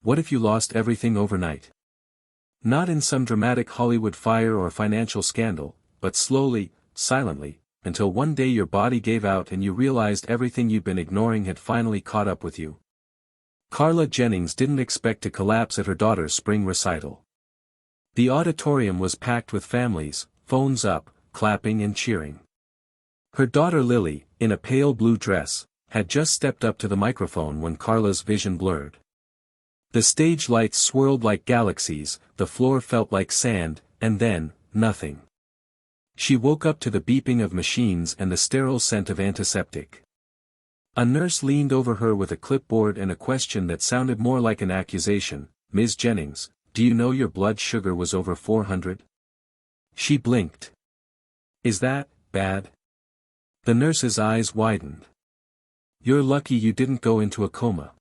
What if you lost everything overnight? Not in some dramatic Hollywood fire or financial scandal, but slowly, silently, until one day your body gave out and you realized everything you'd been ignoring had finally caught up with you. Carla Jennings didn't expect to collapse at her daughter's spring recital. The auditorium was packed with families, phones up, clapping and cheering. Her daughter Lily, in a pale blue dress, had just stepped up to the microphone when Carla's vision blurred. The stage lights swirled like galaxies, the floor felt like sand, and then, nothing. She woke up to the beeping of machines and the sterile scent of antiseptic. A nurse leaned over her with a clipboard and a question that sounded more like an accusation. "Ms. Jennings, do you know your blood sugar was over 400? She blinked. "Is that bad?" The nurse's eyes widened. "You're lucky you didn't go into a coma."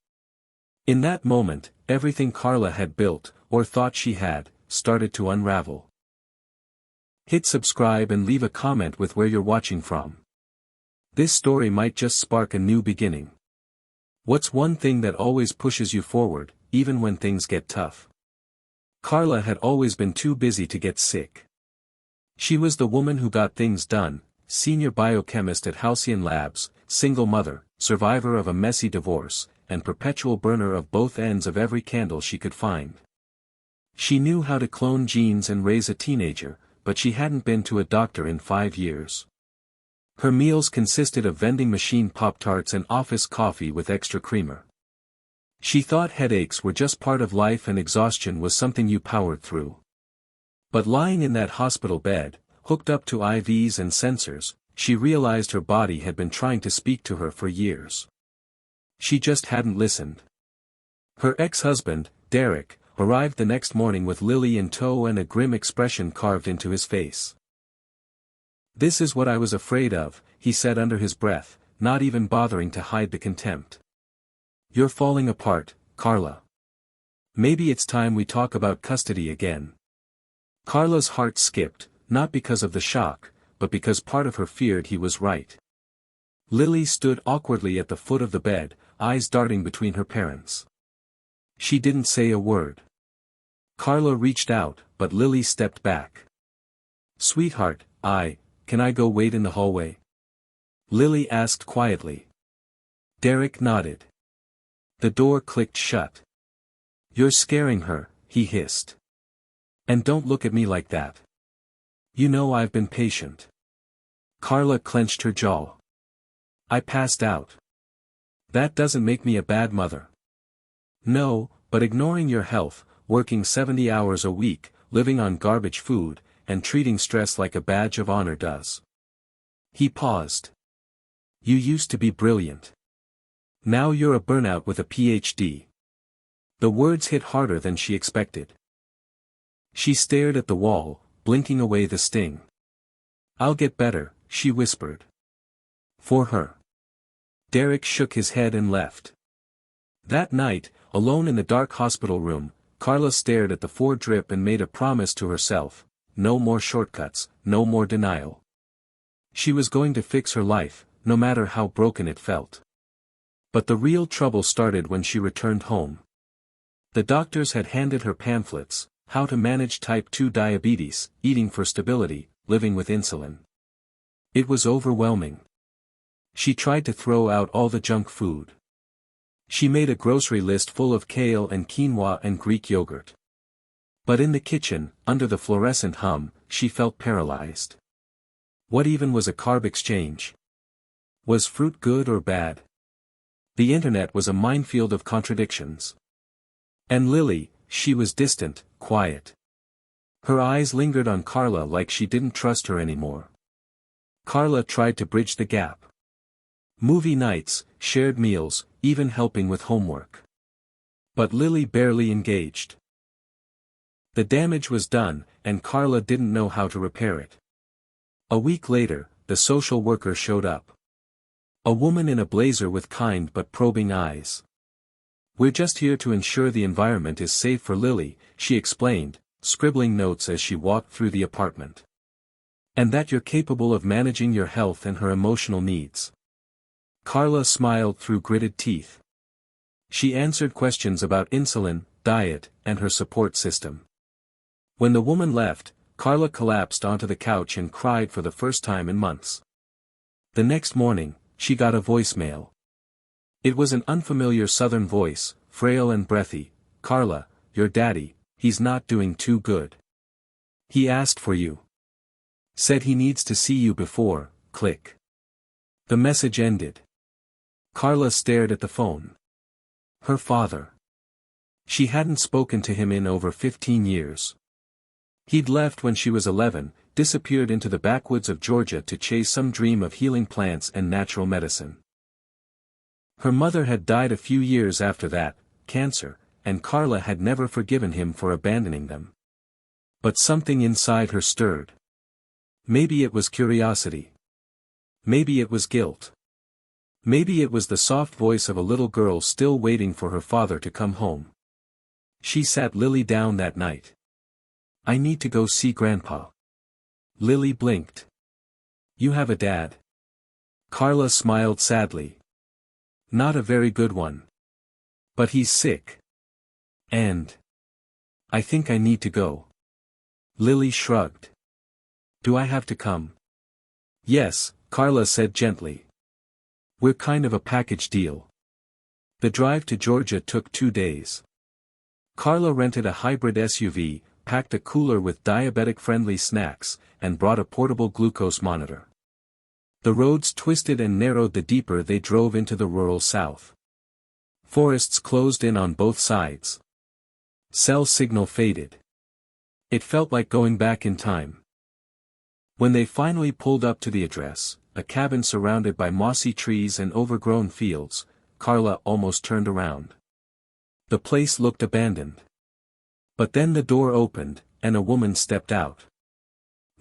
In that moment, everything Carla had built, or thought she had, started to unravel. Hit subscribe and leave a comment with where you're watching from. This story might just spark a new beginning. What's one thing that always pushes you forward, even when things get tough? Carla had always been too busy to get sick. She was the woman who got things done, senior biochemist at Halcyon Labs, single mother, survivor of a messy divorce, and perpetual burner of both ends of every candle she could find. She knew how to clone genes and raise a teenager, but she hadn't been to a doctor in 5 years. Her meals consisted of vending machine Pop-Tarts and office coffee with extra creamer. She thought headaches were just part of life and exhaustion was something you powered through. But lying in that hospital bed, hooked up to IVs and sensors, she realized her body had been trying to speak to her for years. She just hadn't listened. Her ex-husband, Derek, arrived the next morning with Lily in tow and a grim expression carved into his face. "This is what I was afraid of," he said under his breath, not even bothering to hide the contempt. "You're falling apart, Carla. Maybe it's time we talk about custody again." Carla's heart skipped, not because of the shock, but because part of her feared he was right. Lily stood awkwardly at the foot of the bed, eyes darting between her parents. She didn't say a word. Carla reached out, but Lily stepped back. "Sweetheart, can I go wait in the hallway?" Lily asked quietly. Derek nodded. The door clicked shut. "You're scaring her," he hissed. "And don't look at me like that. You know I've been patient." Carla clenched her jaw. "I passed out. That doesn't make me a bad mother." "No, but ignoring your health, working 70 hours a week, living on garbage food, and treating stress like a badge of honor does." He paused. "You used to be brilliant. Now you're a burnout with a PhD." The words hit harder than she expected. She stared at the wall, blinking away the sting. "I'll get better," she whispered. "For her." Derek shook his head and left. That night, alone in the dark hospital room, Carla stared at the 4 drip and made a promise to herself: no more shortcuts, no more denial. She was going to fix her life, no matter how broken it felt. But the real trouble started when she returned home. The doctors had handed her pamphlets: how to manage type 2 diabetes, eating for stability, living with insulin. It was overwhelming. She tried to throw out all the junk food. She made a grocery list full of kale and quinoa and Greek yogurt. But in the kitchen, under the fluorescent hum, she felt paralyzed. What even was a carb exchange? Was fruit good or bad? The internet was a minefield of contradictions. And Lily, she was distant, quiet. Her eyes lingered on Carla like she didn't trust her anymore. Carla tried to bridge the gap. Movie nights, shared meals, even helping with homework. But Lily barely engaged. The damage was done, and Carla didn't know how to repair it. A week later, the social worker showed up. A woman in a blazer with kind but probing eyes. "We're just here to ensure the environment is safe for Lily," she explained, scribbling notes as she walked through the apartment. "And that you're capable of managing your health and her emotional needs." Carla smiled through gritted teeth. She answered questions about insulin, diet, and her support system. When the woman left, Carla collapsed onto the couch and cried for the first time in months. The next morning, she got a voicemail. It was an unfamiliar southern voice, frail and breathy. "Carla, your daddy, he's not doing too good. He asked for you. Said he needs to see you before, click." The message ended. Carla stared at the phone. Her father. She hadn't spoken to him in over 15 years. He'd left when she was 11, disappeared into the backwoods of Georgia to chase some dream of healing plants and natural medicine. Her mother had died a few years after that, cancer, and Carla had never forgiven him for abandoning them. But something inside her stirred. Maybe it was curiosity. Maybe it was guilt. Maybe it was the soft voice of a little girl still waiting for her father to come home. She sat Lily down that night. "I need to go see Grandpa." Lily blinked. "You have a dad?" Carla smiled sadly. "Not a very good one. But he's sick. And I think I need to go." Lily shrugged. "Do I have to come?" "Yes," Carla said gently. "We're kind of a package deal." The drive to Georgia took 2 days. Carla rented a hybrid SUV, packed a cooler with diabetic-friendly snacks, and brought a portable glucose monitor. The roads twisted and narrowed the deeper they drove into the rural south. Forests closed in on both sides. Cell signal faded. It felt like going back in time. When they finally pulled up to the address, a cabin surrounded by mossy trees and overgrown fields, Carla almost turned around. The place looked abandoned. But then the door opened, and a woman stepped out.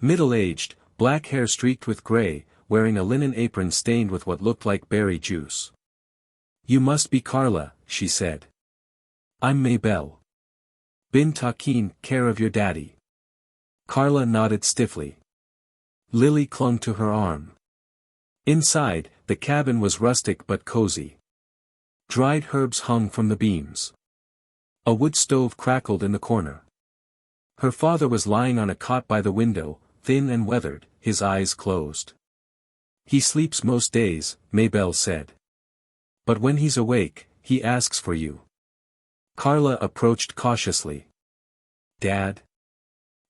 Middle-aged, black hair streaked with gray, wearing a linen apron stained with what looked like berry juice. "You must be Carla," she said. "I'm Maybelle. Bint Takin, care of your daddy." Carla nodded stiffly. Lily clung to her arm. Inside, the cabin was rustic but cozy. Dried herbs hung from the beams. A wood stove crackled in the corner. Her father was lying on a cot by the window, thin and weathered, his eyes closed. "He sleeps most days," Maybelle said. "But when he's awake, he asks for you." Carla approached cautiously. "Dad?"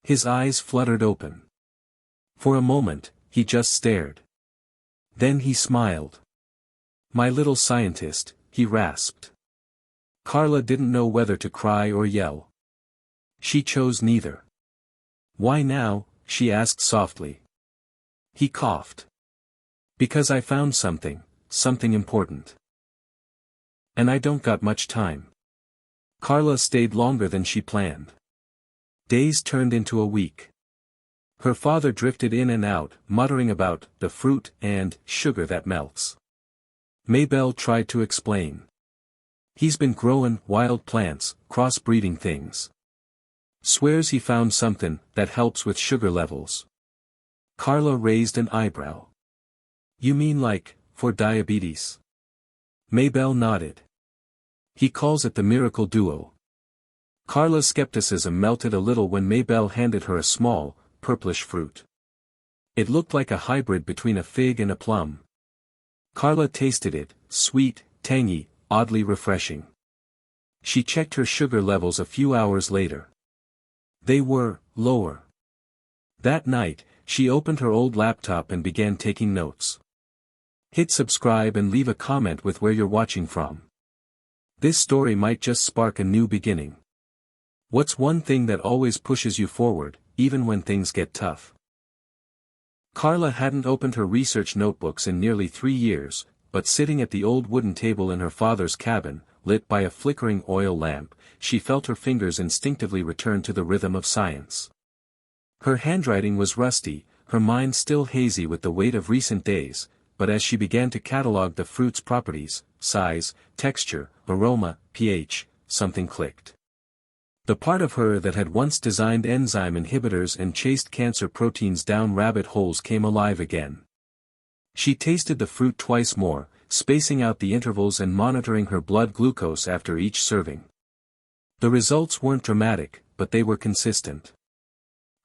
His eyes fluttered open. For a moment, he just stared. Then he smiled. "My little scientist," he rasped. Carla didn't know whether to cry or yell. She chose neither. "Why now?" she asked softly. He coughed. "Because I found something important. And I don't got much time." Carla stayed longer than she planned. Days turned into a week. Her father drifted in and out, muttering about the fruit and sugar that melts. Maybelle tried to explain. "He's been growing wild plants, cross-breeding things. Swears he found something that helps with sugar levels." Carla raised an eyebrow. "You mean like, for diabetes?" Maybelle nodded. "He calls it the miracle duo." Carla's skepticism melted a little when Maybelle handed her a small, purplish fruit. It looked like a hybrid between a fig and a plum. Carla tasted it, sweet, tangy, oddly refreshing. She checked her sugar levels a few hours later. They were lower. That night, she opened her old laptop and began taking notes. Hit subscribe and leave a comment with where you're watching from. This story might just spark a new beginning. What's one thing that always pushes you forward, even when things get tough? Carla hadn't opened her research notebooks in nearly 3 years, but sitting at the old wooden table in her father's cabin, lit by a flickering oil lamp, she felt her fingers instinctively return to the rhythm of science. Her handwriting was rusty, her mind still hazy with the weight of recent days, but as she began to catalog the fruit's properties, size, texture, aroma, pH, something clicked. The part of her that had once designed enzyme inhibitors and chased cancer proteins down rabbit holes came alive again. She tasted the fruit twice more, spacing out the intervals and monitoring her blood glucose after each serving. The results weren't dramatic, but they were consistent.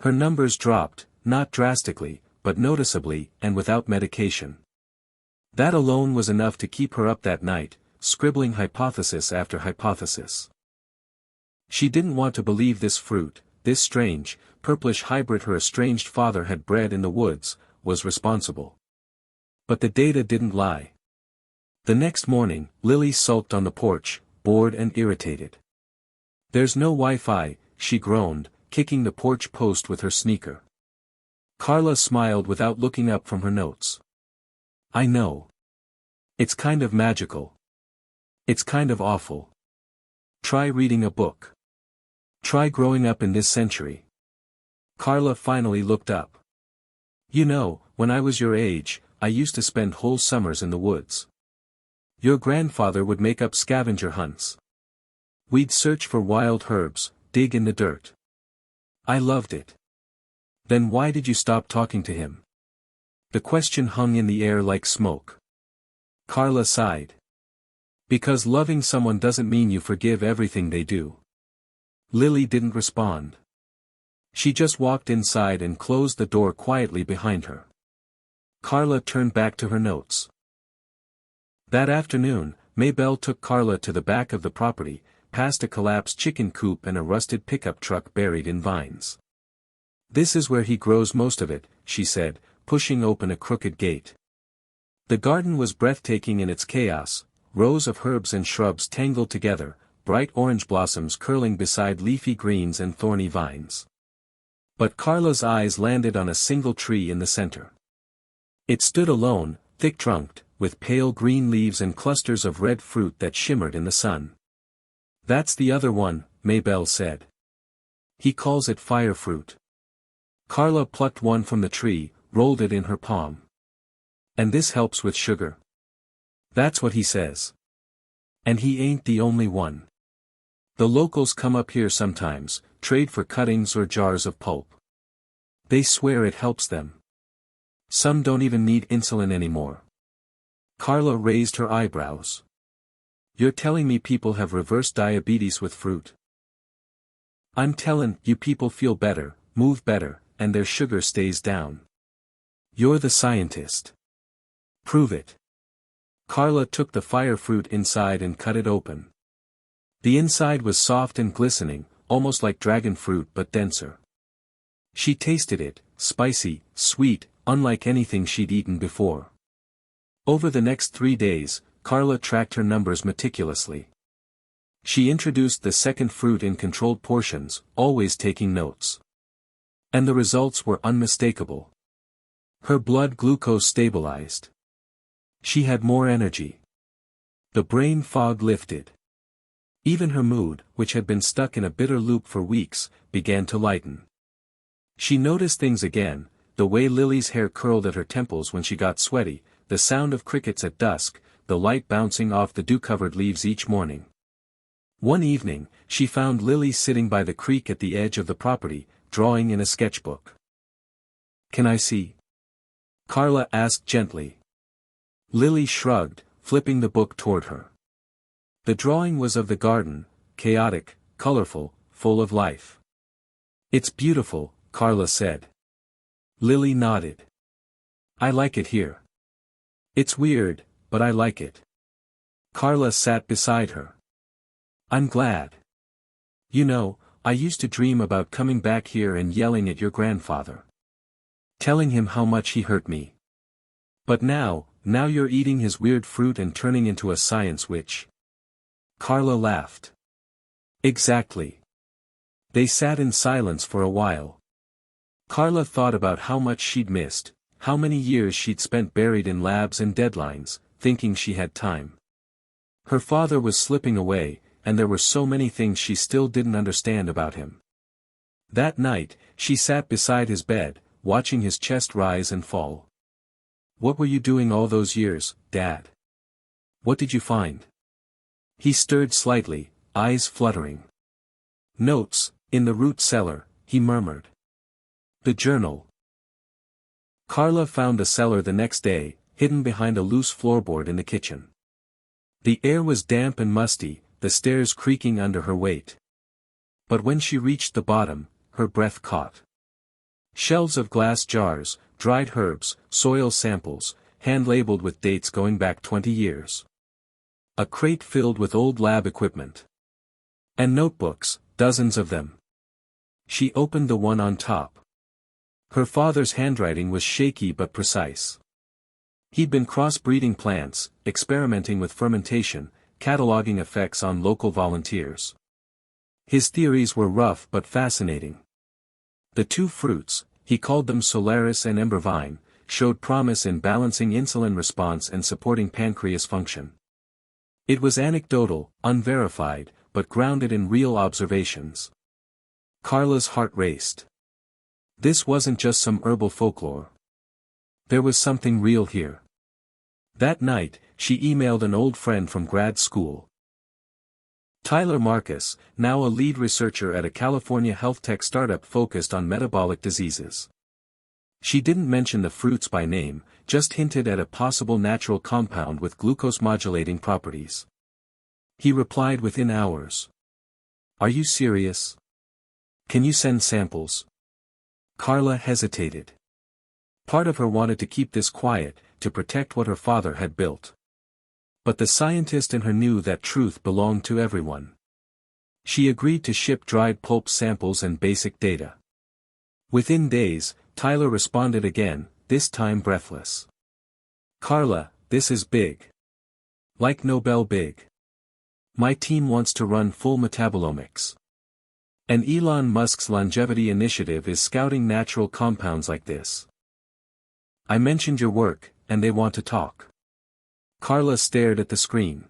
Her numbers dropped, not drastically, but noticeably, and without medication. That alone was enough to keep her up that night, scribbling hypothesis after hypothesis. She didn't want to believe this fruit, this strange, purplish hybrid her estranged father had bred in the woods, was responsible. But the data didn't lie. The next morning, Lily sulked on the porch, bored and irritated. "There's no Wi-Fi," she groaned, kicking the porch post with her sneaker. Carla smiled without looking up from her notes. "I know. It's kind of magical. It's kind of awful. Try reading a book. Try growing up in this century." Carla finally looked up. "You know, when I was your age, I used to spend whole summers in the woods. Your grandfather would make up scavenger hunts. We'd search for wild herbs, dig in the dirt. I loved it. Then why did you stop talking to him?" The question hung in the air like smoke. Carla sighed. "Because loving someone doesn't mean you forgive everything they do." Lily didn't respond. She just walked inside and closed the door quietly behind her. Carla turned back to her notes. That afternoon, Maybelle took Carla to the back of the property, past a collapsed chicken coop and a rusted pickup truck buried in vines. "This is where he grows most of it," she said, pushing open a crooked gate. The garden was breathtaking in its chaos, rows of herbs and shrubs tangled together, bright orange blossoms curling beside leafy greens and thorny vines. But Carla's eyes landed on a single tree in the center. It stood alone, thick-trunked, with pale green leaves and clusters of red fruit that shimmered in the sun. "That's the other one," Maybelle said. "He calls it fire fruit." Carla plucked one from the tree, rolled it in her palm. "And this helps with sugar." "That's what he says. And he ain't the only one. The locals come up here sometimes, trade for cuttings or jars of pulp. They swear it helps them. Some don't even need insulin anymore." Carla raised her eyebrows. "You're telling me people have reverse diabetes with fruit?" "I'm tellin' you people feel better, move better, and their sugar stays down. You're the scientist. Prove it." Carla took the fire fruit inside and cut it open. The inside was soft and glistening, almost like dragon fruit but denser. She tasted it, spicy, sweet, unlike anything she'd eaten before. Over the next 3 days, Carla tracked her numbers meticulously. She introduced the second fruit in controlled portions, always taking notes. And the results were unmistakable. Her blood glucose stabilized. She had more energy. The brain fog lifted. Even her mood, which had been stuck in a bitter loop for weeks, began to lighten. She noticed things again, the way Lily's hair curled at her temples when she got sweaty, the sound of crickets at dusk, the light bouncing off the dew-covered leaves each morning. One evening, she found Lily sitting by the creek at the edge of the property, drawing in a sketchbook. "Can I see?" Carla asked gently. Lily shrugged, flipping the book toward her. The drawing was of the garden, chaotic, colorful, full of life. "It's beautiful," Carla said. Lily nodded. "I like it here. It's weird, but I like it." Carla sat beside her. "I'm glad. You know, I used to dream about coming back here and yelling at your grandfather. Telling him how much he hurt me. But now you're eating his weird fruit and turning into a science witch." Carla laughed. "Exactly." They sat in silence for a while. Carla thought about how much she'd missed, how many years she'd spent buried in labs and deadlines, thinking she had time. Her father was slipping away, and there were so many things she still didn't understand about him. That night, she sat beside his bed, watching his chest rise and fall. "What were you doing all those years, Dad? What did you find?" He stirred slightly, eyes fluttering. "Notes, in the root cellar," he murmured. "The journal." Carla found the cellar the next day, hidden behind a loose floorboard in the kitchen. The air was damp and musty, the stairs creaking under her weight. But when she reached the bottom, her breath caught. Shelves of glass jars, dried herbs, soil samples, hand-labeled with dates going back 20 years. A crate filled with old lab equipment. And notebooks, dozens of them. She opened the one on top. Her father's handwriting was shaky but precise. He'd been cross-breeding plants, experimenting with fermentation, cataloging effects on local volunteers. His theories were rough but fascinating. The two fruits, he called them Solaris and Embervine, showed promise in balancing insulin response and supporting pancreas function. It was anecdotal, unverified, but grounded in real observations. Carla's heart raced. This wasn't just some herbal folklore. There was something real here. That night, she emailed an old friend from grad school. Tyler Marcus, now a lead researcher at a California health tech startup focused on metabolic diseases. She didn't mention the fruits by name, just hinted at a possible natural compound with glucose-modulating properties. He replied within hours. "Are you serious? Can you send samples?" Carla hesitated. Part of her wanted to keep this quiet, to protect what her father had built. But the scientist in her knew that truth belonged to everyone. She agreed to ship dried pulp samples and basic data. Within days, Tyler responded again, this time breathless. "Carla, this is big. Like Nobel big. My team wants to run full metabolomics. And Elon Musk's longevity initiative is scouting natural compounds like this. I mentioned your work, and they want to talk." Carla stared at the screen.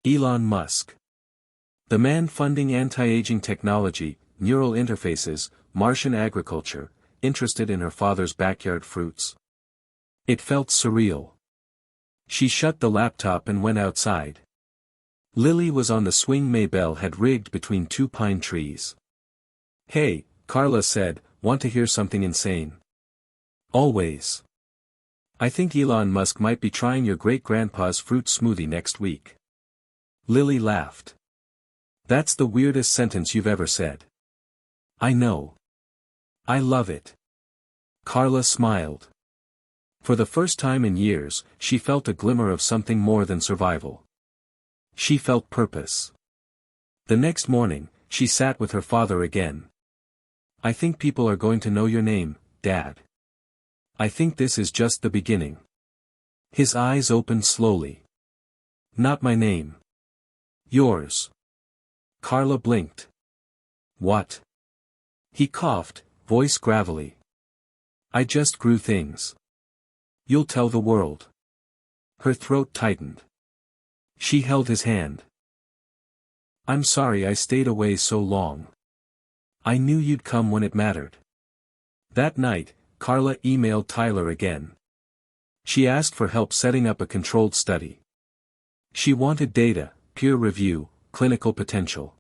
Elon Musk. The man funding anti-aging technology, neural interfaces, Martian agriculture, interested in her father's backyard fruits. It felt surreal. She shut the laptop and went outside. Lily was on the swing Maybelle had rigged between two pine trees. "Hey," Carla said, "want to hear something insane?" "Always. I think Elon Musk might be trying your great-grandpa's fruit smoothie next week." Lily laughed. "That's the weirdest sentence you've ever said." "I know. I love it." Carla smiled. For the first time in years, she felt a glimmer of something more than survival. She felt purpose. The next morning, she sat with her father again. "I think people are going to know your name, Dad. I think this is just the beginning." His eyes opened slowly. "Not my name. Yours." Carla blinked. "What?" He coughed, voice gravelly. "I just grew things. You'll tell the world." Her throat tightened. She held his hand. "I'm sorry I stayed away so long. I knew you'd come when it mattered." That night, Carla emailed Tyler again. She asked for help setting up a controlled study. She wanted data, peer review, clinical potential.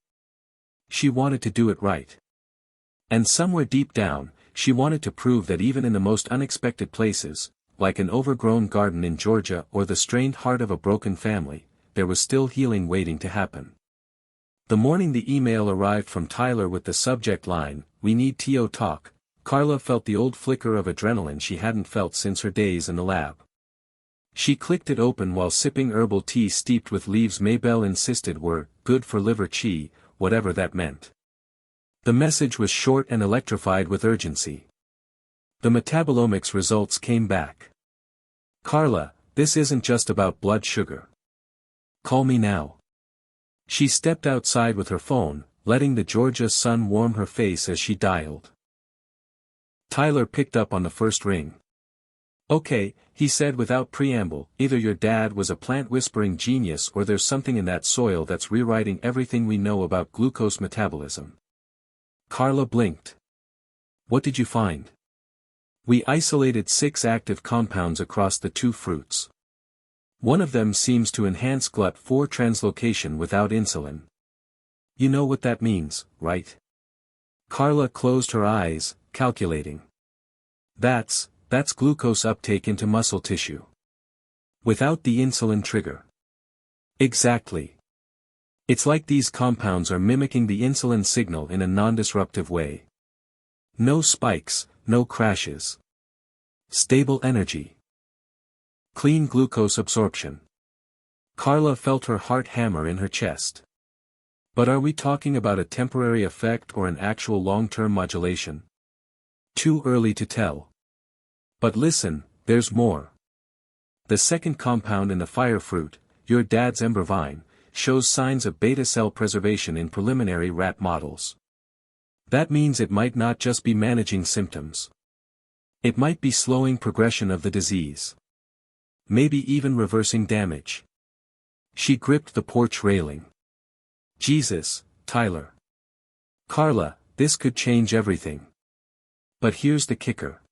She wanted to do it right. And somewhere deep down, she wanted to prove that even in the most unexpected places, like an overgrown garden in Georgia or the strained heart of a broken family, there was still healing waiting to happen. The morning the email arrived from Tyler with the subject line, "We need TO talk," Carla felt the old flicker of adrenaline she hadn't felt since her days in the lab. She clicked it open while sipping herbal tea steeped with leaves Maybelle insisted were good for liver chi, whatever that meant. The message was short and electrified with urgency. The metabolomics results came back. "Carla, this isn't just about blood sugar. Call me now." She stepped outside with her phone, letting the Georgia sun warm her face as she dialed. Tyler picked up on the first ring. "Okay," he said without preamble, "either your dad was a plant-whispering genius or there's something in that soil that's rewriting everything we know about glucose metabolism." Carla blinked. "What did you find?" "We isolated 6 active compounds across the 2 fruits. One of them seems to enhance GLUT4 translocation without insulin. You know what that means, right?" Carla closed her eyes, calculating. That's glucose uptake into muscle tissue. Without the insulin trigger." "Exactly. It's like these compounds are mimicking the insulin signal in a non-disruptive way. No spikes, no crashes. Stable energy. Clean glucose absorption. Carla felt her heart hammer in her chest. But are we talking about a temporary effect or an actual long-term modulation? Too early to tell. But listen, there's more. The second compound in the fire fruit, your dad's ember vine, shows signs of beta cell preservation in preliminary rat models. That means it might not just be managing symptoms. It might be slowing progression of the disease. Maybe even reversing damage. She gripped the porch railing. Jesus, Tyler. Carla, this could change everything. But here's the kicker.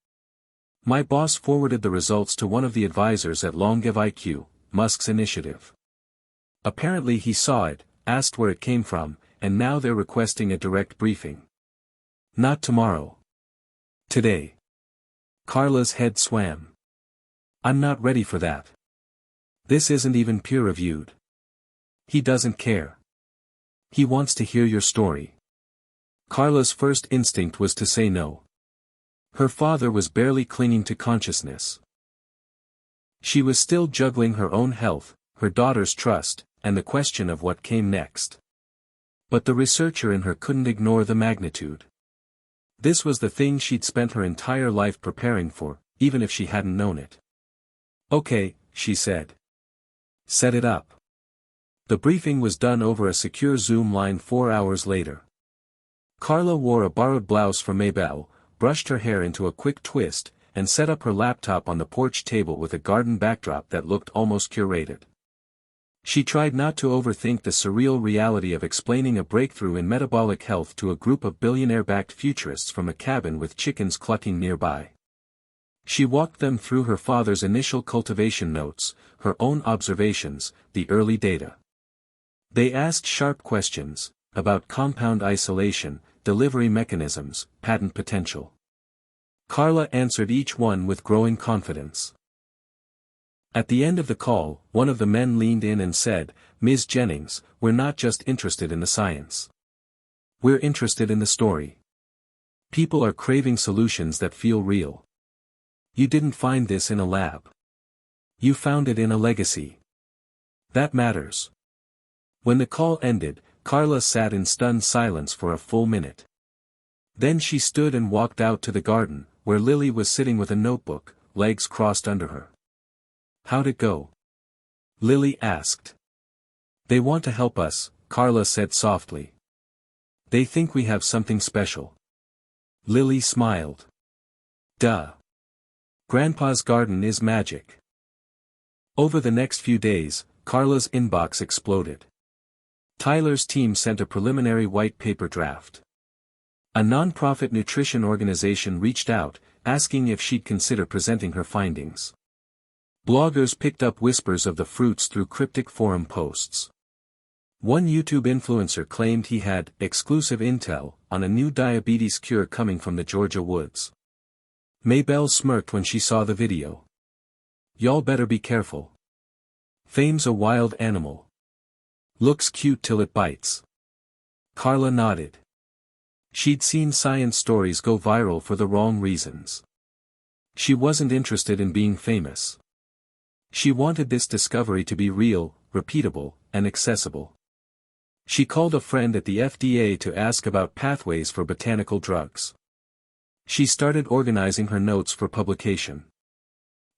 My boss forwarded the results to one of the advisors at LongevIQ, Musk's initiative. Apparently he saw it, asked where it came from, and now they're requesting a direct briefing. Not tomorrow. Today. Carla's head swam. I'm not ready for that. This isn't even peer-reviewed. He doesn't care. He wants to hear your story. Carla's first instinct was to say no. Her father was barely clinging to consciousness. She was still juggling her own health, her daughter's trust, and the question of what came next. But the researcher in her couldn't ignore the magnitude. This was the thing she'd spent her entire life preparing for, even if she hadn't known it. Okay, she said. Set it up. The briefing was done over a secure Zoom line 4 hours later. Carla wore a borrowed blouse from Maybelle, brushed her hair into a quick twist, and set up her laptop on the porch table with a garden backdrop that looked almost curated. She tried not to overthink the surreal reality of explaining a breakthrough in metabolic health to a group of billionaire-backed futurists from a cabin with chickens clucking nearby. She walked them through her father's initial cultivation notes, her own observations, the early data. They asked sharp questions, about compound isolation, delivery mechanisms, patent potential. Carla answered each one with growing confidence. At the end of the call, one of the men leaned in and said, "Ms. Jennings, we're not just interested in the science. We're interested in the story. People are craving solutions that feel real. You didn't find this in a lab. You found it in a legacy. That matters." When the call ended, Carla sat in stunned silence for a full minute. Then she stood and walked out to the garden, where Lily was sitting with a notebook, legs crossed under her. "How'd it go?" Lily asked. "They want to help us," Carla said softly. "They think we have something special." Lily smiled. "Duh. Grandpa's garden is magic." Over the next few days, Carla's inbox exploded. Tyler's team sent a preliminary white paper draft. A non-profit nutrition organization reached out, asking if she'd consider presenting her findings. Bloggers picked up whispers of the fruits through cryptic forum posts. One YouTube influencer claimed he had exclusive intel on a new diabetes cure coming from the Georgia woods. Maybelle smirked when she saw the video. "Y'all better be careful. Fame's a wild animal. Looks cute till it bites." Carla nodded. She'd seen science stories go viral for the wrong reasons. She wasn't interested in being famous. She wanted this discovery to be real, repeatable, and accessible. She called a friend at the FDA to ask about pathways for botanical drugs. She started organizing her notes for publication.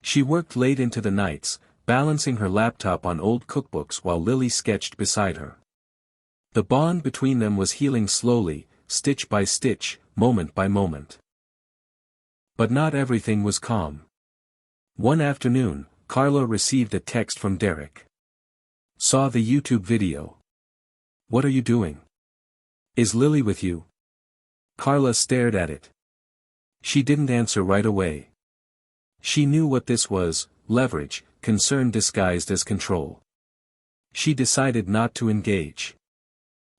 She worked late into the nights, balancing her laptop on old cookbooks while Lily sketched beside her. The bond between them was healing slowly, stitch by stitch, moment by moment. But not everything was calm. One afternoon, Carla received a text from Derek. "Saw the YouTube video. What are you doing? Is Lily with you?" Carla stared at it. She didn't answer right away. She knew what this was: leverage, concern disguised as control. She decided not to engage.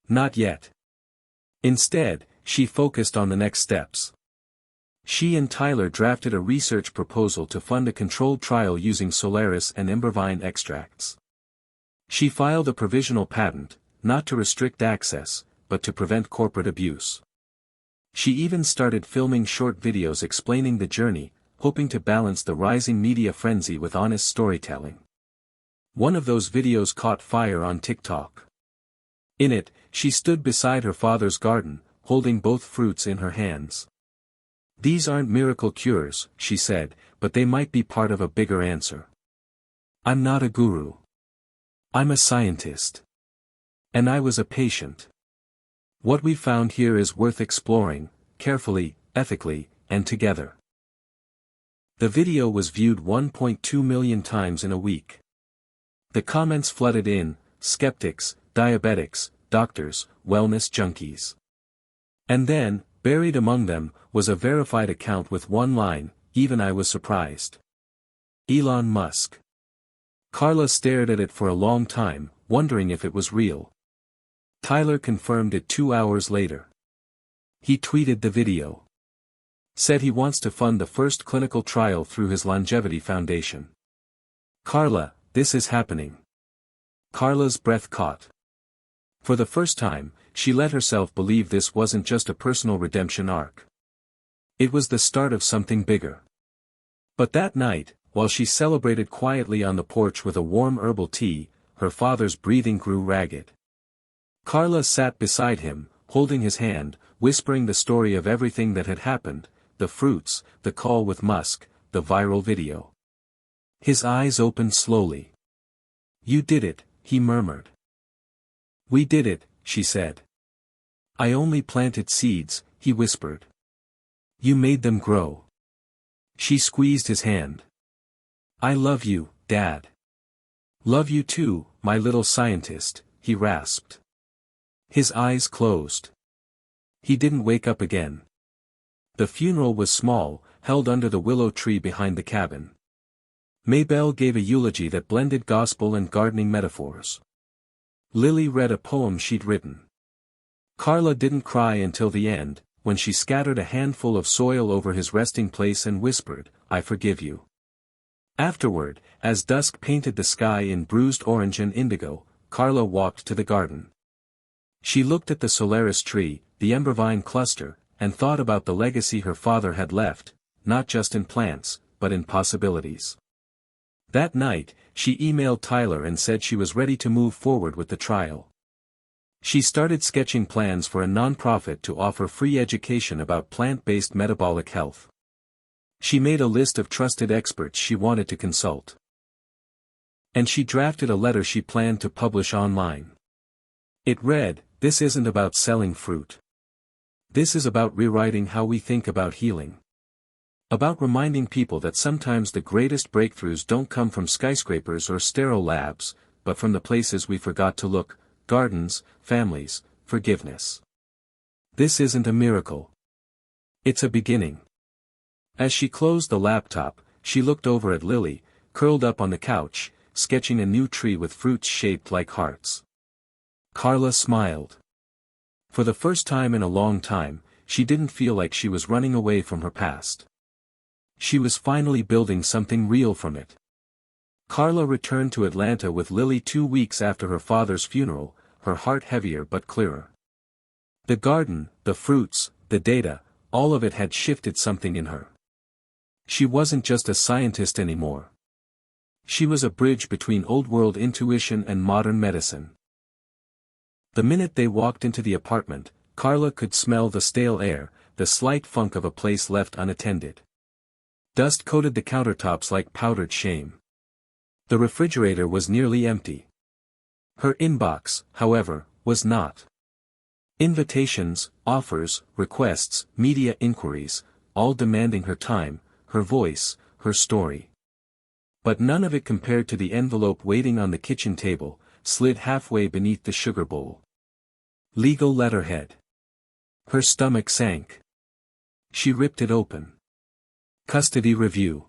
Not yet. Instead, she focused on the next steps. She and Tyler drafted a research proposal to fund a controlled trial using Solaris and Embervine extracts. She filed a provisional patent, not to restrict access, but to prevent corporate abuse. She even started filming short videos explaining the journey, hoping to balance the rising media frenzy with honest storytelling. One of those videos caught fire on TikTok. In it, she stood beside her father's garden, holding both fruits in her hands. "These aren't miracle cures," she said, "but they might be part of a bigger answer. I'm not a guru. I'm a scientist. And I was a patient. What we found here is worth exploring, carefully, ethically, and together." The video was viewed 1.2 million times in a week. The comments flooded in: skeptics, diabetics, doctors, wellness junkies. And then, buried among them, was a verified account with one line: "Even I was surprised. Elon Musk." Carla stared at it for a long time, wondering if it was real. Tyler confirmed it 2 hours later. He tweeted the video. Said he wants to fund the first clinical trial through his longevity foundation. "Carla, this is happening." Carla's breath caught. For the first time, she let herself believe this wasn't just a personal redemption arc. It was the start of something bigger. But that night, while she celebrated quietly on the porch with a warm herbal tea, her father's breathing grew ragged. Carla sat beside him, holding his hand, whispering the story of everything that had happened: the fruits, the call with Musk, the viral video. His eyes opened slowly. "You did it," he murmured. "We did it," she said. "I only planted seeds," he whispered. "You made them grow." She squeezed his hand. "I love you, Dad." "Love you too, my little scientist," he rasped. His eyes closed. He didn't wake up again. The funeral was small, held under the willow tree behind the cabin. Maybelle gave a eulogy that blended gospel and gardening metaphors. Lily read a poem she'd written. Carla didn't cry until the end, when she scattered a handful of soil over his resting place and whispered, "I forgive you." Afterward, as dusk painted the sky in bruised orange and indigo, Carla walked to the garden. She looked at the Solaris tree, the embervine cluster, and thought about the legacy her father had left, not just in plants, but in possibilities. That night, she emailed Tyler and said she was ready to move forward with the trial. She started sketching plans for a nonprofit to offer free education about plant-based metabolic health. She made a list of trusted experts she wanted to consult. And she drafted a letter she planned to publish online. It read, "This isn't about selling fruit. This is about rewriting how we think about healing. About reminding people that sometimes the greatest breakthroughs don't come from skyscrapers or sterile labs, but from the places we forgot to look: gardens, families, forgiveness. This isn't a miracle. It's a beginning." As she closed the laptop, she looked over at Lily, curled up on the couch, sketching a new tree with fruits shaped like hearts. Carla smiled. For the first time in a long time, she didn't feel like she was running away from her past. She was finally building something real from it. Carla returned to Atlanta with Lily 2 weeks after her father's funeral, her heart heavier but clearer. The garden, the fruits, the data, all of it had shifted something in her. She wasn't just a scientist anymore. She was a bridge between old-world intuition and modern medicine. The minute they walked into the apartment, Carla could smell the stale air, the slight funk of a place left unattended. Dust coated the countertops like powdered shame. The refrigerator was nearly empty. Her inbox, however, was not. Invitations, offers, requests, media inquiries, all demanding her time, her voice, her story. But none of it compared to the envelope waiting on the kitchen table, slid halfway beneath the sugar bowl. Legal letterhead. Her stomach sank. She ripped it open. Custody review.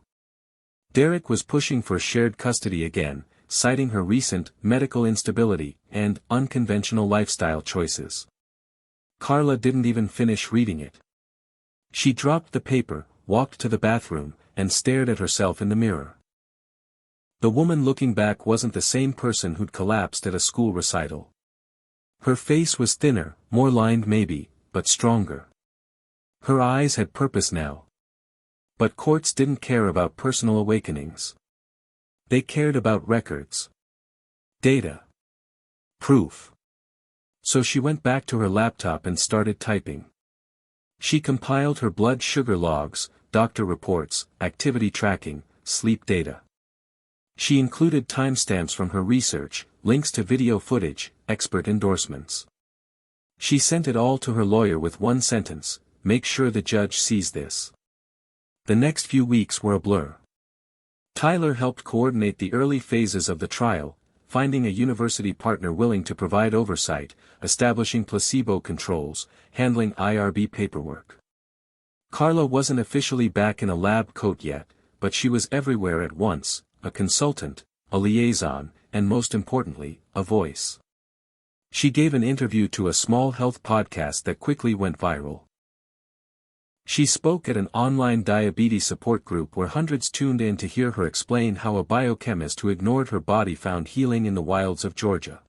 Derek was pushing for shared custody again, citing her recent medical instability and unconventional lifestyle choices. Carla didn't even finish reading it. She dropped the paper, walked to the bathroom, and stared at herself in the mirror. The woman looking back wasn't the same person who'd collapsed at a school recital. Her face was thinner, more lined maybe, but stronger. Her eyes had purpose now. But courts didn't care about personal awakenings. They cared about records. Data. Proof. So she went back to her laptop and started typing. She compiled her blood sugar logs, doctor reports, activity tracking, sleep data. She included timestamps from her research, links to video footage, expert endorsements. She sent it all to her lawyer with one sentence: "Make sure the judge sees this." The next few weeks were a blur. Tyler helped coordinate the early phases of the trial, finding a university partner willing to provide oversight, establishing placebo controls, handling IRB paperwork. Carla wasn't officially back in a lab coat yet, but she was everywhere at once: a consultant, a liaison, and most importantly, a voice. She gave an interview to a small health podcast that quickly went viral. She spoke at an online diabetes support group where hundreds tuned in to hear her explain how a biochemist who ignored her body found healing in the wilds of Georgia.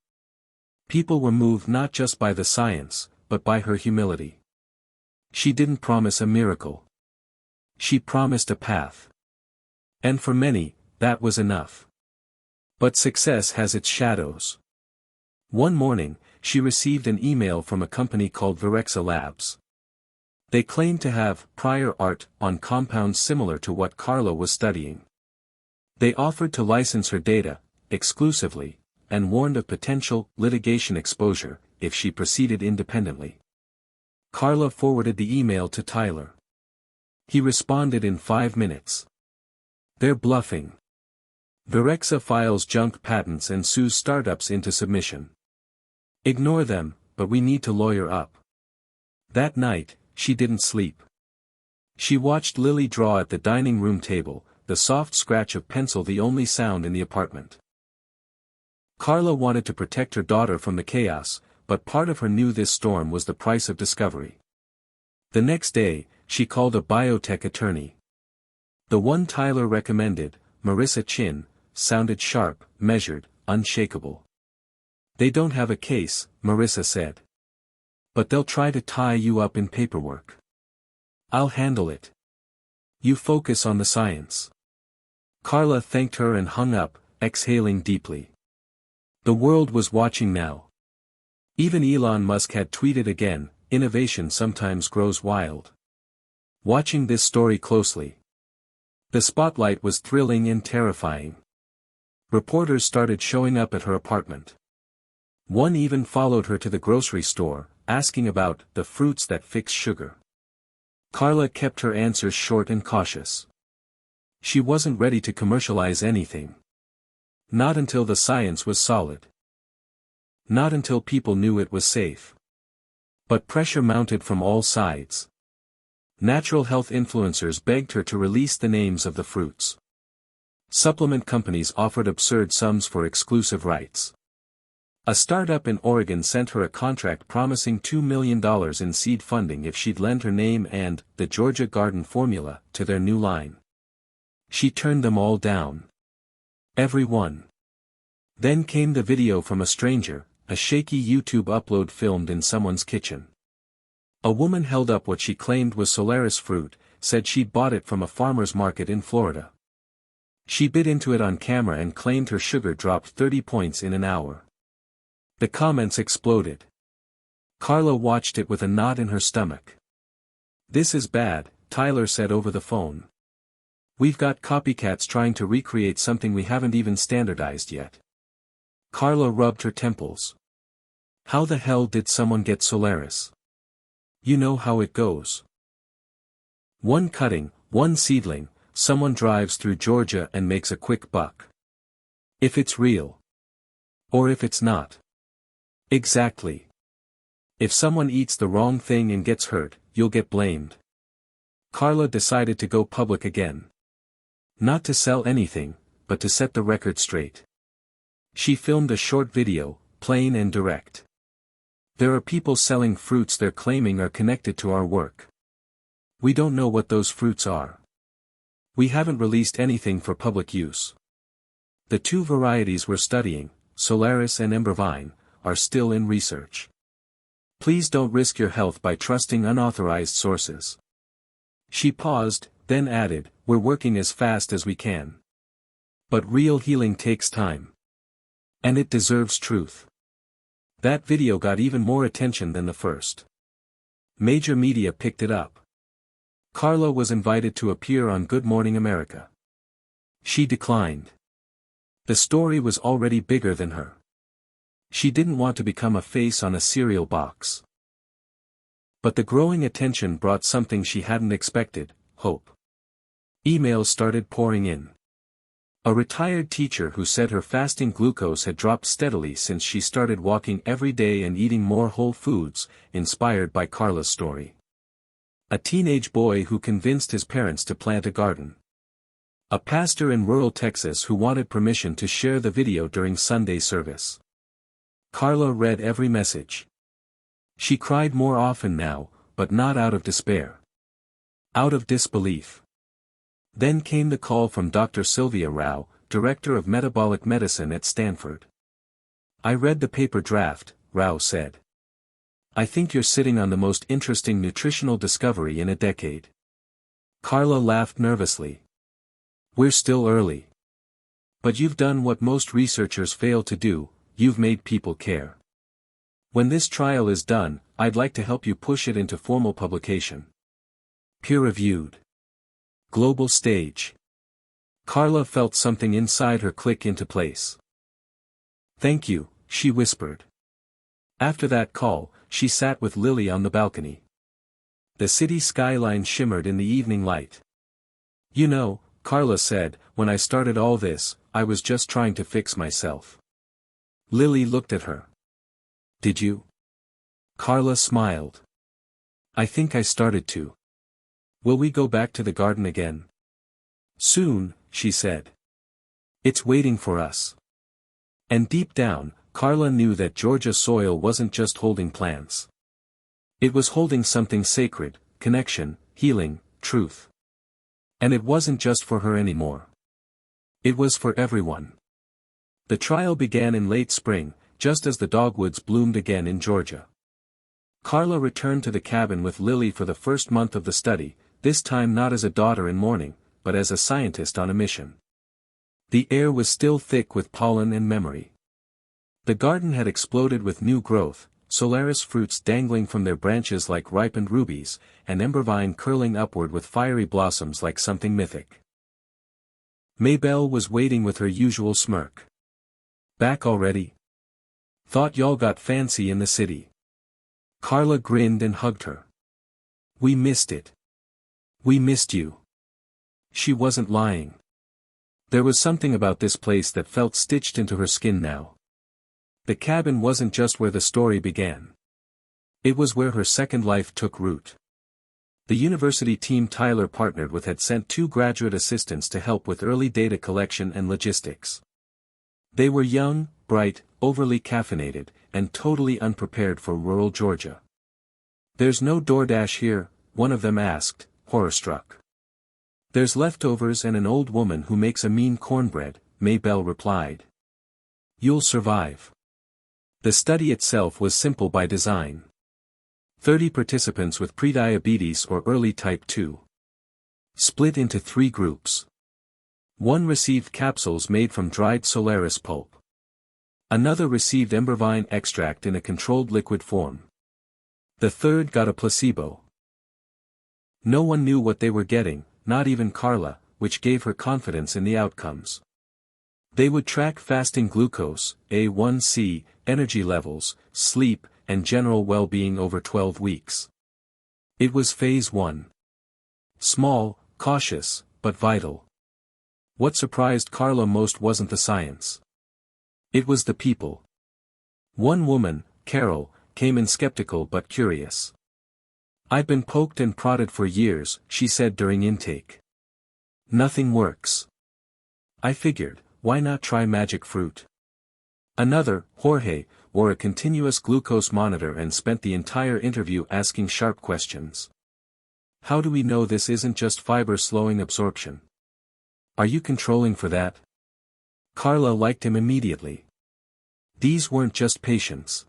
People were moved not just by the science, but by her humility. She didn't promise a miracle. She promised a path. And for many, that was enough. But success has its shadows. One morning, she received an email from a company called Virexa Labs. They claimed to have prior art on compounds similar to what Carla was studying. They offered to license her data, exclusively, and warned of potential litigation exposure if she proceeded independently. Carla forwarded the email to Tyler. He responded in 5 minutes. "They're bluffing. Virexa files junk patents and sues startups into submission. Ignore them, but we need to lawyer up." That night, she didn't sleep. She watched Lily draw at the dining room table, the soft scratch of pencil the only sound in the apartment. Carla wanted to protect her daughter from the chaos, but part of her knew this storm was the price of discovery. The next day, she called a biotech attorney. The one Tyler recommended, Marissa Chin, sounded sharp, measured, unshakable. "They don't have a case," Marissa said. "But they'll try to tie you up in paperwork. I'll handle it. You focus on the science." Carla thanked her and hung up, exhaling deeply. The world was watching now. Even Elon Musk had tweeted again, "Innovation sometimes grows wild." Watching this story closely. The spotlight was thrilling and terrifying. Reporters started showing up at her apartment. One even followed her to the grocery store, asking about the fruits that fix sugar. Carla kept her answers short and cautious. She wasn't ready to commercialize anything. Not until the science was solid. Not until people knew it was safe. But pressure mounted from all sides. Natural health influencers begged her to release the names of the fruits. Supplement companies offered absurd sums for exclusive rights. A startup in Oregon sent her a contract promising $2 million in seed funding if she'd lend her name and the Georgia Garden formula to their new line. She turned them all down. Every one. Then came the video from a stranger, a shaky YouTube upload filmed in someone's kitchen. A woman held up what she claimed was Solaris fruit, said she'd bought it from a farmer's market in Florida. She bit into it on camera and claimed her sugar dropped 30 points in an hour. The comments exploded. Carla watched it with a knot in her stomach. "This is bad," Tyler said over the phone. "We've got copycats trying to recreate something we haven't even standardized yet." Carla rubbed her temples. How the hell did someone get Solaris? You know how it goes. One cutting, one seedling, someone drives through Georgia and makes a quick buck. If it's real. Or if it's not. Exactly. If someone eats the wrong thing and gets hurt, you'll get blamed. Carla decided to go public again. Not to sell anything, but to set the record straight. She filmed a short video, plain and direct. "There are people selling fruits they're claiming are connected to our work. We don't know what those fruits are. We haven't released anything for public use. The two varieties we're studying, Solaris and Embervine, are still in research. Please don't risk your health by trusting unauthorized sources." She paused, then added, "We're working as fast as we can. But real healing takes time. And it deserves truth." That video got even more attention than the first. Major media picked it up. Carla was invited to appear on Good Morning America. She declined. The story was already bigger than her. She didn't want to become a face on a cereal box. But the growing attention brought something she hadn't expected: hope. Emails started pouring in. A retired teacher who said her fasting glucose had dropped steadily since she started walking every day and eating more whole foods, inspired by Carla's story. A teenage boy who convinced his parents to plant a garden. A pastor in rural Texas who wanted permission to share the video during Sunday service. Carla read every message. She cried more often now, but not out of despair. Out of disbelief. Then came the call from Dr. Sylvia Rao, director of metabolic medicine at Stanford. "I read the paper draft," Rao said. "I think you're sitting on the most interesting nutritional discovery in a decade." Carla laughed nervously. "We're still early. But you've done what most researchers fail to do: you've made people care. When this trial is done, I'd like to help you push it into formal publication. Peer-reviewed. Global stage." Carla felt something inside her click into place. "Thank you," she whispered. After that call, she sat with Lily on the balcony. The city skyline shimmered in the evening light. "You know," Carla said, "when I started all this, I was just trying to fix myself." Lily looked at her. "Did you?" Carla smiled. "I think I started to. Will we go back to the garden again?" "Soon," she said. "It's waiting for us." And deep down, Carla knew that Georgia soil wasn't just holding plants. It was holding something sacred: connection, healing, truth. And it wasn't just for her anymore. It was for everyone. The trial began in late spring, just as the dogwoods bloomed again in Georgia. Carla returned to the cabin with Lily for the first month of the study, this time not as a daughter in mourning, but as a scientist on a mission. The air was still thick with pollen and memory. The garden had exploded with new growth, Solaris fruits dangling from their branches like ripened rubies, and embervine curling upward with fiery blossoms like something mythic. Maybelle was waiting with her usual smirk. "Back already? Thought y'all got fancy in the city." Carla grinned and hugged her. "We missed it. We missed you." She wasn't lying. There was something about this place that felt stitched into her skin now. The cabin wasn't just where the story began. It was where her second life took root. The university team Tyler partnered with had sent 2 graduate assistants to help with early data collection and logistics. They were young, bright, overly caffeinated, and totally unprepared for rural Georgia. "There's no DoorDash here?" one of them asked, horror-struck. "There's leftovers and an old woman who makes a mean cornbread," Maybelle replied. "You'll survive." The study itself was simple by design. 30 participants with prediabetes or early type 2. Split into 3 groups. One received capsules made from dried Solaris pulp. Another received embervine extract in a controlled liquid form. The third got a placebo. No one knew what they were getting, not even Carla, which gave her confidence in the outcomes. They would track fasting glucose, A1C, energy levels, sleep, and general well-being over 12 weeks. It was phase 1. Small, cautious, but vital. What surprised Carla most wasn't the science. It was the people. One woman, Carol, came in skeptical but curious. "I've been poked and prodded for years," she said during intake. "Nothing works. I figured, why not try magic fruit?" Another, Jorge, wore a continuous glucose monitor and spent the entire interview asking sharp questions. "How do we know this isn't just fiber slowing absorption? Are you controlling for that?" Carla liked him immediately. These weren't just patients.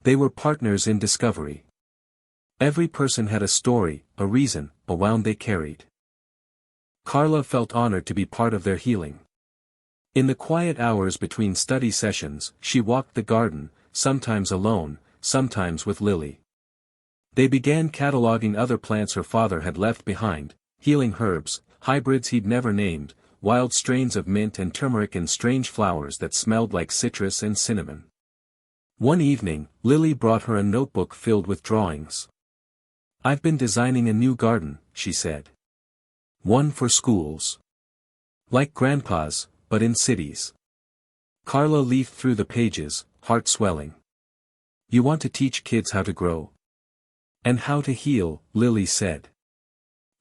They were partners in discovery. Every person had a story, a reason, a wound they carried. Carla felt honored to be part of their healing. In the quiet hours between study sessions, she walked the garden, sometimes alone, sometimes with Lily. They began cataloging other plants her father had left behind, healing herbs, hybrids he'd never named, wild strains of mint and turmeric and strange flowers that smelled like citrus and cinnamon. One evening, Lily brought her a notebook filled with drawings. "I've been designing a new garden," she said. "One for schools. Like Grandpa's, but in cities." Carla leafed through the pages, heart swelling. "You want to teach kids how to grow? And how to heal," Lily said.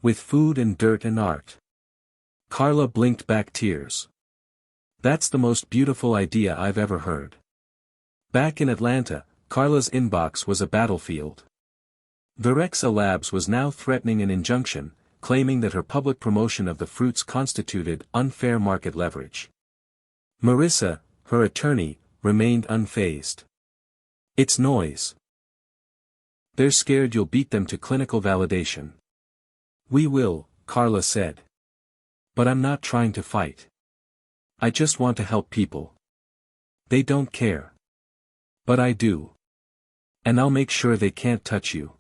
"With food and dirt and art." Carla blinked back tears. "That's the most beautiful idea I've ever heard." Back in Atlanta, Carla's inbox was a battlefield. Virexa Labs was now threatening an injunction, claiming that her public promotion of the fruits constituted unfair market leverage. Marissa, her attorney, remained unfazed. "It's noise. They're scared you'll beat them to clinical validation." "We will," Carla said. "But I'm not trying to fight. I just want to help people. They don't care. But I do. And I'll make sure they can't touch you."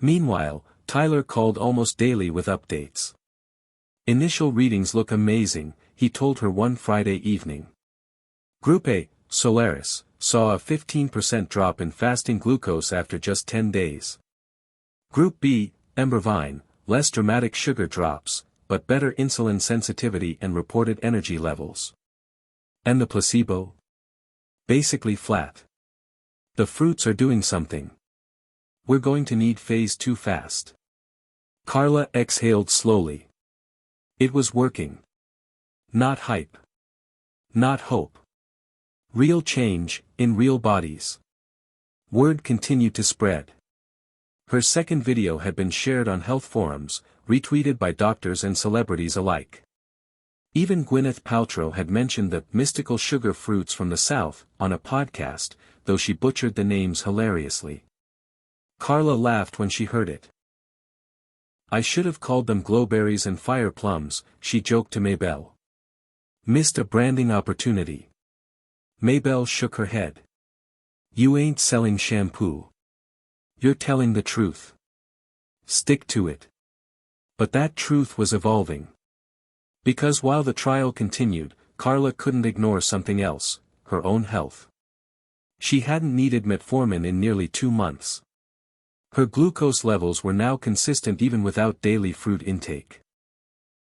Meanwhile, Tyler called almost daily with updates. "Initial readings look amazing," he told her one Friday evening. Group A, Solaris, saw a 15% drop in fasting glucose after just 10 days. Group B, Embervine, less dramatic sugar drops, but better insulin sensitivity and reported energy levels. And the placebo? Basically flat. The fruits are doing something. We're going to need phase 2 fast. Carla exhaled slowly. It was working. Not hype. Not hope. Real change, in real bodies. Word continued to spread. Her second video had been shared on health forums, retweeted by doctors and celebrities alike. Even Gwyneth Paltrow had mentioned the mystical sugar fruits from the South on a podcast, though she butchered the names hilariously. Carla laughed when she heard it. "I should have called them glowberries and fire plums," she joked to Maybelle. "Missed a branding opportunity." Maybelle shook her head. "You ain't selling shampoo. You're telling the truth. Stick to it." But that truth was evolving. Because while the trial continued, Carla couldn't ignore something else, her own health. She hadn't needed metformin in nearly 2 months. Her glucose levels were now consistent even without daily fruit intake.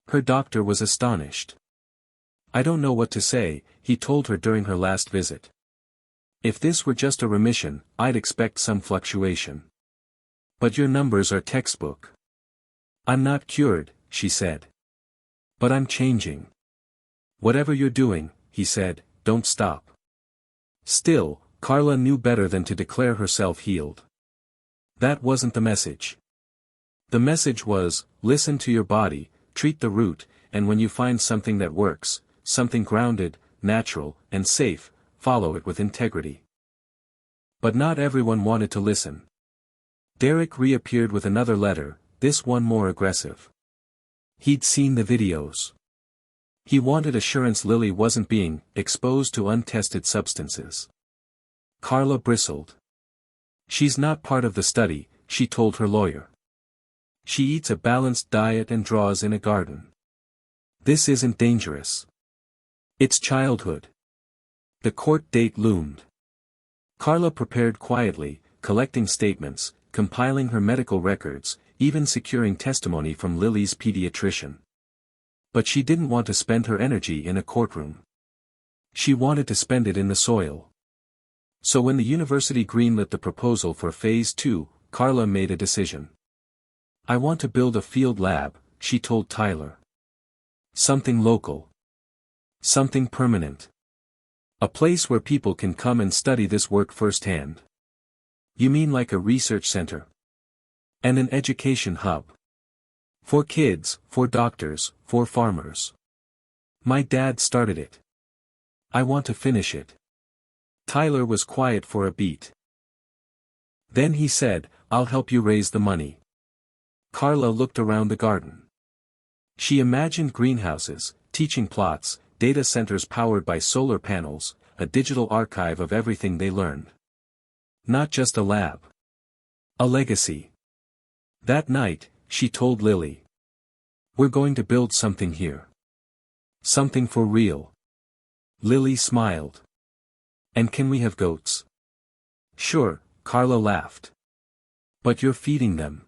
Her doctor was astonished. "I don't know what to say," he told her during her last visit. "If this were just a remission, I'd expect some fluctuation. But your numbers are textbook." "I'm not cured," she said. "But I'm changing." "Whatever you're doing," he said, "don't stop." Still, Carla knew better than to declare herself healed. That wasn't the message. The message was, listen to your body, treat the root, and when you find something that works, something grounded, natural, and safe, follow it with integrity. But not everyone wanted to listen. Derek reappeared with another letter, this one more aggressive. He'd seen the videos. He wanted assurance Lily wasn't being exposed to untested substances. Carla bristled. "She's not part of the study," she told her lawyer. "She eats a balanced diet and draws in a garden. This isn't dangerous. It's childhood." The court date loomed. Carla prepared quietly, collecting statements, compiling her medical records, even securing testimony from Lily's pediatrician. But she didn't want to spend her energy in a courtroom. She wanted to spend it in the soil. So when the university greenlit the proposal for Phase 2, Carla made a decision. "I want to build a field lab," she told Tyler. "Something local. Something permanent. A place where people can come and study this work firsthand." "You mean like a research center? And an education hub? For kids, for doctors, for farmers. My dad started it. I want to finish it." Tyler was quiet for a beat. Then he said, "I'll help you raise the money." Carla looked around the garden. She imagined greenhouses, teaching plots, data centers powered by solar panels, a digital archive of everything they learned. Not just a lab. A legacy. That night, she told Lily. "We're going to build something here. Something for real." Lily smiled. "And can we have goats?" "Sure," Carla laughed. "But you're feeding them."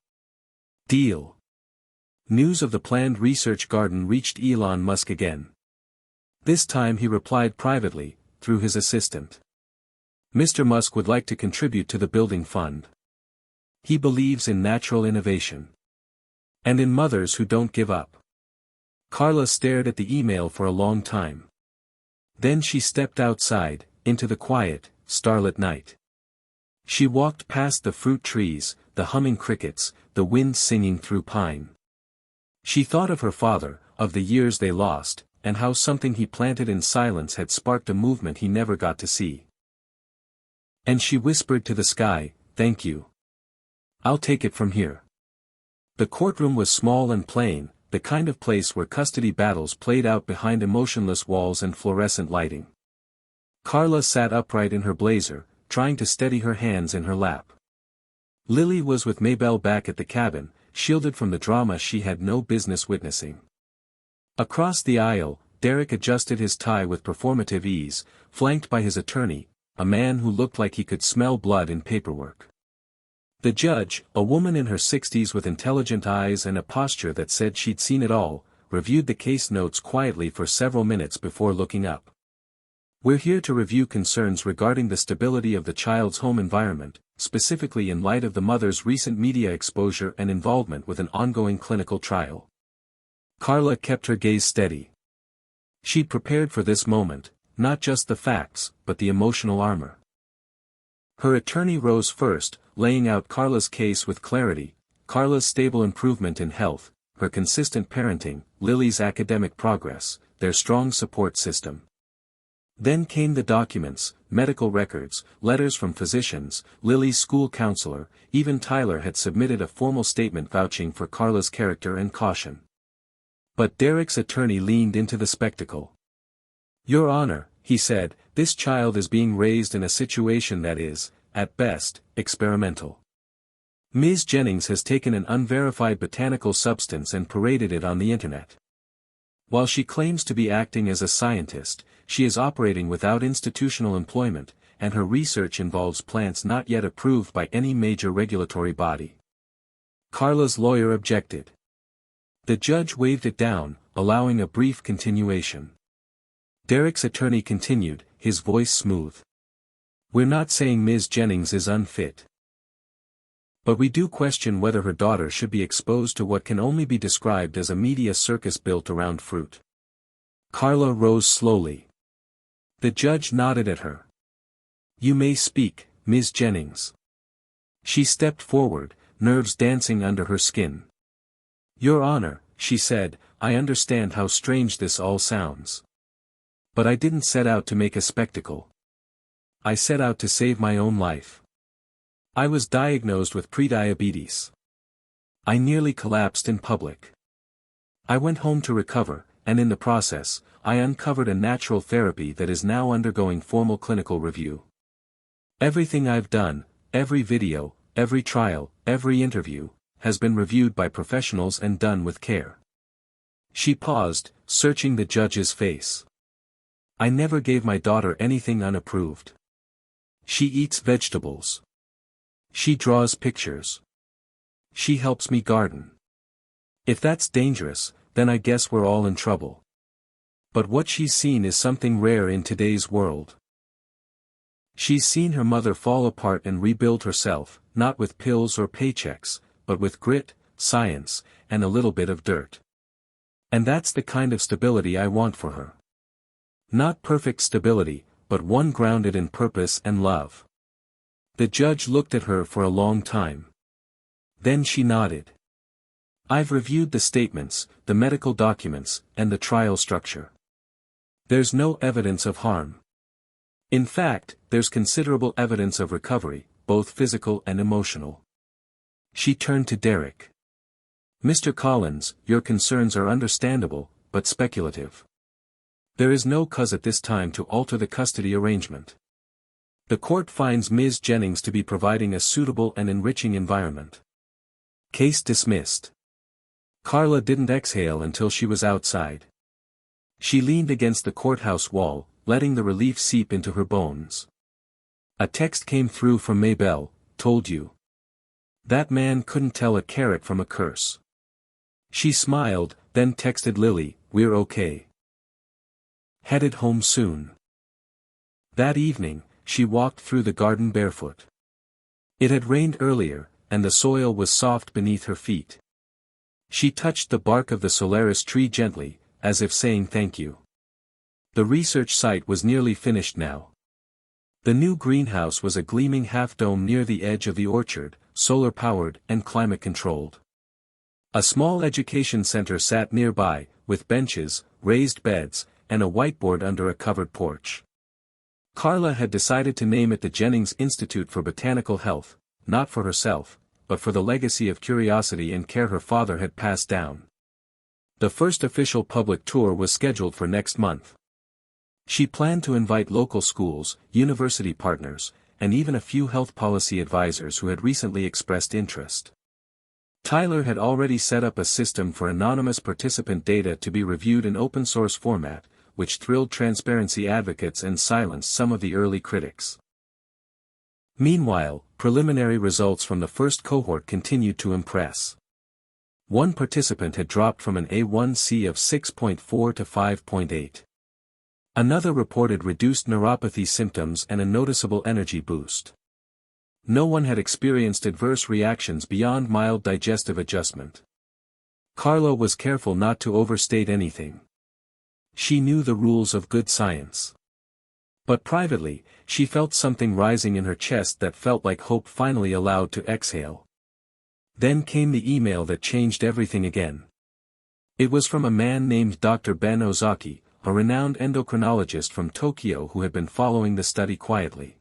"Deal." News of the planned research garden reached Elon Musk again. This time he replied privately, through his assistant. Mr. Musk would like to contribute to the building fund. He believes in natural innovation. And in mothers who don't give up. Carla stared at the email for a long time. Then she stepped outside, into the quiet, starlit night. She walked past the fruit trees, the humming crickets, the wind singing through pine. She thought of her father, of the years they lost, and how something he planted in silence had sparked a movement he never got to see. And she whispered to the sky, "Thank you. I'll take it from here." The courtroom was small and plain, the kind of place where custody battles played out behind emotionless walls and fluorescent lighting. Carla sat upright in her blazer, trying to steady her hands in her lap. Lily was with Maybelle back at the cabin, shielded from the drama she had no business witnessing. Across the aisle, Derek adjusted his tie with performative ease, flanked by his attorney, a man who looked like he could smell blood in paperwork. The judge, a woman in her 60s with intelligent eyes and a posture that said she'd seen it all, reviewed the case notes quietly for several minutes before looking up. "We're here to review concerns regarding the stability of the child's home environment, specifically in light of the mother's recent media exposure and involvement with an ongoing clinical trial." Carla kept her gaze steady. She'd prepared for this moment, not just the facts, but the emotional armor. Her attorney rose first, laying out Carla's case with clarity: Carla's stable improvement in health, her consistent parenting, Lily's academic progress, their strong support system. Then came the documents, medical records, letters from physicians, Lily's school counselor, even Tyler had submitted a formal statement vouching for Carla's character and caution. But Derek's attorney leaned into the spectacle. "Your Honor," he said, "this child is being raised in a situation that is, at best, experimental. Ms. Jennings has taken an unverified botanical substance and paraded it on the internet. While she claims to be acting as a scientist, she is operating without institutional employment, and her research involves plants not yet approved by any major regulatory body." Carla's lawyer objected. The judge waved it down, allowing a brief continuation. Derek's attorney continued, his voice smooth. "We're not saying Ms. Jennings is unfit. But we do question whether her daughter should be exposed to what can only be described as a media circus built around fruit." Carla rose slowly. The judge nodded at her. "You may speak, Ms. Jennings." She stepped forward, nerves dancing under her skin. "Your Honor," she said, "I understand how strange this all sounds. But I didn't set out to make a spectacle. I set out to save my own life. I was diagnosed with prediabetes. I nearly collapsed in public. I went home to recover, and in the process, I uncovered a natural therapy that is now undergoing formal clinical review. Everything I've done, every video, every trial, every interview, has been reviewed by professionals and done with care." She paused, searching the judge's face. "I never gave my daughter anything unapproved. She eats vegetables. She draws pictures. She helps me garden. If that's dangerous, then I guess we're all in trouble. But what she's seen is something rare in today's world. She's seen her mother fall apart and rebuild herself, not with pills or paychecks, but with grit, science, and a little bit of dirt. And that's the kind of stability I want for her. Not perfect stability, but one grounded in purpose and love." The judge looked at her for a long time. Then she nodded. "I've reviewed the statements, the medical documents, and the trial structure. There's no evidence of harm. In fact, there's considerable evidence of recovery, both physical and emotional. She turned to Derek. Mr. Collins, your concerns are understandable, but speculative. There is no cause at this time to alter the custody arrangement. The court finds Ms. Jennings to be providing a suitable and enriching environment. Case dismissed. Carla didn't exhale until she was outside. She leaned against the courthouse wall, letting the relief seep into her bones. A text came through from Maybelle, told you. That man couldn't tell a carrot from a curse. She smiled, then texted Lily, we're okay. Headed home soon. That evening, she walked through the garden barefoot. It had rained earlier, and the soil was soft beneath her feet. She touched the bark of the Solaris tree gently, as if saying thank you. The research site was nearly finished now. The new greenhouse was a gleaming half-dome near the edge of the orchard, solar-powered and climate-controlled. A small education center sat nearby, with benches, raised beds, and a whiteboard under a covered porch. Carla had decided to name it the Jennings Institute for Botanical Health, not for herself, but for the legacy of curiosity and care her father had passed down. The first official public tour was scheduled for next month. She planned to invite local schools, university partners, and even a few health policy advisors who had recently expressed interest. Tyler had already set up a system for anonymous participant data to be reviewed in open-source format, which thrilled transparency advocates and silenced some of the early critics. Meanwhile, preliminary results from the first cohort continued to impress. One participant had dropped from an A1C of 6.4 to 5.8. Another reported reduced neuropathy symptoms and a noticeable energy boost. No one had experienced adverse reactions beyond mild digestive adjustment. Carla was careful not to overstate anything. She knew the rules of good science. But privately, she felt something rising in her chest that felt like hope finally allowed to exhale. Then came the email that changed everything again. It was from a man named Dr. Ben Ozaki, a renowned endocrinologist from Tokyo who had been following the study quietly.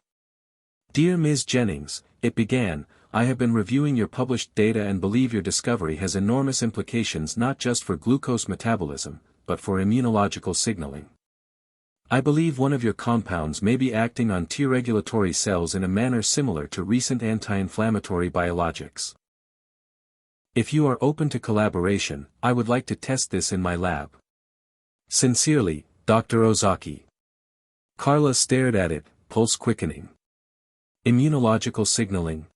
Dear Ms. Jennings, it began, I have been reviewing your published data and believe your discovery has enormous implications not just for glucose metabolism, but for immunological signaling. I believe one of your compounds may be acting on T-regulatory cells in a manner similar to recent anti-inflammatory biologics. If you are open to collaboration, I would like to test this in my lab. Sincerely, Dr. Ozaki. Carla stared at it, pulse quickening. Immunological signaling.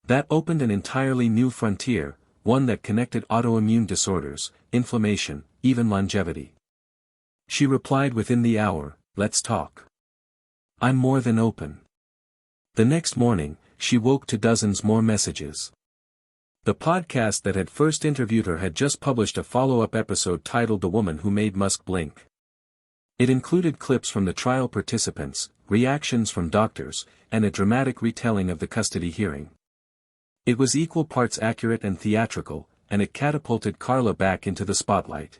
That opened an entirely new frontier, one that connected autoimmune disorders, inflammation, even longevity. She replied within the hour, let's talk. I'm more than open. The next morning, she woke to dozens more messages. The podcast that had first interviewed her had just published a follow-up episode titled The Woman Who Made Musk Blink. It included clips from the trial participants, reactions from doctors, and a dramatic retelling of the custody hearing. It was equal parts accurate and theatrical, and it catapulted Carla back into the spotlight.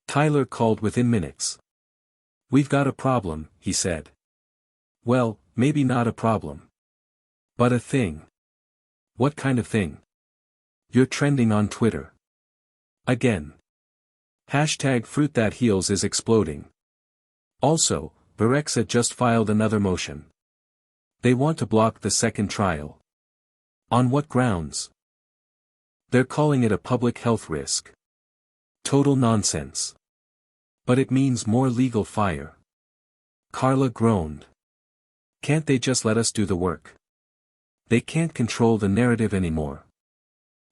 Tyler called within minutes. We've got a problem, he said. Well, maybe not a problem. But a thing. What kind of thing? You're trending on Twitter. Again. Hashtag fruit that heals is exploding. Also, Virexa just filed another motion. They want to block the second trial. On what grounds? They're calling it a public health risk. Total nonsense. But it means more legal fire. Carla groaned. Can't they just let us do the work? They can't control the narrative anymore.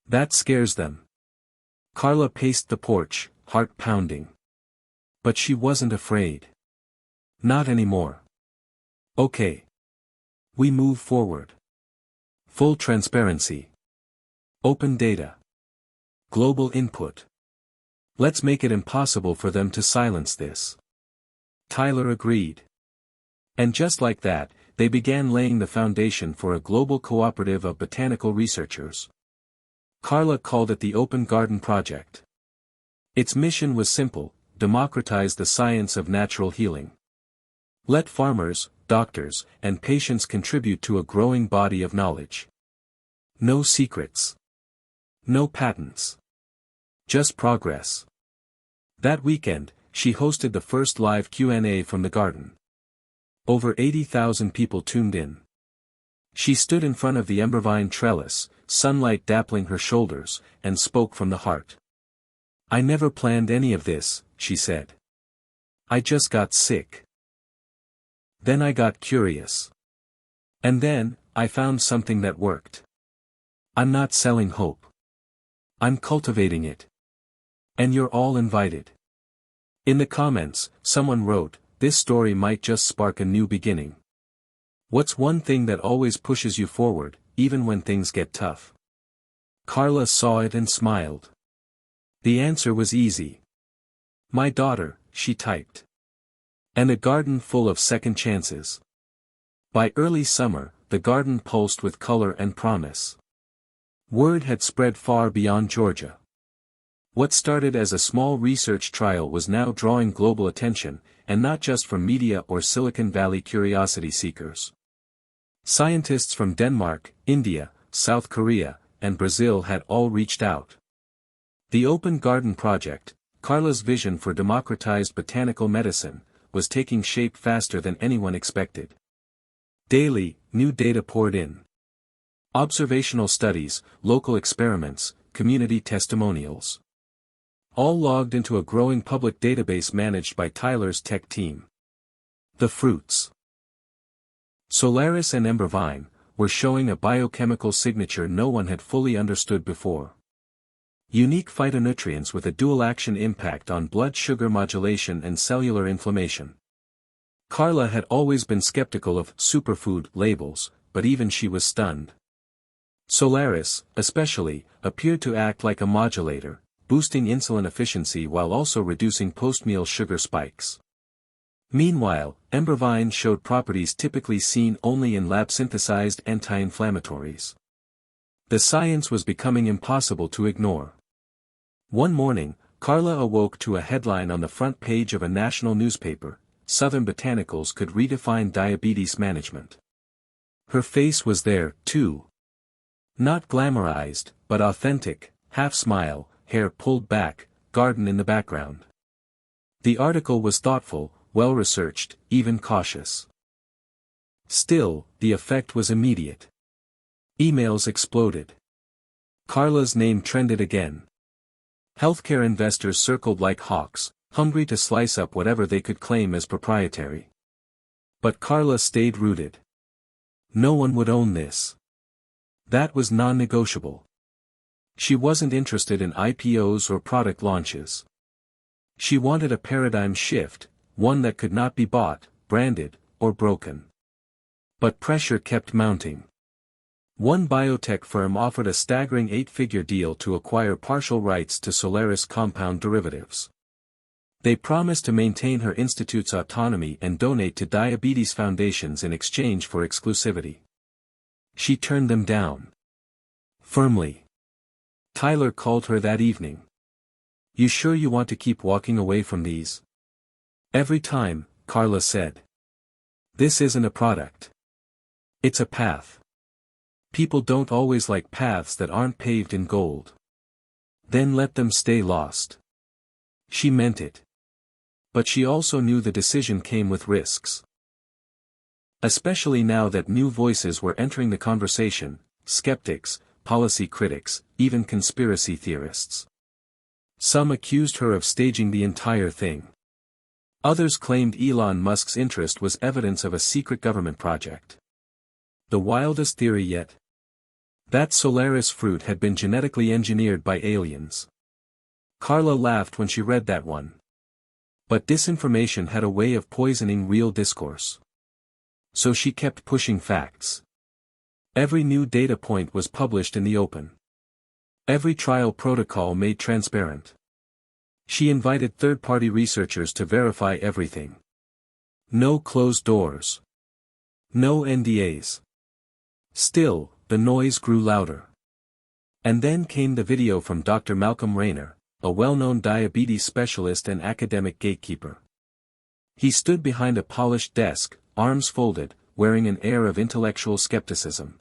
That scares them. Carla paced the porch, heart pounding. But she wasn't afraid. Not anymore. Okay. We move forward. Full transparency. Open data. Global input. Let's make it impossible for them to silence this. Tyler agreed. And just like that, they began laying the foundation for a global cooperative of botanical researchers. Carla called it the Open Garden Project. Its mission was simple: democratize the science of natural healing. Let farmers, doctors, and patients contribute to a growing body of knowledge. No secrets. No patents. Just progress. That weekend, she hosted the first live Q&A from the garden. Over 80,000 people tuned in. She stood in front of the embervine trellis, sunlight dappling her shoulders, and spoke from the heart. "I never planned any of this," she said. "I just got sick. Then I got curious. And then, I found something that worked. I'm not selling hope. I'm cultivating it. And you're all invited." In the comments, someone wrote, "This story might just spark a new beginning." What's one thing that always pushes you forward, even when things get tough? Carla saw it and smiled. The answer was easy. "My daughter," she typed. "And a garden full of second chances." By early summer, the garden pulsed with color and promise. Word had spread far beyond Georgia. What started as a small research trial was now drawing global attention, and not just from media or Silicon Valley curiosity seekers. Scientists from Denmark, India, South Korea, and Brazil had all reached out. The Open Garden Project, Carla's vision for democratized botanical medicine, was taking shape faster than anyone expected. Daily, new data poured in. Observational studies, local experiments, community testimonials. All logged into a growing public database managed by Tyler's tech team. The fruits. Solaris and Embervine were showing a biochemical signature no one had fully understood before. Unique phytonutrients with a dual-action impact on blood sugar modulation and cellular inflammation. Carla had always been skeptical of superfood labels, but even she was stunned. Solaris, especially, appeared to act like a modulator, boosting insulin efficiency while also reducing post-meal sugar spikes. Meanwhile, Embervine showed properties typically seen only in lab-synthesized anti-inflammatories. The science was becoming impossible to ignore. One morning, Carla awoke to a headline on the front page of a national newspaper: "Southern Botanicals could redefine diabetes management." Her face was there, too. Not glamorized, but authentic, half-smile, hair pulled back, garden in the background. The article was thoughtful, well-researched, even cautious. Still, the effect was immediate. Emails exploded. Carla's name trended again. Healthcare investors circled like hawks, hungry to slice up whatever they could claim as proprietary. But Carla stayed rooted. No one would own this. That was non-negotiable. She wasn't interested in IPOs or product launches. She wanted a paradigm shift, one that could not be bought, branded, or broken. But pressure kept mounting. One biotech firm offered a staggering 8-figure deal to acquire partial rights to Solaris compound derivatives. They promised to maintain her institute's autonomy and donate to diabetes foundations in exchange for exclusivity. She turned them down. Firmly. Tyler called her that evening. "You sure you want to keep walking away from these?" "Every time," Carla said. "This isn't a product. It's a path. People don't always like paths that aren't paved in gold. Then let them stay lost." She meant it. But she also knew the decision came with risks. Especially now that new voices were entering the conversation: skeptics, policy critics, even conspiracy theorists. Some accused her of staging the entire thing. Others claimed Elon Musk's interest was evidence of a secret government project. The wildest theory yet? That Solaris fruit had been genetically engineered by aliens. Carla laughed when she read that one. But disinformation had a way of poisoning real discourse. So she kept pushing facts. Every new data point was published in the open. Every trial protocol made transparent. She invited third-party researchers to verify everything. No closed doors. No NDAs. Still, the noise grew louder. And then came the video from Dr. Malcolm Rayner, a well-known diabetes specialist and academic gatekeeper. He stood behind a polished desk, arms folded, wearing an air of intellectual skepticism.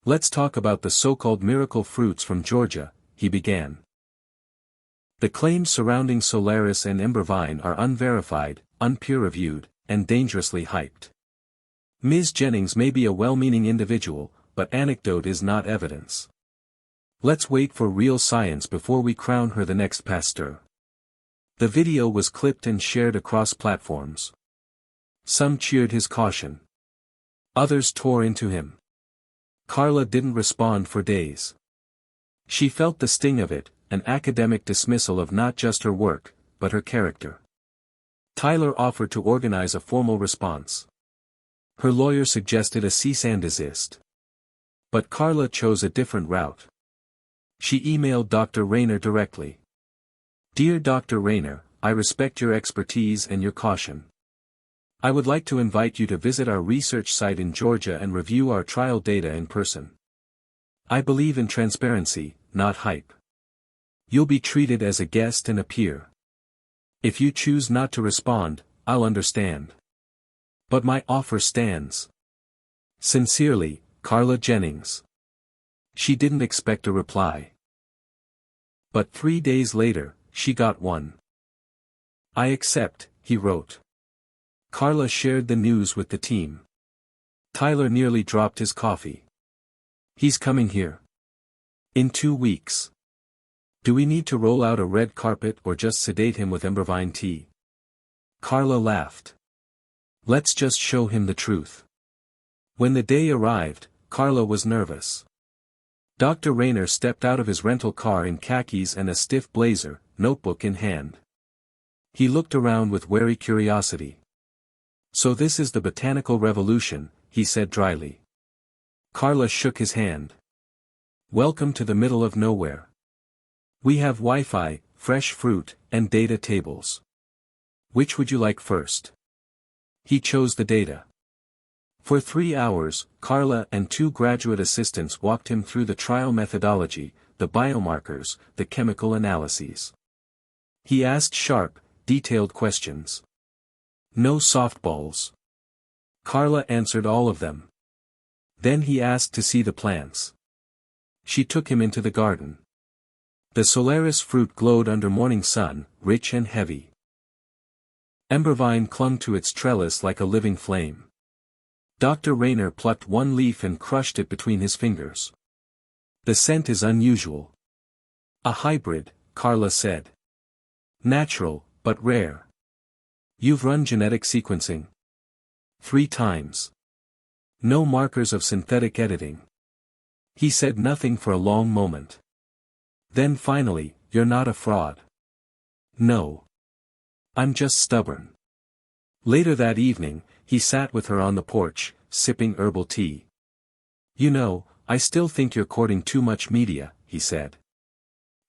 "Let's talk about the so-called miracle fruits from Georgia," he began. "The claims surrounding Solaris and Embervine are unverified, unpeer-reviewed, and dangerously hyped. Ms. Jennings may be a well-meaning individual, but anecdote is not evidence. Let's wait for real science before we crown her the next Pasteur." The video was clipped and shared across platforms. Some cheered his caution. Others tore into him. Carla didn't respond for days. She felt the sting of it, an academic dismissal of not just her work, but her character. Tyler offered to organize a formal response. Her lawyer suggested a cease and desist. But Carla chose a different route. She emailed Dr. Rayner directly. "Dear Dr. Rayner, I respect your expertise and your caution. I would like to invite you to visit our research site in Georgia and review our trial data in person. I believe in transparency, not hype. You'll be treated as a guest and a peer. If you choose not to respond, I'll understand. But my offer stands. Sincerely, Carla Jennings." She didn't expect a reply. But 3 days later, she got one. "I accept," he wrote. Carla shared the news with the team. Tyler nearly dropped his coffee. "He's coming here. In 2 weeks. Do we need to roll out a red carpet or just sedate him with Embervine tea?" Carla laughed. "Let's just show him the truth." When the day arrived, Carla was nervous. Dr. Rayner stepped out of his rental car in khakis and a stiff blazer, notebook in hand. He looked around with wary curiosity. "So this is the botanical revolution," he said dryly. Carla shook his hand. "Welcome to the middle of nowhere. We have Wi-Fi, fresh fruit, and data tables. Which would you like first?" He chose the data. For 3 hours, Carla and 2 graduate assistants walked him through the trial methodology, the biomarkers, the chemical analyses. He asked sharp, detailed questions. No softballs. Carla answered all of them. Then he asked to see the plants. She took him into the garden. The Solaris fruit glowed under morning sun, rich and heavy. Embervine clung to its trellis like a living flame. Dr. Rayner plucked one leaf and crushed it between his fingers. "The scent is unusual. A hybrid," Carla said. "Natural, but rare. You've run genetic sequencing?" 3 times. "No markers of synthetic editing." He said nothing for a long moment. Then finally, "You're not a fraud." "No. I'm just stubborn." Later that evening, he sat with her on the porch, sipping herbal tea. "You know, I still think you're courting too much media," he said.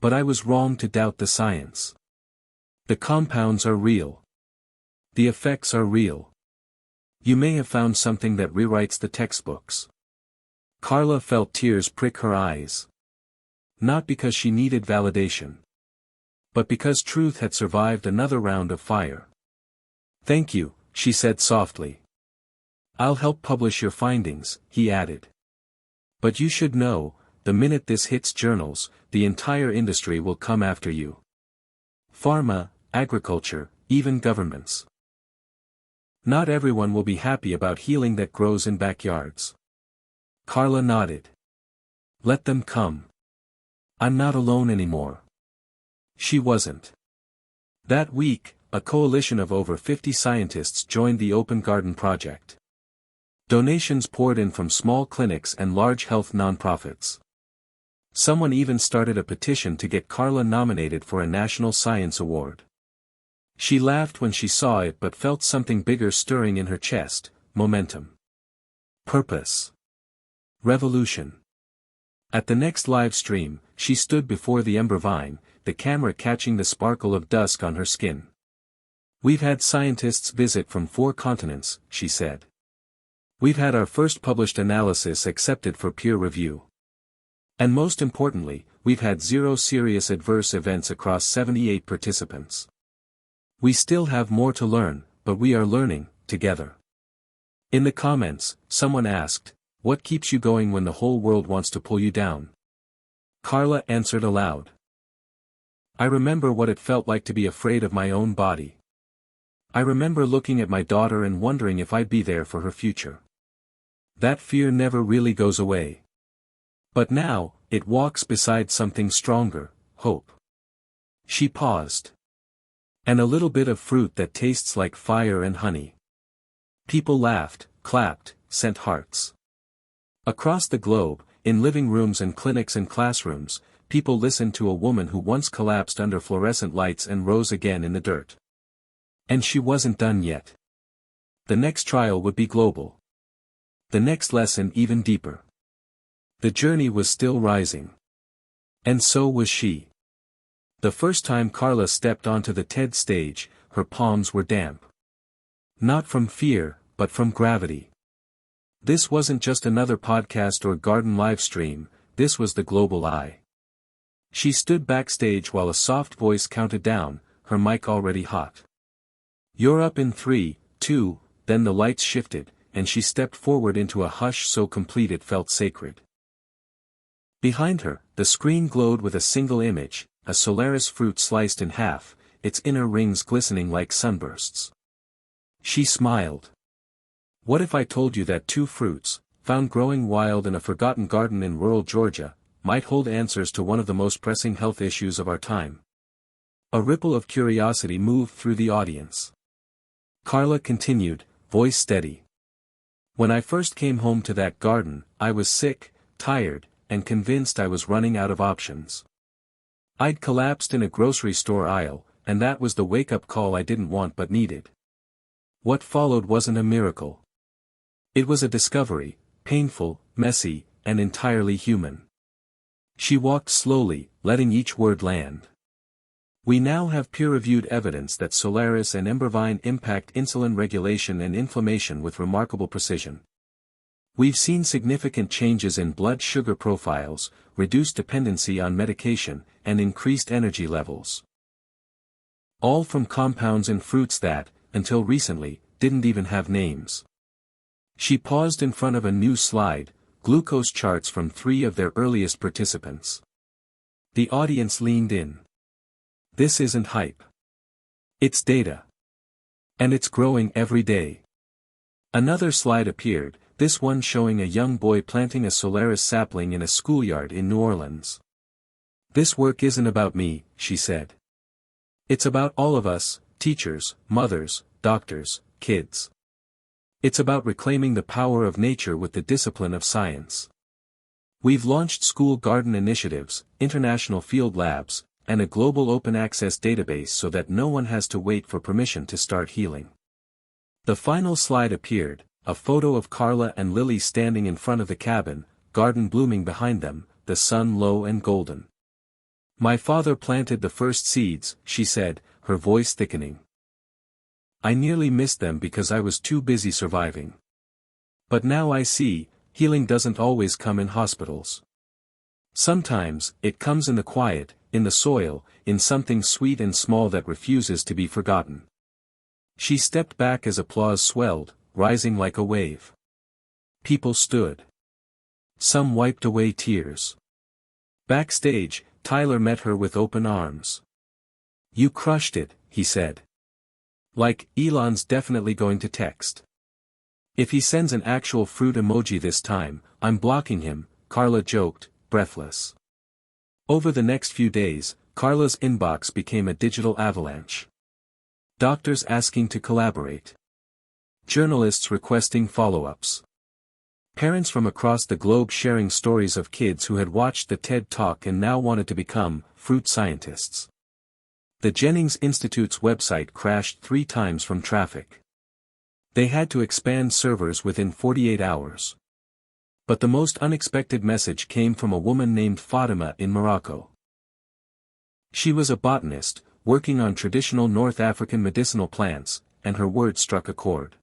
"But I was wrong to doubt the science. The compounds are real. The effects are real. You may have found something that rewrites the textbooks." Carla felt tears prick her eyes. Not because she needed validation. But because truth had survived another round of fire. "Thank you," she said softly. "I'll help publish your findings," he added. "But you should know, the minute this hits journals, the entire industry will come after you. Pharma, agriculture, even governments. Not everyone will be happy about healing that grows in backyards." Carla nodded. "Let them come. I'm not alone anymore." She wasn't. That week, a coalition of over 50 scientists joined the Open Garden Project. Donations poured in from small clinics and large health nonprofits. Someone even started a petition to get Carla nominated for a National Science Award. She laughed when she saw it but felt something bigger stirring in her chest: momentum. Purpose. Revolution. At the next live stream, she stood before the Embervine, the camera catching the sparkle of dusk on her skin. "We've had scientists visit from 4 continents," she said. "We've had our first published analysis accepted for peer review. And most importantly, we've had 0 serious adverse events across 78 participants. We still have more to learn, but we are learning, together. In the comments, someone asked, "What keeps you going when the whole world wants to pull you down?" Carla answered aloud. "I remember what it felt like to be afraid of my own body. I remember looking at my daughter and wondering if I'd be there for her future. That fear never really goes away. But now, it walks beside something stronger, hope." She paused. "And a little bit of fruit that tastes like fire and honey." People laughed, clapped, sent hearts. Across the globe, in living rooms and clinics and classrooms, people listened to a woman who once collapsed under fluorescent lights and rose again in the dirt. And she wasn't done yet. The next trial would be global. The next lesson even deeper. The journey was still rising. And so was she. The first time Carla stepped onto the TED stage, her palms were damp. Not from fear, but from gravity. This wasn't just another podcast or garden live stream, this was the global eye. She stood backstage while a soft voice counted down, her mic already hot. "You're up in 3, 2, then the lights shifted, and she stepped forward into a hush so complete it felt sacred. Behind her, the screen glowed with a single image, a Solaris fruit sliced in half, its inner rings glistening like sunbursts. She smiled. "What if I told you that 2 fruits, found growing wild in a forgotten garden in rural Georgia, might hold answers to one of the most pressing health issues of our time?" A ripple of curiosity moved through the audience. Carla continued, voice steady. "When I first came home to that garden, I was sick, tired, and convinced I was running out of options. I'd collapsed in a grocery store aisle, and that was the wake-up call I didn't want but needed. What followed wasn't a miracle. It was a discovery, painful, messy, and entirely human." She walked slowly, letting each word land. "We now have peer-reviewed evidence that Solaris and Embervine impact insulin regulation and inflammation with remarkable precision. We've seen significant changes in blood sugar profiles, reduced dependency on medication, and increased energy levels. All from compounds in fruits that, until recently, didn't even have names." She paused in front of a new slide, glucose charts from 3 of their earliest participants. The audience leaned in. This isn't hype. It's data. And it's growing every day. Another slide appeared, this one showing a young boy planting a Solaris sapling in a schoolyard in New Orleans. "This work isn't about me," she said. "It's about all of us, teachers, mothers, doctors, kids. It's about reclaiming the power of nature with the discipline of science. We've launched school garden initiatives, international field labs, and a global open access database so that no one has to wait for permission to start healing." The final slide appeared, a photo of Carla and Lily standing in front of the cabin, garden blooming behind them, the sun low and golden. "My father planted the first seeds," she said, her voice thickening. "I nearly missed them because I was too busy surviving. But now I see, healing doesn't always come in hospitals. Sometimes, it comes in the quiet, in the soil, in something sweet and small that refuses to be forgotten." She stepped back as applause swelled, rising like a wave. People stood. Some wiped away tears. Backstage, Tyler met her with open arms. "You crushed it," he said. "Like, Elon's definitely going to text. If he sends an actual fruit emoji this time, I'm blocking him," Carla joked, breathless. Over the next few days, Carla's inbox became a digital avalanche. Doctors asking to collaborate. Journalists requesting follow-ups. Parents from across the globe sharing stories of kids who had watched the TED Talk and now wanted to become fruit scientists. The Jennings Institute's website crashed 3 times from traffic. They had to expand servers within 48 hours. But the most unexpected message came from a woman named Fatima in Morocco. She was a botanist, working on traditional North African medicinal plants, and her words struck a chord.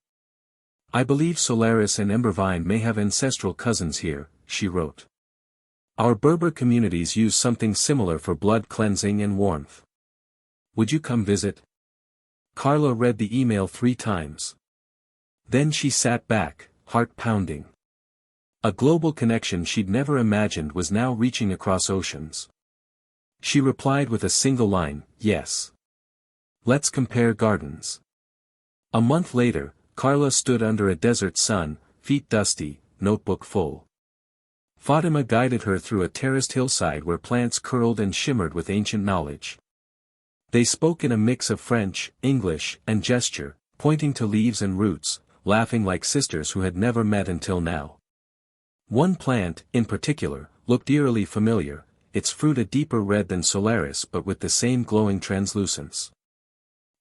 "I believe Solaris and Embervine may have ancestral cousins here," she wrote. "Our Berber communities use something similar for blood cleansing and warmth. Would you come visit?" Carla read the email 3 times. Then she sat back, heart pounding. A global connection she'd never imagined was now reaching across oceans. She replied with a single line, "Yes. Let's compare gardens." A month later, Carla stood under a desert sun, feet dusty, notebook full. Fatima guided her through a terraced hillside where plants curled and shimmered with ancient knowledge. They spoke in a mix of French, English, and gesture, pointing to leaves and roots, laughing like sisters who had never met until now. One plant, in particular, looked eerily familiar, its fruit a deeper red than Solaris but with the same glowing translucence.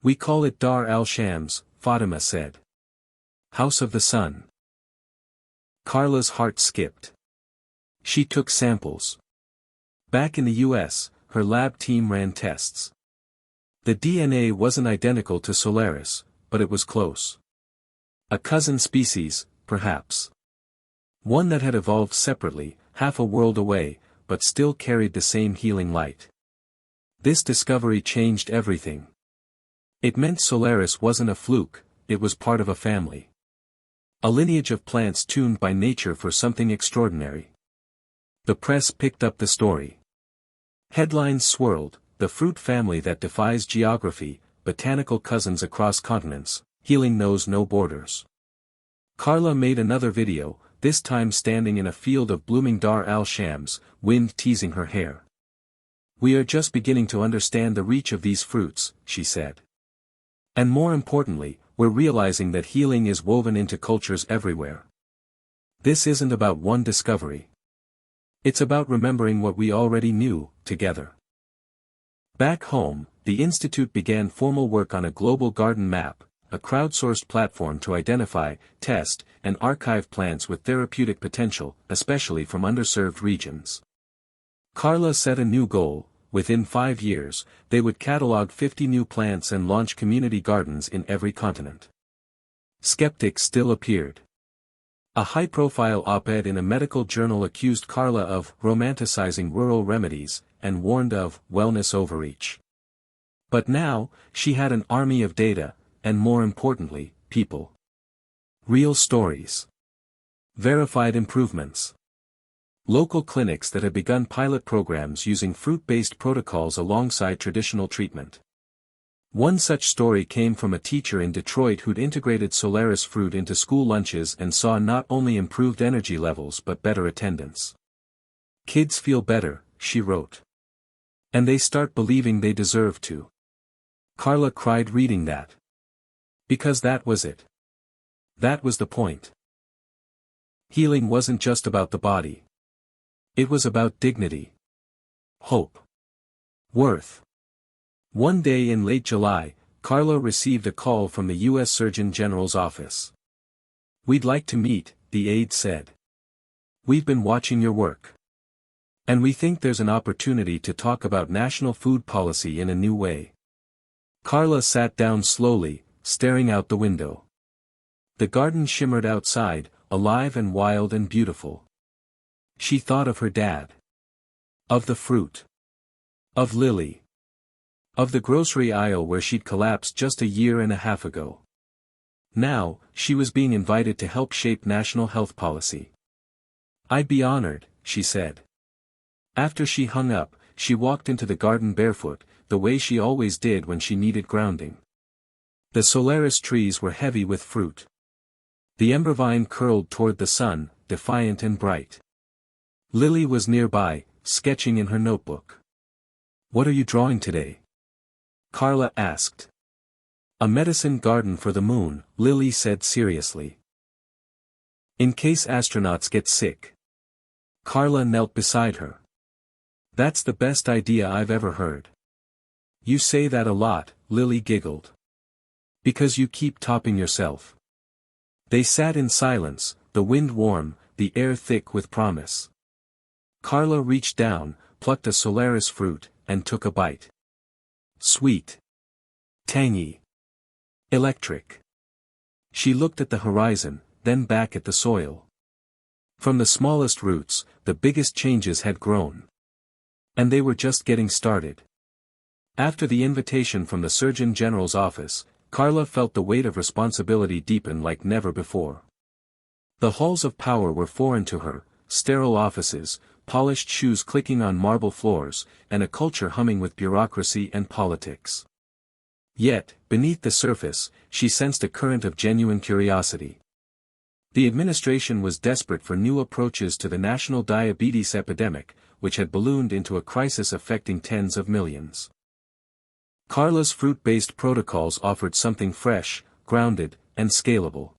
"We call it Dar al-Shams," Fatima said. "House of the Sun." Carla's heart skipped. She took samples. Back in the US, her lab team ran tests. The DNA wasn't identical to Solaris, but it was close. A cousin species, perhaps. One that had evolved separately, half a world away, but still carried the same healing light. This discovery changed everything. It meant Solaris wasn't a fluke, it was part of a family. A lineage of plants tuned by nature for something extraordinary. The press picked up the story. Headlines swirled, "The fruit family that defies geography, botanical cousins across continents, healing knows no borders." Carla made another video, this time standing in a field of blooming Dar al-Shams, wind teasing her hair. "We are just beginning to understand the reach of these fruits," she said. "And more importantly, we're realizing that healing is woven into cultures everywhere. This isn't about one discovery. It's about remembering what we already knew, together." Back home, the Institute began formal work on a global garden map, a crowdsourced platform to identify, test, and archive plants with therapeutic potential, especially from underserved regions. Carla set a new goal: within 5 years, they would catalog 50 new plants and launch community gardens in every continent. Skeptics still appeared. A high-profile op-ed in a medical journal accused Carla of romanticizing rural remedies, and warned of wellness overreach. But now, she had an army of data, and more importantly, people. Real stories. Verified improvements. Local clinics that had begun pilot programs using fruit-based protocols alongside traditional treatment. One such story came from a teacher in Detroit who'd integrated Solaris fruit into school lunches and saw not only improved energy levels but better attendance. "Kids feel better," she wrote. "And they start believing they deserve to." Carla cried reading that. Because that was it. That was the point. Healing wasn't just about the body. It was about dignity. Hope. Worth. One day in late July, Carla received a call from the U.S. Surgeon General's office. "We'd like to meet," the aide said. "We've been watching your work. And we think there's an opportunity to talk about national food policy in a new way." Carla sat down slowly, staring out the window. The garden shimmered outside, alive and wild and beautiful. She thought of her dad. Of the fruit. Of Lily. Of the grocery aisle where she'd collapsed just a year and a half ago. Now, she was being invited to help shape national health policy. "I'd be honored," she said. After she hung up, she walked into the garden barefoot, the way she always did when she needed grounding. The Solaris trees were heavy with fruit. The ember vine curled toward the sun, defiant and bright. Lily was nearby, sketching in her notebook. "What are you drawing today?" Carla asked. "A medicine garden for the moon," Lily said seriously. "In case astronauts get sick." Carla knelt beside her. "That's the best idea I've ever heard." "You say that a lot," Lily giggled. "Because you keep topping yourself." They sat in silence, the wind warm, the air thick with promise. Carla reached down, plucked a Solaris fruit, and took a bite. Sweet. Tangy. Electric. She looked at the horizon, then back at the soil. From the smallest roots, the biggest changes had grown. And they were just getting started. After the invitation from the Surgeon General's office, Carla felt the weight of responsibility deepen like never before. The halls of power were foreign to her, sterile offices, polished shoes clicking on marble floors, and a culture humming with bureaucracy and politics. Yet, beneath the surface, she sensed a current of genuine curiosity. The administration was desperate for new approaches to the national diabetes epidemic, which had ballooned into a crisis affecting tens of millions. Carla's fruit-based protocols offered something fresh, grounded, and scalable.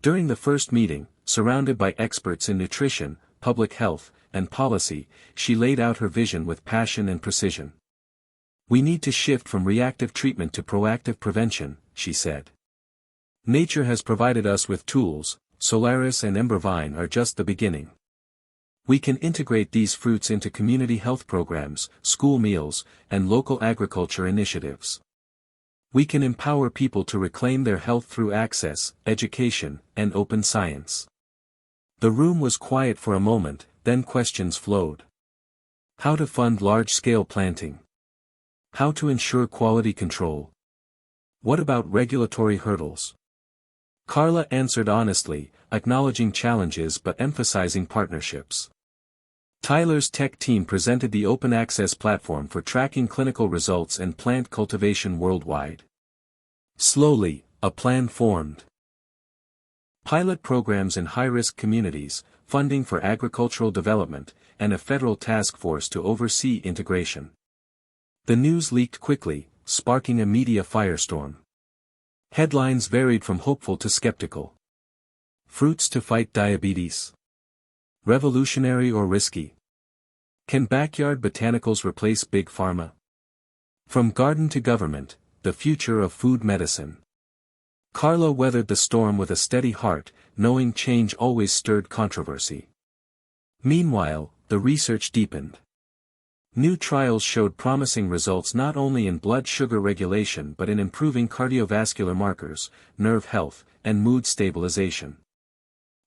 During the first meeting, surrounded by experts in nutrition, public health, and policy, she laid out her vision with passion and precision. "We need to shift from reactive treatment to proactive prevention," she said. "Nature has provided us with tools, Solaris and Embervine are just the beginning. We can integrate these fruits into community health programs, school meals, and local agriculture initiatives. We can empower people to reclaim their health through access, education, and open science." The room was quiet for a moment, then questions flowed. How to fund large-scale planting? How to ensure quality control? What about regulatory hurdles? Carla answered honestly, acknowledging challenges but emphasizing partnerships. Tyler's tech team presented the open access platform for tracking clinical results and plant cultivation worldwide. Slowly, a plan formed. Pilot programs in high-risk communities, funding for agricultural development, and a federal task force to oversee integration. The news leaked quickly, sparking a media firestorm. Headlines varied from hopeful to skeptical. Fruits to fight diabetes? Revolutionary or risky? Can backyard botanicals replace big pharma? From garden to government, the future of food medicine. Carla weathered the storm with a steady heart, knowing change always stirred controversy. Meanwhile, the research deepened. New trials showed promising results not only in blood sugar regulation but in improving cardiovascular markers, nerve health, and mood stabilization.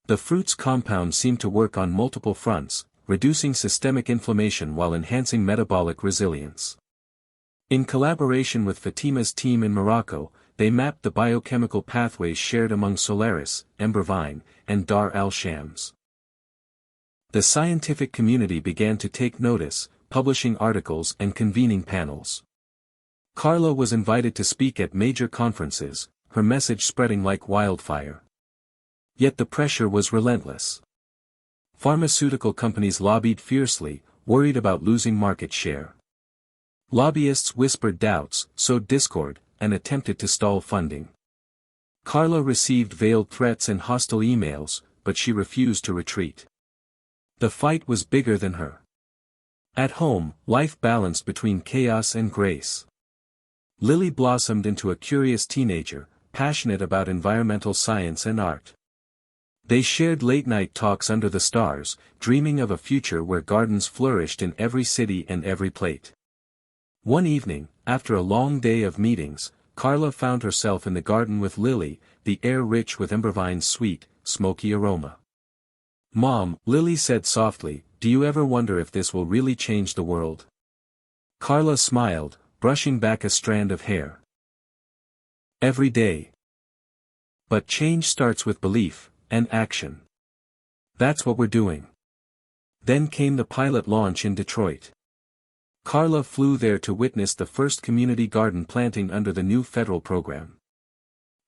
The fruit's compounds seemed to work on multiple fronts, reducing systemic inflammation while enhancing metabolic resilience. In collaboration with Fatima's team in Morocco, they mapped the biochemical pathways shared among Solaris, Embervine, and Dar al-Shams. The scientific community began to take notice, publishing articles and convening panels. Carla was invited to speak at major conferences, her message spreading like wildfire. Yet the pressure was relentless. Pharmaceutical companies lobbied fiercely, worried about losing market share. Lobbyists whispered doubts, sowed discord, and attempted to stall funding. Carla received veiled threats and hostile emails, but she refused to retreat. The fight was bigger than her. At home, life balanced between chaos and grace. Lily blossomed into a curious teenager, passionate about environmental science and art. They shared late-night talks under the stars, dreaming of a future where gardens flourished in every city and every plate. One evening, after a long day of meetings, Carla found herself in the garden with Lily, the air rich with Embervine's sweet, smoky aroma. "Mom," Lily said softly, "do you ever wonder if this will really change the world?" Carla smiled, brushing back a strand of hair. "Every day. But change starts with belief, and action. That's what we're doing." Then came the pilot launch in Detroit. Carla flew there to witness the first community garden planting under the new federal program.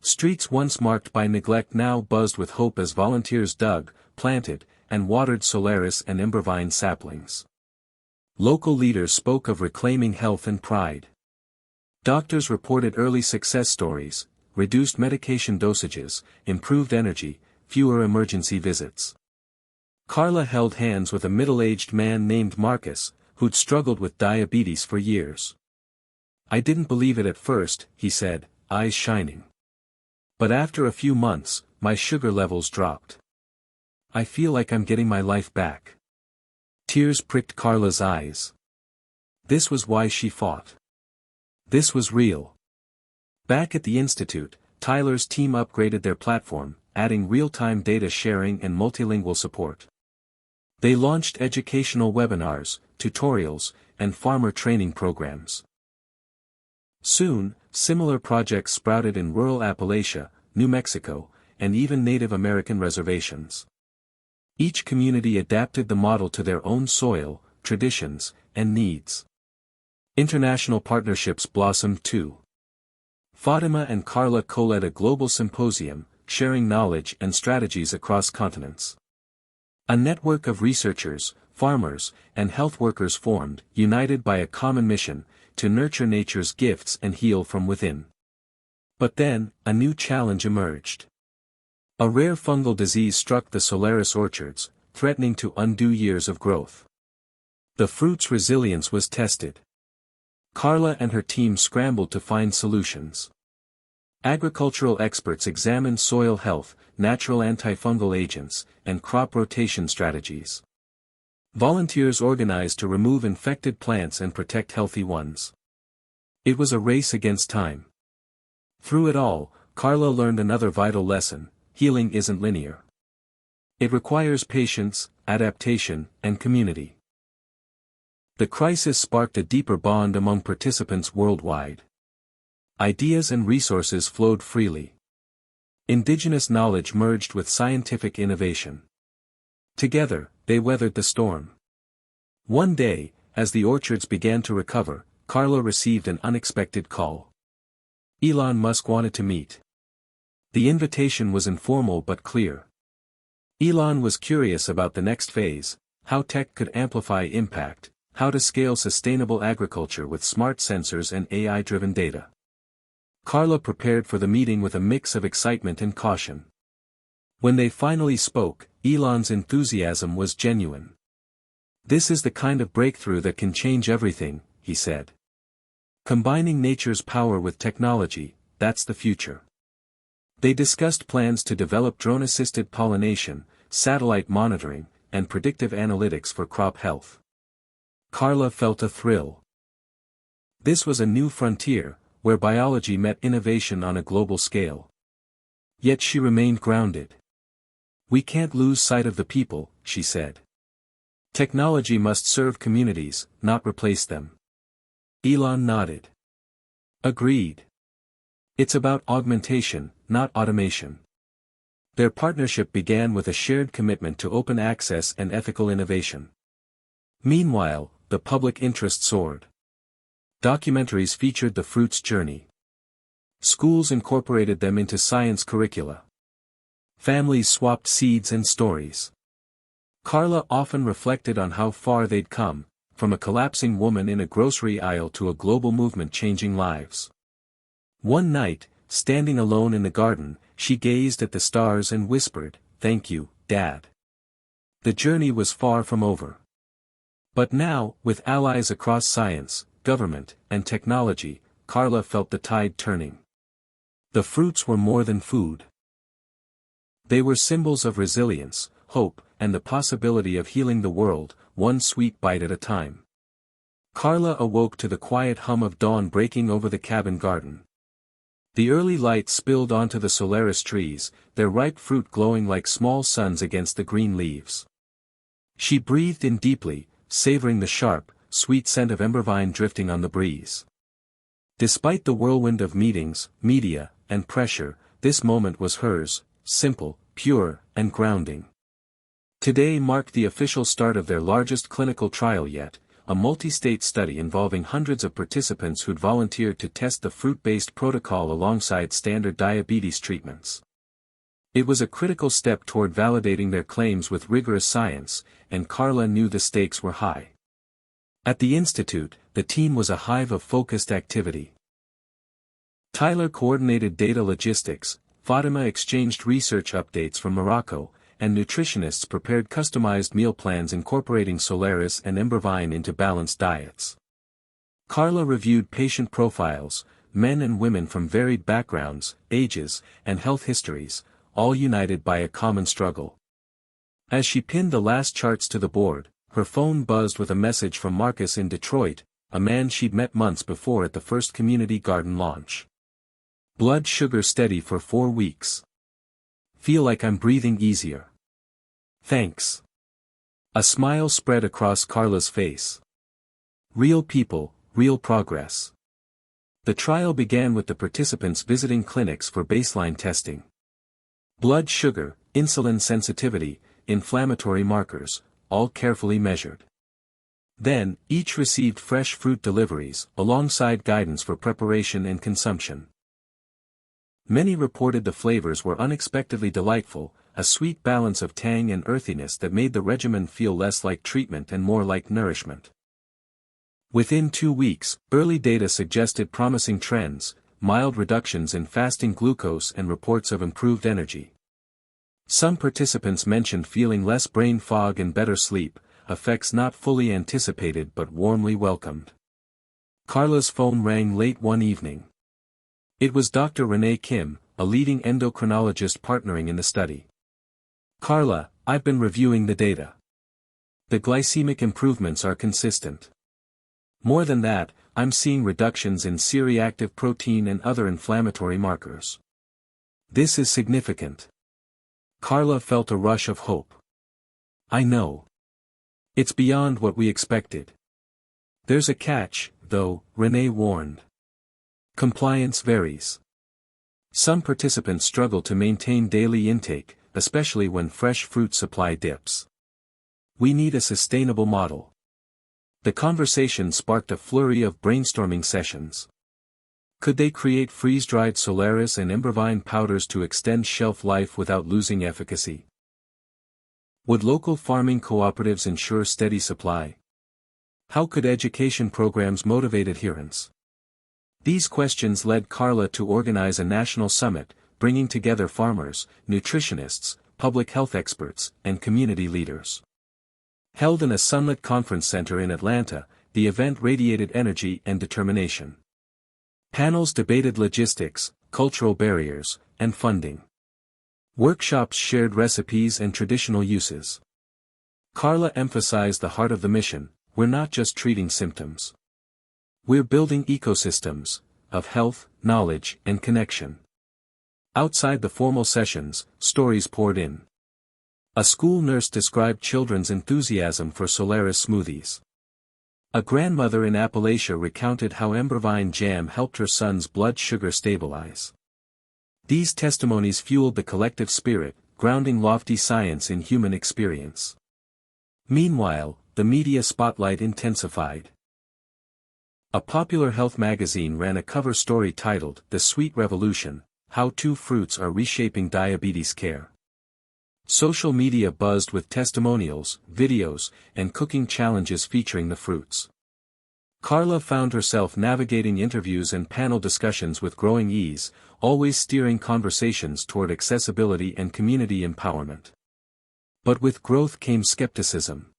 Streets once marked by neglect now buzzed with hope as volunteers dug, planted, and watered Solaris and Embervine saplings. Local leaders spoke of reclaiming health and pride. Doctors reported early success stories, reduced medication dosages, improved energy, fewer emergency visits. Carla held hands with a middle-aged man named Marcus, who'd struggled with diabetes for years. "I didn't believe it at first," he said, eyes shining. "But after a few months, my sugar levels dropped. I feel like I'm getting my life back." Tears pricked Carla's eyes. This was why she fought. This was real. Back at the institute, Tyler's team upgraded their platform, adding real-time data sharing and multilingual support. They launched educational webinars, tutorials, and farmer training programs. Soon, similar projects sprouted in rural Appalachia, New Mexico, and even Native American reservations. Each community adapted the model to their own soil, traditions, and needs. International partnerships blossomed too. Fatima and Carla co-led a global symposium, sharing knowledge and strategies across continents. A network of researchers, farmers, and health workers formed, united by a common mission, to nurture nature's gifts and heal from within. But then, a new challenge emerged. A rare fungal disease struck the Solaris orchards, threatening to undo years of growth. The fruit's resilience was tested. Carla and her team scrambled to find solutions. Agricultural experts examined soil health, natural antifungal agents, and crop rotation strategies. Volunteers organized to remove infected plants and protect healthy ones. It was a race against time. Through it all, Carla learned another vital lesson: healing isn't linear. It requires patience, adaptation, and community. The crisis sparked a deeper bond among participants worldwide. Ideas and resources flowed freely. Indigenous knowledge merged with scientific innovation. Together, they weathered the storm. One day, as the orchards began to recover, Carla received an unexpected call. Elon Musk wanted to meet. The invitation was informal but clear. Elon was curious about the next phase: how tech could amplify impact, how to scale sustainable agriculture with smart sensors and AI-driven data. Carla prepared for the meeting with a mix of excitement and caution. When they finally spoke, Elon's enthusiasm was genuine. "This is the kind of breakthrough that can change everything," he said. "Combining nature's power with technology, that's the future." They discussed plans to develop drone-assisted pollination, satellite monitoring, and predictive analytics for crop health. Carla felt a thrill. This was a new frontier, where biology met innovation on a global scale. Yet she remained grounded. "We can't lose sight of the people," she said. "Technology must serve communities, not replace them." Elon nodded. "Agreed. It's about augmentation, not automation." Their partnership began with a shared commitment to open access and ethical innovation. Meanwhile, the public interest soared. Documentaries featured the fruit's journey. Schools incorporated them into science curricula. Families swapped seeds and stories. Carla often reflected on how far they'd come, from a collapsing woman in a grocery aisle to a global movement changing lives. One night, standing alone in the garden, she gazed at the stars and whispered, "Thank you, Dad." The journey was far from over. But now, with allies across science, government, and technology, Carla felt the tide turning. The fruits were more than food. They were symbols of resilience, hope, and the possibility of healing the world, one sweet bite at a time. Carla awoke to the quiet hum of dawn breaking over the cabin garden. The early light spilled onto the Solaris trees, their ripe fruit glowing like small suns against the green leaves. She breathed in deeply, savoring the sharp, sweet scent of embervine drifting on the breeze. Despite the whirlwind of meetings, media, and pressure, this moment was hers, simple, pure, and grounding. Today marked the official start of their largest clinical trial yet, a multi-state study involving hundreds of participants who'd volunteered to test the fruit-based protocol alongside standard diabetes treatments. It was a critical step toward validating their claims with rigorous science, and Carla knew the stakes were high. At the Institute, the team was a hive of focused activity. Tyler coordinated data logistics, Fatima exchanged research updates from Morocco, and nutritionists prepared customized meal plans incorporating Solaris and embervine into balanced diets. Carla reviewed patient profiles, men and women from varied backgrounds, ages, and health histories, all united by a common struggle. As she pinned the last charts to the board, her phone buzzed with a message from Marcus in Detroit, a man she'd met months before at the first community garden launch. "Blood sugar steady for 4 weeks. Feel like I'm breathing easier. Thanks." A smile spread across Carla's face. Real people, real progress. The trial began with the participants visiting clinics for baseline testing. Blood sugar, insulin sensitivity, inflammatory markers, all carefully measured. Then, each received fresh fruit deliveries, alongside guidance for preparation and consumption. Many reported the flavors were unexpectedly delightful, a sweet balance of tang and earthiness that made the regimen feel less like treatment and more like nourishment. Within 2 weeks, early data suggested promising trends, mild reductions in fasting glucose and reports of improved energy. Some participants mentioned feeling less brain fog and better sleep, effects not fully anticipated but warmly welcomed. Carla's phone rang late one evening. It was Dr. Renee Kim, a leading endocrinologist partnering in the study. "Carla, I've been reviewing the data. The glycemic improvements are consistent. More than that, I'm seeing reductions in C-reactive protein and other inflammatory markers. This is significant." Carla felt a rush of hope. "I know. It's beyond what we expected. There's a catch, though," Renee warned. "Compliance varies. Some participants struggle to maintain daily intake, especially when fresh fruit supply dips. We need a sustainable model." The conversation sparked a flurry of brainstorming sessions. Could they create freeze-dried Solaris and Embrovine powders to extend shelf life without losing efficacy? Would local farming cooperatives ensure steady supply? How could education programs motivate adherence? These questions led Carla to organize a national summit, bringing together farmers, nutritionists, public health experts, and community leaders. Held in a sunlit conference center in Atlanta, the event radiated energy and determination. Panels debated logistics, cultural barriers, and funding. Workshops shared recipes and traditional uses. Carla emphasized the heart of the mission: we're not just treating symptoms. We're building ecosystems of health, knowledge, and connection. Outside the formal sessions, stories poured in. A school nurse described children's enthusiasm for Solaris smoothies. A grandmother in Appalachia recounted how Embrovine jam helped her son's blood sugar stabilize. These testimonies fueled the collective spirit, grounding lofty science in human experience. Meanwhile, the media spotlight intensified. A popular health magazine ran a cover story titled "The Sweet Revolution: How Two Fruits Are Reshaping Diabetes Care." Social media buzzed with testimonials, videos, and cooking challenges featuring the fruits. Carla found herself navigating interviews and panel discussions with growing ease, always steering conversations toward accessibility and community empowerment. But with growth came skepticism.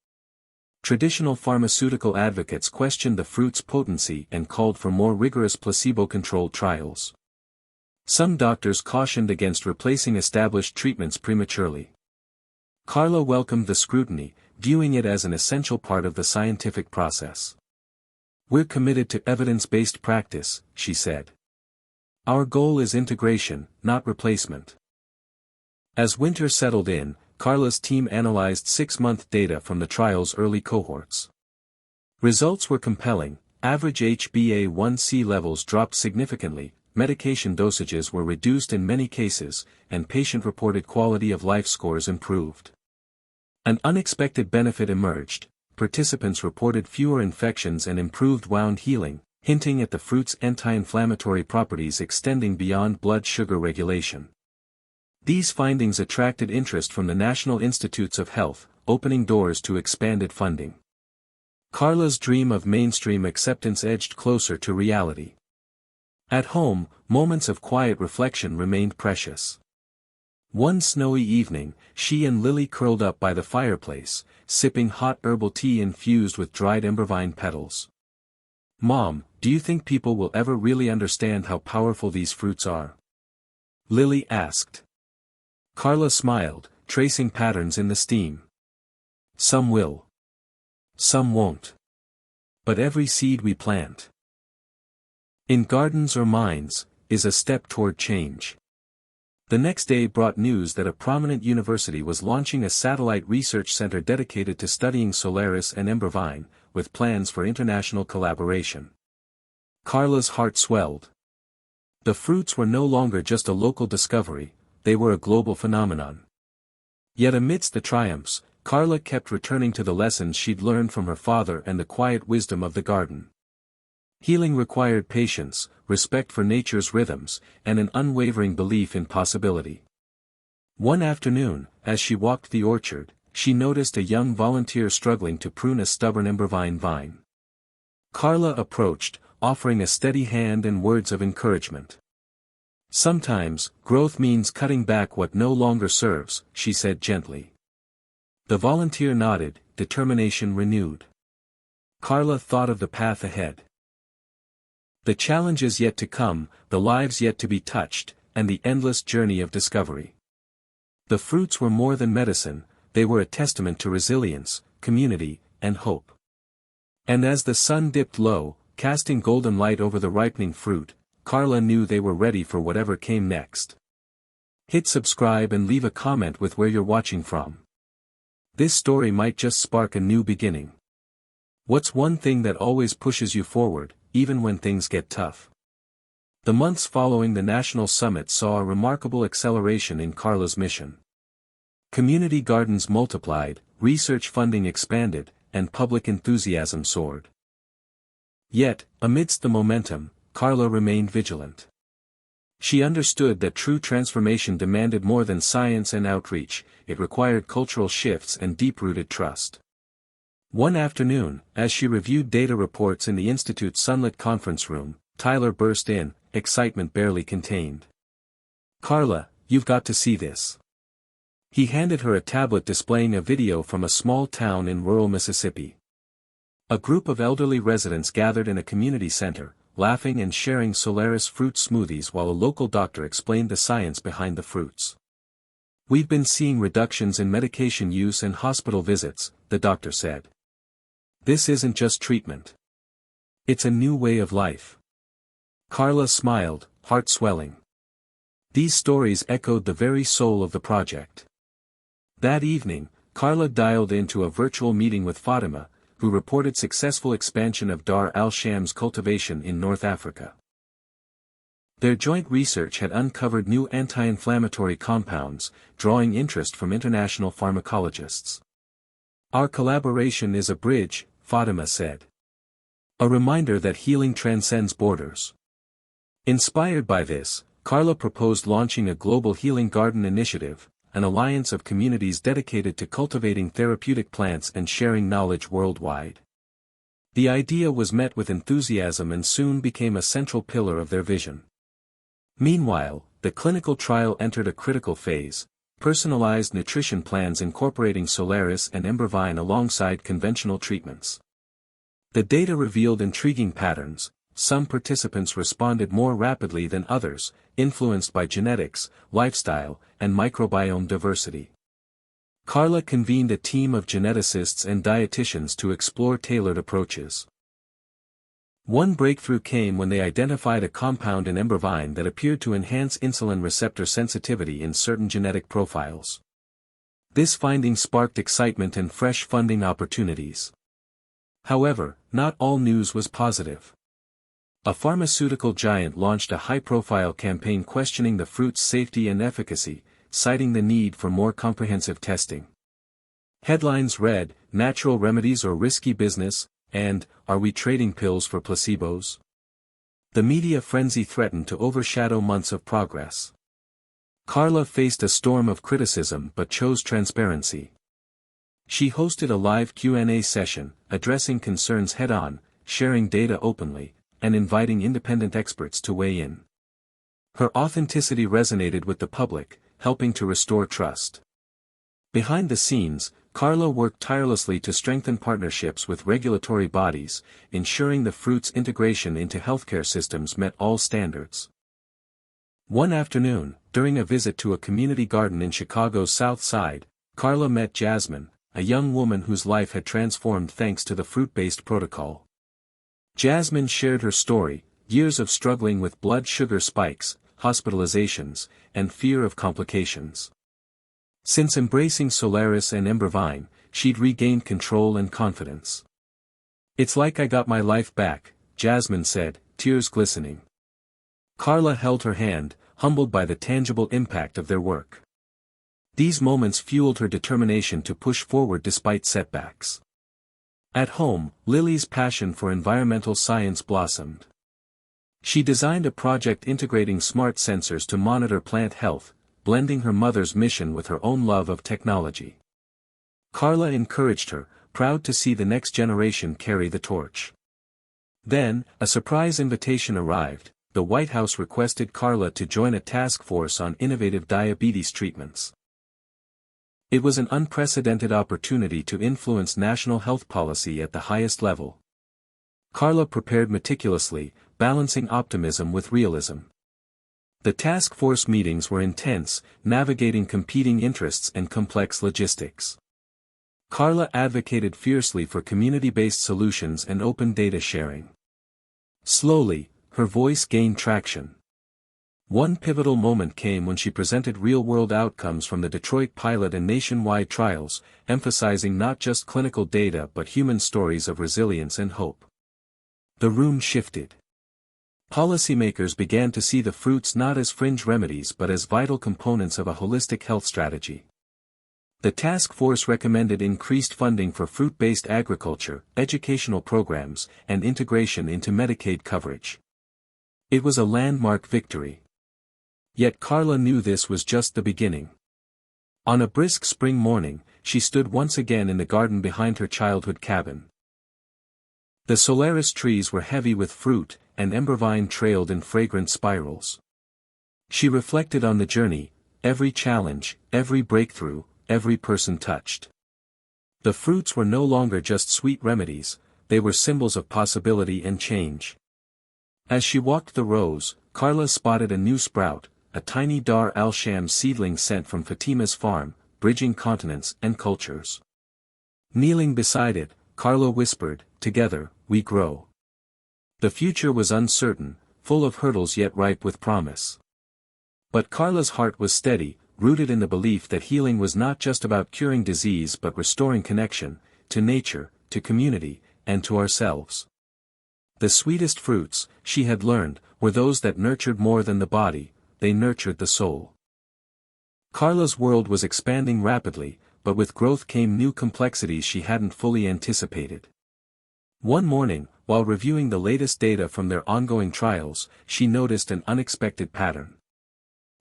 Traditional pharmaceutical advocates questioned the fruit's potency and called for more rigorous placebo-controlled trials. Some doctors cautioned against replacing established treatments prematurely. Carla welcomed the scrutiny, viewing it as an essential part of the scientific process. "We're committed to evidence-based practice," she said. "Our goal is integration, not replacement." As winter settled in, Carla's team analyzed 6-month data from the trial's early cohorts. Results were compelling: average HbA1c levels dropped significantly, medication dosages were reduced in many cases, and patient-reported quality of life scores improved. An unexpected benefit emerged: participants reported fewer infections and improved wound healing, hinting at the fruit's anti-inflammatory properties extending beyond blood sugar regulation. These findings attracted interest from the National Institutes of Health, opening doors to expanded funding. Carla's dream of mainstream acceptance edged closer to reality. At home, moments of quiet reflection remained precious. One snowy evening, she and Lily curled up by the fireplace, sipping hot herbal tea infused with dried Embrovine petals. "Mom, do you think people will ever really understand how powerful these fruits are?" Lily asked. Carla smiled, tracing patterns in the steam. "Some will. Some won't. But every seed we plant, in gardens or minds, is a step toward change." The next day brought news that a prominent university was launching a satellite research center dedicated to studying Solaris and Embrovine, with plans for international collaboration. Carla's heart swelled. The fruits were no longer just a local discovery, they were a global phenomenon. Yet amidst the triumphs, Carla kept returning to the lessons she'd learned from her father and the quiet wisdom of the garden. Healing required patience, respect for nature's rhythms, and an unwavering belief in possibility. One afternoon, as she walked the orchard, she noticed a young volunteer struggling to prune a stubborn embervine vine. Carla approached, offering a steady hand and words of encouragement. "Sometimes, growth means cutting back what no longer serves," she said gently. The volunteer nodded, determination renewed. Carla thought of the path ahead. The challenges yet to come, the lives yet to be touched, and the endless journey of discovery. The fruits were more than medicine, they were a testament to resilience, community, and hope. And as the sun dipped low, casting golden light over the ripening fruit, Carla knew they were ready for whatever came next. Hit subscribe and leave a comment with where you're watching from. This story might just spark a new beginning. What's one thing that always pushes you forward, even when things get tough? The months following the national summit saw a remarkable acceleration in Carla's mission. Community gardens multiplied, research funding expanded, and public enthusiasm soared. Yet, amidst the momentum, Carla remained vigilant. She understood that true transformation demanded more than science and outreach, it required cultural shifts and deep-rooted trust. One afternoon, as she reviewed data reports in the Institute's sunlit conference room, Tyler burst in, excitement barely contained. "Carla, you've got to see this." He handed her a tablet displaying a video from a small town in rural Mississippi. A group of elderly residents gathered in a community center, laughing and sharing Solaris fruit smoothies while a local doctor explained the science behind the fruits. "We've been seeing reductions in medication use and hospital visits," the doctor said. "This isn't just treatment. It's a new way of life." Carla smiled, heart swelling. These stories echoed the very soul of the project. That evening, Carla dialed into a virtual meeting with Fatima, who reported successful expansion of Dar al-Sham's cultivation in North Africa. Their joint research had uncovered new anti-inflammatory compounds, drawing interest from international pharmacologists. "Our collaboration is a bridge," Fatima said. "A reminder that healing transcends borders." Inspired by this, Carla proposed launching a global healing garden initiative, an alliance of communities dedicated to cultivating therapeutic plants and sharing knowledge worldwide. The idea was met with enthusiasm and soon became a central pillar of their vision. Meanwhile, the clinical trial entered a critical phase, personalized nutrition plans incorporating Solaris and Embervine alongside conventional treatments. The data revealed intriguing patterns. Some participants responded more rapidly than others, influenced by genetics, lifestyle, and microbiome diversity. Carla convened a team of geneticists and dietitians to explore tailored approaches. One breakthrough came when they identified a compound in Embervine that appeared to enhance insulin receptor sensitivity in certain genetic profiles. This finding sparked excitement and fresh funding opportunities. However, not all news was positive. A pharmaceutical giant launched a high-profile campaign questioning the fruit's safety and efficacy, citing the need for more comprehensive testing. Headlines read, "Natural remedies or risky business," and, "Are we trading pills for placebos?" The media frenzy threatened to overshadow months of progress. Carla faced a storm of criticism but chose transparency. She hosted a live Q&A session, addressing concerns head-on, sharing data openly, and inviting independent experts to weigh in. Her authenticity resonated with the public, helping to restore trust. Behind the scenes, Carla worked tirelessly to strengthen partnerships with regulatory bodies, ensuring the fruit's integration into healthcare systems met all standards. One afternoon, during a visit to a community garden in Chicago's South Side, Carla met Jasmine, a young woman whose life had transformed thanks to the fruit-based protocol. Jasmine shared her story, years of struggling with blood sugar spikes, hospitalizations, and fear of complications. Since embracing Solaris and Embervine, she'd regained control and confidence. "It's like I got my life back," Jasmine said, tears glistening. Carla held her hand, humbled by the tangible impact of their work. These moments fueled her determination to push forward despite setbacks. At home, Lily's passion for environmental science blossomed. She designed a project integrating smart sensors to monitor plant health, blending her mother's mission with her own love of technology. Carla encouraged her, proud to see the next generation carry the torch. Then, a surprise invitation arrived. The White House requested Carla to join a task force on innovative diabetes treatments. It was an unprecedented opportunity to influence national health policy at the highest level. Carla prepared meticulously, balancing optimism with realism. The task force meetings were intense, navigating competing interests and complex logistics. Carla advocated fiercely for community-based solutions and open data sharing. Slowly, her voice gained traction. One pivotal moment came when she presented real-world outcomes from the Detroit pilot and nationwide trials, emphasizing not just clinical data but human stories of resilience and hope. The room shifted. Policymakers began to see the fruits not as fringe remedies but as vital components of a holistic health strategy. The task force recommended increased funding for fruit-based agriculture, educational programs, and integration into Medicaid coverage. It was a landmark victory. Yet Carla knew this was just the beginning. On a brisk spring morning, she stood once again in the garden behind her childhood cabin. The Solaris trees were heavy with fruit, and embervine trailed in fragrant spirals. She reflected on the journey, every challenge, every breakthrough, every person touched. The fruits were no longer just sweet remedies, they were symbols of possibility and change. As she walked the rows, Carla spotted a new sprout, a tiny Dar al-Sham seedling sent from Fatima's farm, bridging continents and cultures. Kneeling beside it, Carla whispered, "Together, we grow." The future was uncertain, full of hurdles yet ripe with promise. But Carla's heart was steady, rooted in the belief that healing was not just about curing disease but restoring connection, to nature, to community, and to ourselves. The sweetest fruits, she had learned, were those that nurtured more than the body, they nurtured the soul. Carla's world was expanding rapidly, but with growth came new complexities she hadn't fully anticipated. One morning, while reviewing the latest data from their ongoing trials, she noticed an unexpected pattern.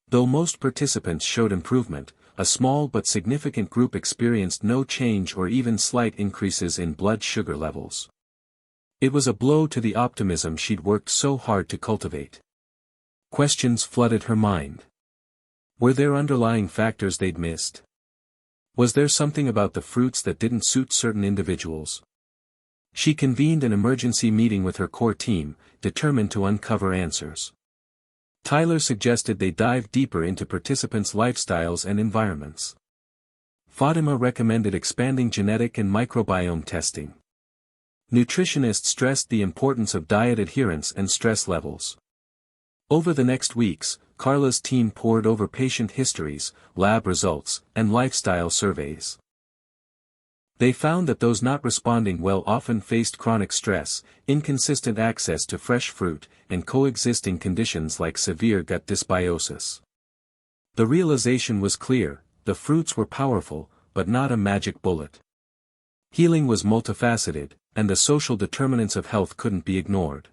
Though most participants showed improvement, a small but significant group experienced no change or even slight increases in blood sugar levels. It was a blow to the optimism she'd worked so hard to cultivate. Questions flooded her mind. Were there underlying factors they'd missed? Was there something about the fruits that didn't suit certain individuals? She convened an emergency meeting with her core team, determined to uncover answers. Tyler suggested they dive deeper into participants' lifestyles and environments. Fatima recommended expanding genetic and microbiome testing. Nutritionists stressed the importance of diet adherence and stress levels. Over the next weeks, Carla's team pored over patient histories, lab results, and lifestyle surveys. They found that those not responding well often faced chronic stress, inconsistent access to fresh fruit, and coexisting conditions like severe gut dysbiosis. The realization was clear: the fruits were powerful, but not a magic bullet. Healing was multifaceted, and the social determinants of health couldn't be ignored.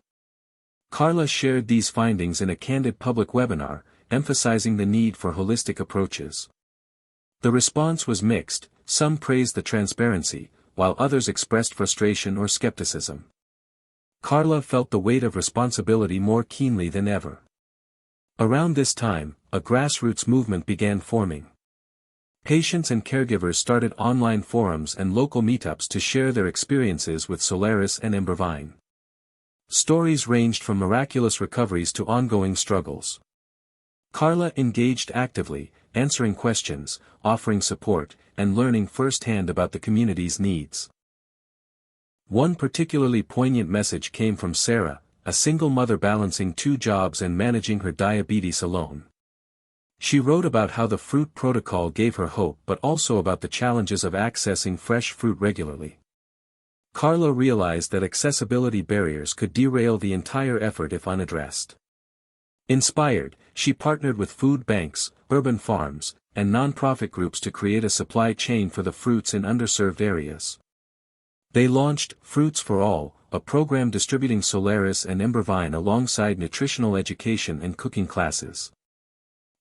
Carla shared these findings in a candid public webinar, emphasizing the need for holistic approaches. The response was mixed. Some praised the transparency, while others expressed frustration or skepticism. Carla felt the weight of responsibility more keenly than ever. Around this time, a grassroots movement began forming. Patients and caregivers started online forums and local meetups to share their experiences with Solaris and Embervine. Stories ranged from miraculous recoveries to ongoing struggles. Carla engaged actively, answering questions, offering support, and learning firsthand about the community's needs. One particularly poignant message came from Sarah, a single mother balancing 2 jobs and managing her diabetes alone. She wrote about how the fruit protocol gave her hope but also about the challenges of accessing fresh fruit regularly. Carla realized that accessibility barriers could derail the entire effort if unaddressed. Inspired, she partnered with food banks, urban farms, and nonprofit groups to create a supply chain for the fruits in underserved areas. They launched Fruits for All, a program distributing Solaris and Embervine alongside nutritional education and cooking classes.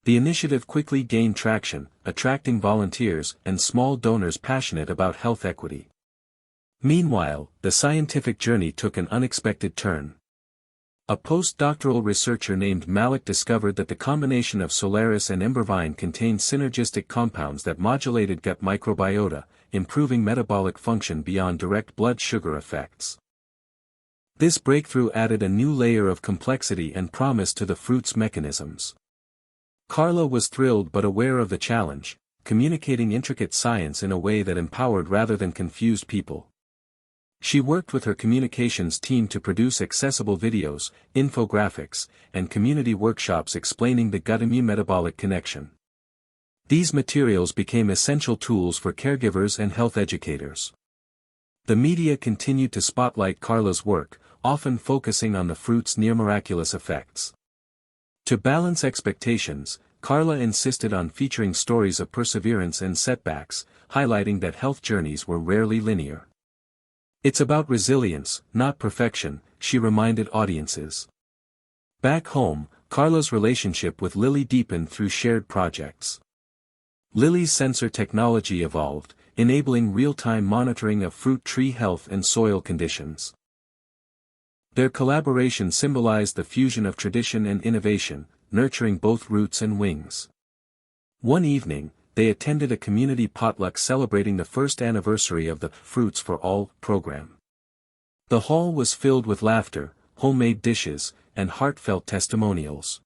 The initiative quickly gained traction, attracting volunteers and small donors passionate about health equity. Meanwhile, the scientific journey took an unexpected turn. A postdoctoral researcher named Malik discovered that the combination of Solaris and Embervine contained synergistic compounds that modulated gut microbiota, improving metabolic function beyond direct blood sugar effects. This breakthrough added a new layer of complexity and promise to the fruit's mechanisms. Carla was thrilled but aware of the challenge, communicating intricate science in a way that empowered rather than confused people. She worked with her communications team to produce accessible videos, infographics, and community workshops explaining the gut-immune metabolic connection. These materials became essential tools for caregivers and health educators. The media continued to spotlight Carla's work, often focusing on the fruit's near-miraculous effects. To balance expectations, Carla insisted on featuring stories of perseverance and setbacks, highlighting that health journeys were rarely linear. It's about resilience, not perfection, she reminded audiences. Back home, Carla's relationship with Lily deepened through shared projects. Lily's sensor technology evolved, enabling real-time monitoring of fruit tree health and soil conditions. Their collaboration symbolized the fusion of tradition and innovation, nurturing both roots and wings. One evening, they attended a community potluck celebrating the first anniversary of the Fruits for All program. The hall was filled with laughter, homemade dishes, and heartfelt testimonials.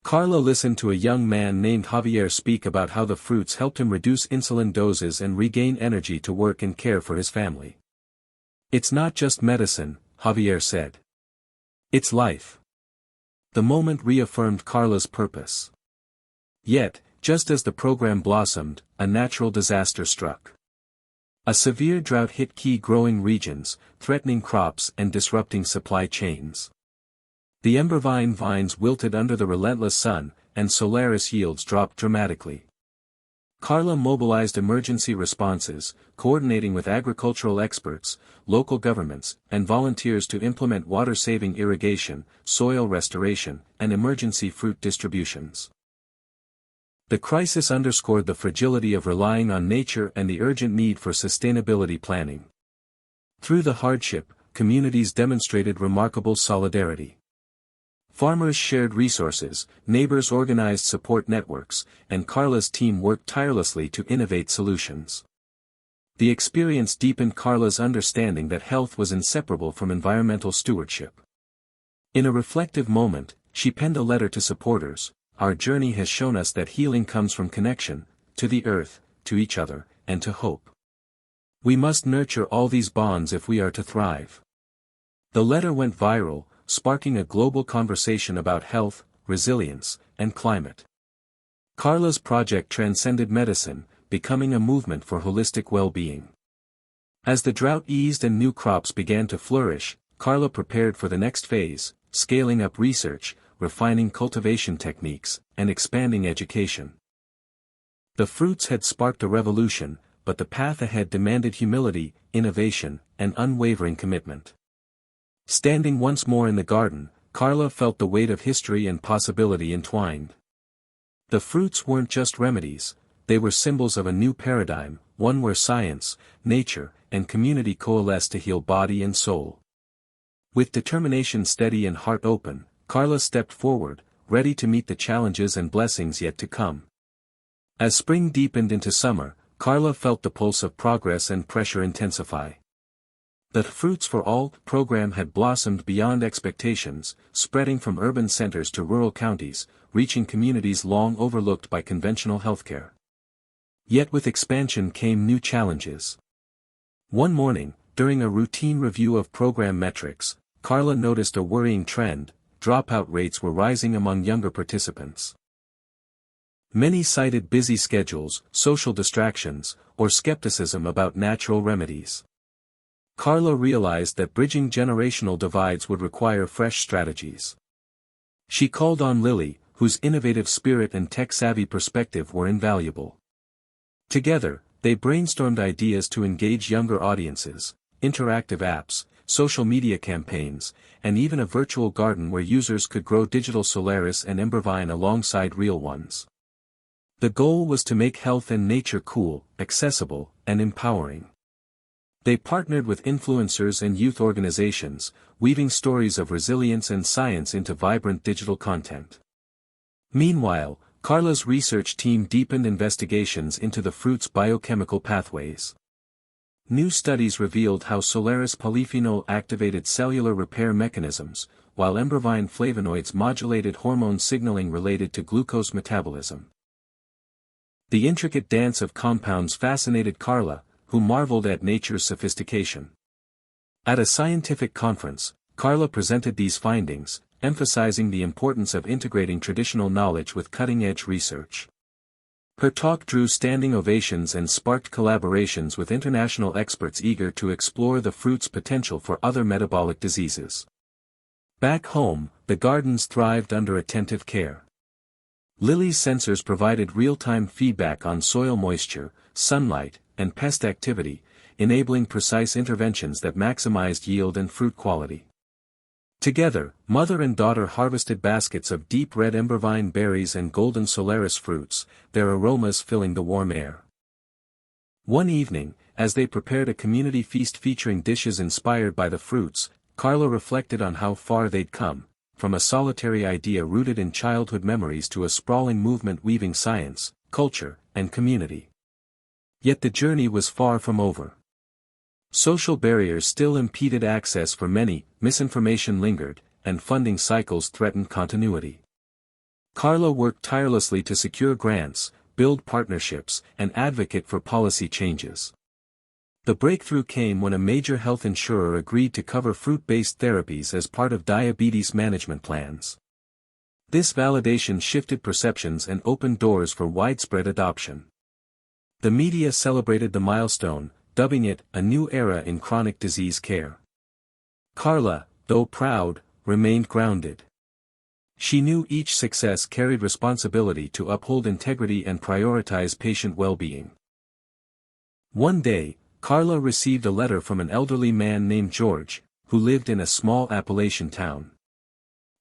Carla listened to a young man named Javier speak about how the fruits helped him reduce insulin doses and regain energy to work and care for his family. "It's not just medicine," Javier said. "It's life." The moment reaffirmed Carla's purpose. Yet, just as the program blossomed, a natural disaster struck. A severe drought hit key growing regions, threatening crops and disrupting supply chains. The Embervine vines wilted under the relentless sun, and Solaris yields dropped dramatically. Carla mobilized emergency responses, coordinating with agricultural experts, local governments, and volunteers to implement water-saving irrigation, soil restoration, and emergency fruit distributions. The crisis underscored the fragility of relying on nature and the urgent need for sustainability planning. Through the hardship, communities demonstrated remarkable solidarity. Farmers shared resources, neighbors organized support networks, and Carla's team worked tirelessly to innovate solutions. The experience deepened Carla's understanding that health was inseparable from environmental stewardship. In a reflective moment, she penned a letter to supporters. "Our journey has shown us that healing comes from connection, to the earth, to each other, and to hope. We must nurture all these bonds if we are to thrive." The letter went viral, sparking a global conversation about health, resilience, and climate. Carla's project transcended medicine, becoming a movement for holistic well-being. As the drought eased and new crops began to flourish, Carla prepared for the next phase, scaling up research, refining cultivation techniques, and expanding education. The fruits had sparked a revolution, but the path ahead demanded humility, innovation, and unwavering commitment. Standing once more in the garden, Carla felt the weight of history and possibility entwined. The fruits weren't just remedies, they were symbols of a new paradigm, one where science, nature, and community coalesced to heal body and soul. With determination steady and heart open, Carla stepped forward, ready to meet the challenges and blessings yet to come. As spring deepened into summer, Carla felt the pulse of progress and pressure intensify. The Fruits for All program had blossomed beyond expectations, spreading from urban centers to rural counties, reaching communities long overlooked by conventional healthcare. Yet with expansion came new challenges. One morning, during a routine review of program metrics, Carla noticed a worrying trend: dropout rates were rising among younger participants. Many cited busy schedules, social distractions, or skepticism about natural remedies. Carla realized that bridging generational divides would require fresh strategies. She called on Lily, whose innovative spirit and tech-savvy perspective were invaluable. Together, they brainstormed ideas to engage younger audiences, interactive apps, social media campaigns, and even a virtual garden where users could grow digital Solaris and Embervine alongside real ones. The goal was to make health and nature cool, accessible, and empowering. They partnered with influencers and youth organizations, weaving stories of resilience and science into vibrant digital content. Meanwhile, Carla's research team deepened investigations into the fruit's biochemical pathways. New studies revealed how Solaris polyphenol activated cellular repair mechanisms, while Embervine flavonoids modulated hormone signaling related to glucose metabolism. The intricate dance of compounds fascinated Carla, who marveled at nature's sophistication. At a scientific conference, Carla presented these findings, emphasizing the importance of integrating traditional knowledge with cutting-edge research. Her talk drew standing ovations and sparked collaborations with international experts eager to explore the fruit's potential for other metabolic diseases. Back home, the gardens thrived under attentive care. Lily's sensors provided real-time feedback on soil moisture, sunlight, and pest activity, enabling precise interventions that maximized yield and fruit quality. Together, mother and daughter harvested baskets of deep red Embervine berries and golden Solaris fruits, their aromas filling the warm air. One evening, as they prepared a community feast featuring dishes inspired by the fruits, Carla reflected on how far they'd come, from a solitary idea rooted in childhood memories to a sprawling movement weaving science, culture, and community. Yet the journey was far from over. Social barriers still impeded access for many, misinformation lingered, and funding cycles threatened continuity. Carla worked tirelessly to secure grants, build partnerships, and advocate for policy changes. The breakthrough came when a major health insurer agreed to cover fruit-based therapies as part of diabetes management plans. This validation shifted perceptions and opened doors for widespread adoption. The media celebrated the milestone, dubbing it a new era in chronic disease care. Carla, though proud, remained grounded. She knew each success carried responsibility to uphold integrity and prioritize patient well-being. One day, Carla received a letter from an elderly man named George, who lived in a small Appalachian town.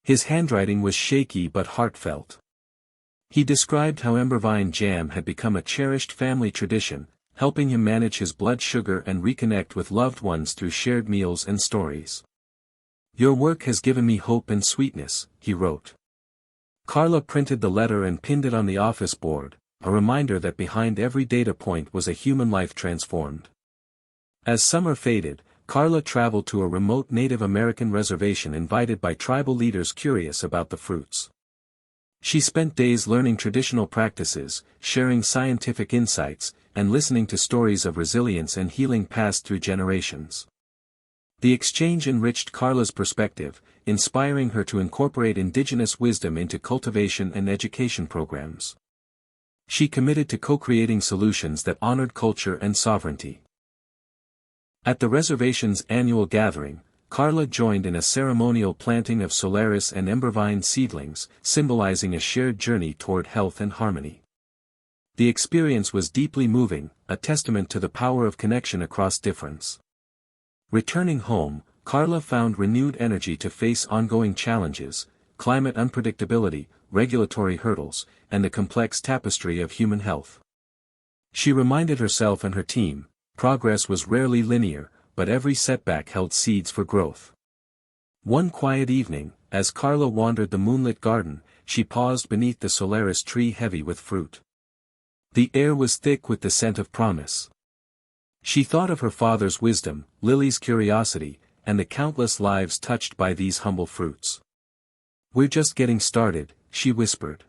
His handwriting was shaky but heartfelt. He described how Embervine jam had become a cherished family tradition, helping him manage his blood sugar and reconnect with loved ones through shared meals and stories. "Your work has given me hope and sweetness," he wrote. Carla printed the letter and pinned it on the office board, a reminder that behind every data point was a human life transformed. As summer faded, Carla traveled to a remote Native American reservation invited by tribal leaders curious about the fruits. She spent days learning traditional practices, sharing scientific insights, and listening to stories of resilience and healing passed through generations. The exchange enriched Carla's perspective, inspiring her to incorporate indigenous wisdom into cultivation and education programs. She committed to co-creating solutions that honored culture and sovereignty. At the reservation's annual gathering, Carla joined in a ceremonial planting of Solaris and Embervine seedlings, symbolizing a shared journey toward health and harmony. The experience was deeply moving, a testament to the power of connection across difference. Returning home, Carla found renewed energy to face ongoing challenges, climate unpredictability, regulatory hurdles, and the complex tapestry of human health. She reminded herself and her team, progress was rarely linear, but every setback held seeds for growth. One quiet evening, as Carla wandered the moonlit garden, she paused beneath the Solaris tree heavy with fruit. The air was thick with the scent of promise. She thought of her father's wisdom, Lily's curiosity, and the countless lives touched by these humble fruits. "We're just getting started," she whispered.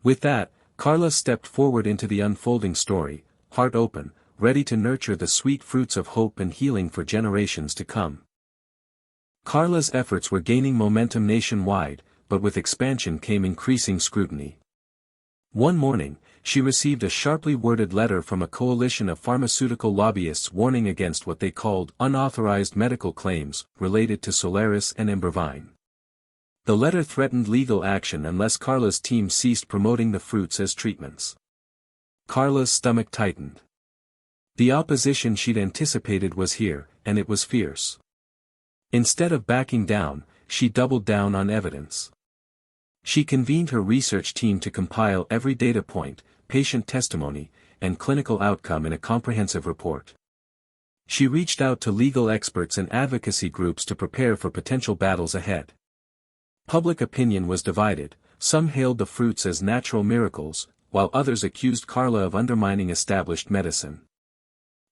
With that, Carla stepped forward into the unfolding story, heart open, ready to nurture the sweet fruits of hope and healing for generations to come. Carla's efforts were gaining momentum nationwide, but with expansion came increasing scrutiny. One morning, she received a sharply worded letter from a coalition of pharmaceutical lobbyists warning against what they called unauthorized medical claims related to Solaris and Embervine. The letter threatened legal action unless Carla's team ceased promoting the fruits as treatments. Carla's stomach tightened. The opposition she'd anticipated was here, and it was fierce. Instead of backing down, she doubled down on evidence. She convened her research team to compile every data point, patient testimony, and clinical outcome in a comprehensive report. She reached out to legal experts and advocacy groups to prepare for potential battles ahead. Public opinion was divided. Some hailed the fruits as natural miracles, while others accused Carla of undermining established medicine.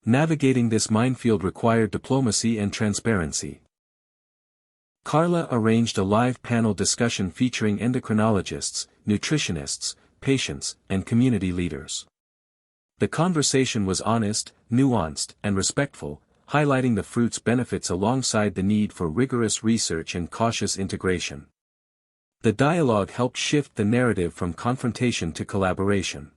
Navigating this minefield required diplomacy and transparency. Carla arranged a live panel discussion featuring endocrinologists, nutritionists, patients, and community leaders. The conversation was honest, nuanced, and respectful, highlighting the fruit's benefits alongside the need for rigorous research and cautious integration. The dialogue helped shift the narrative from confrontation to collaboration.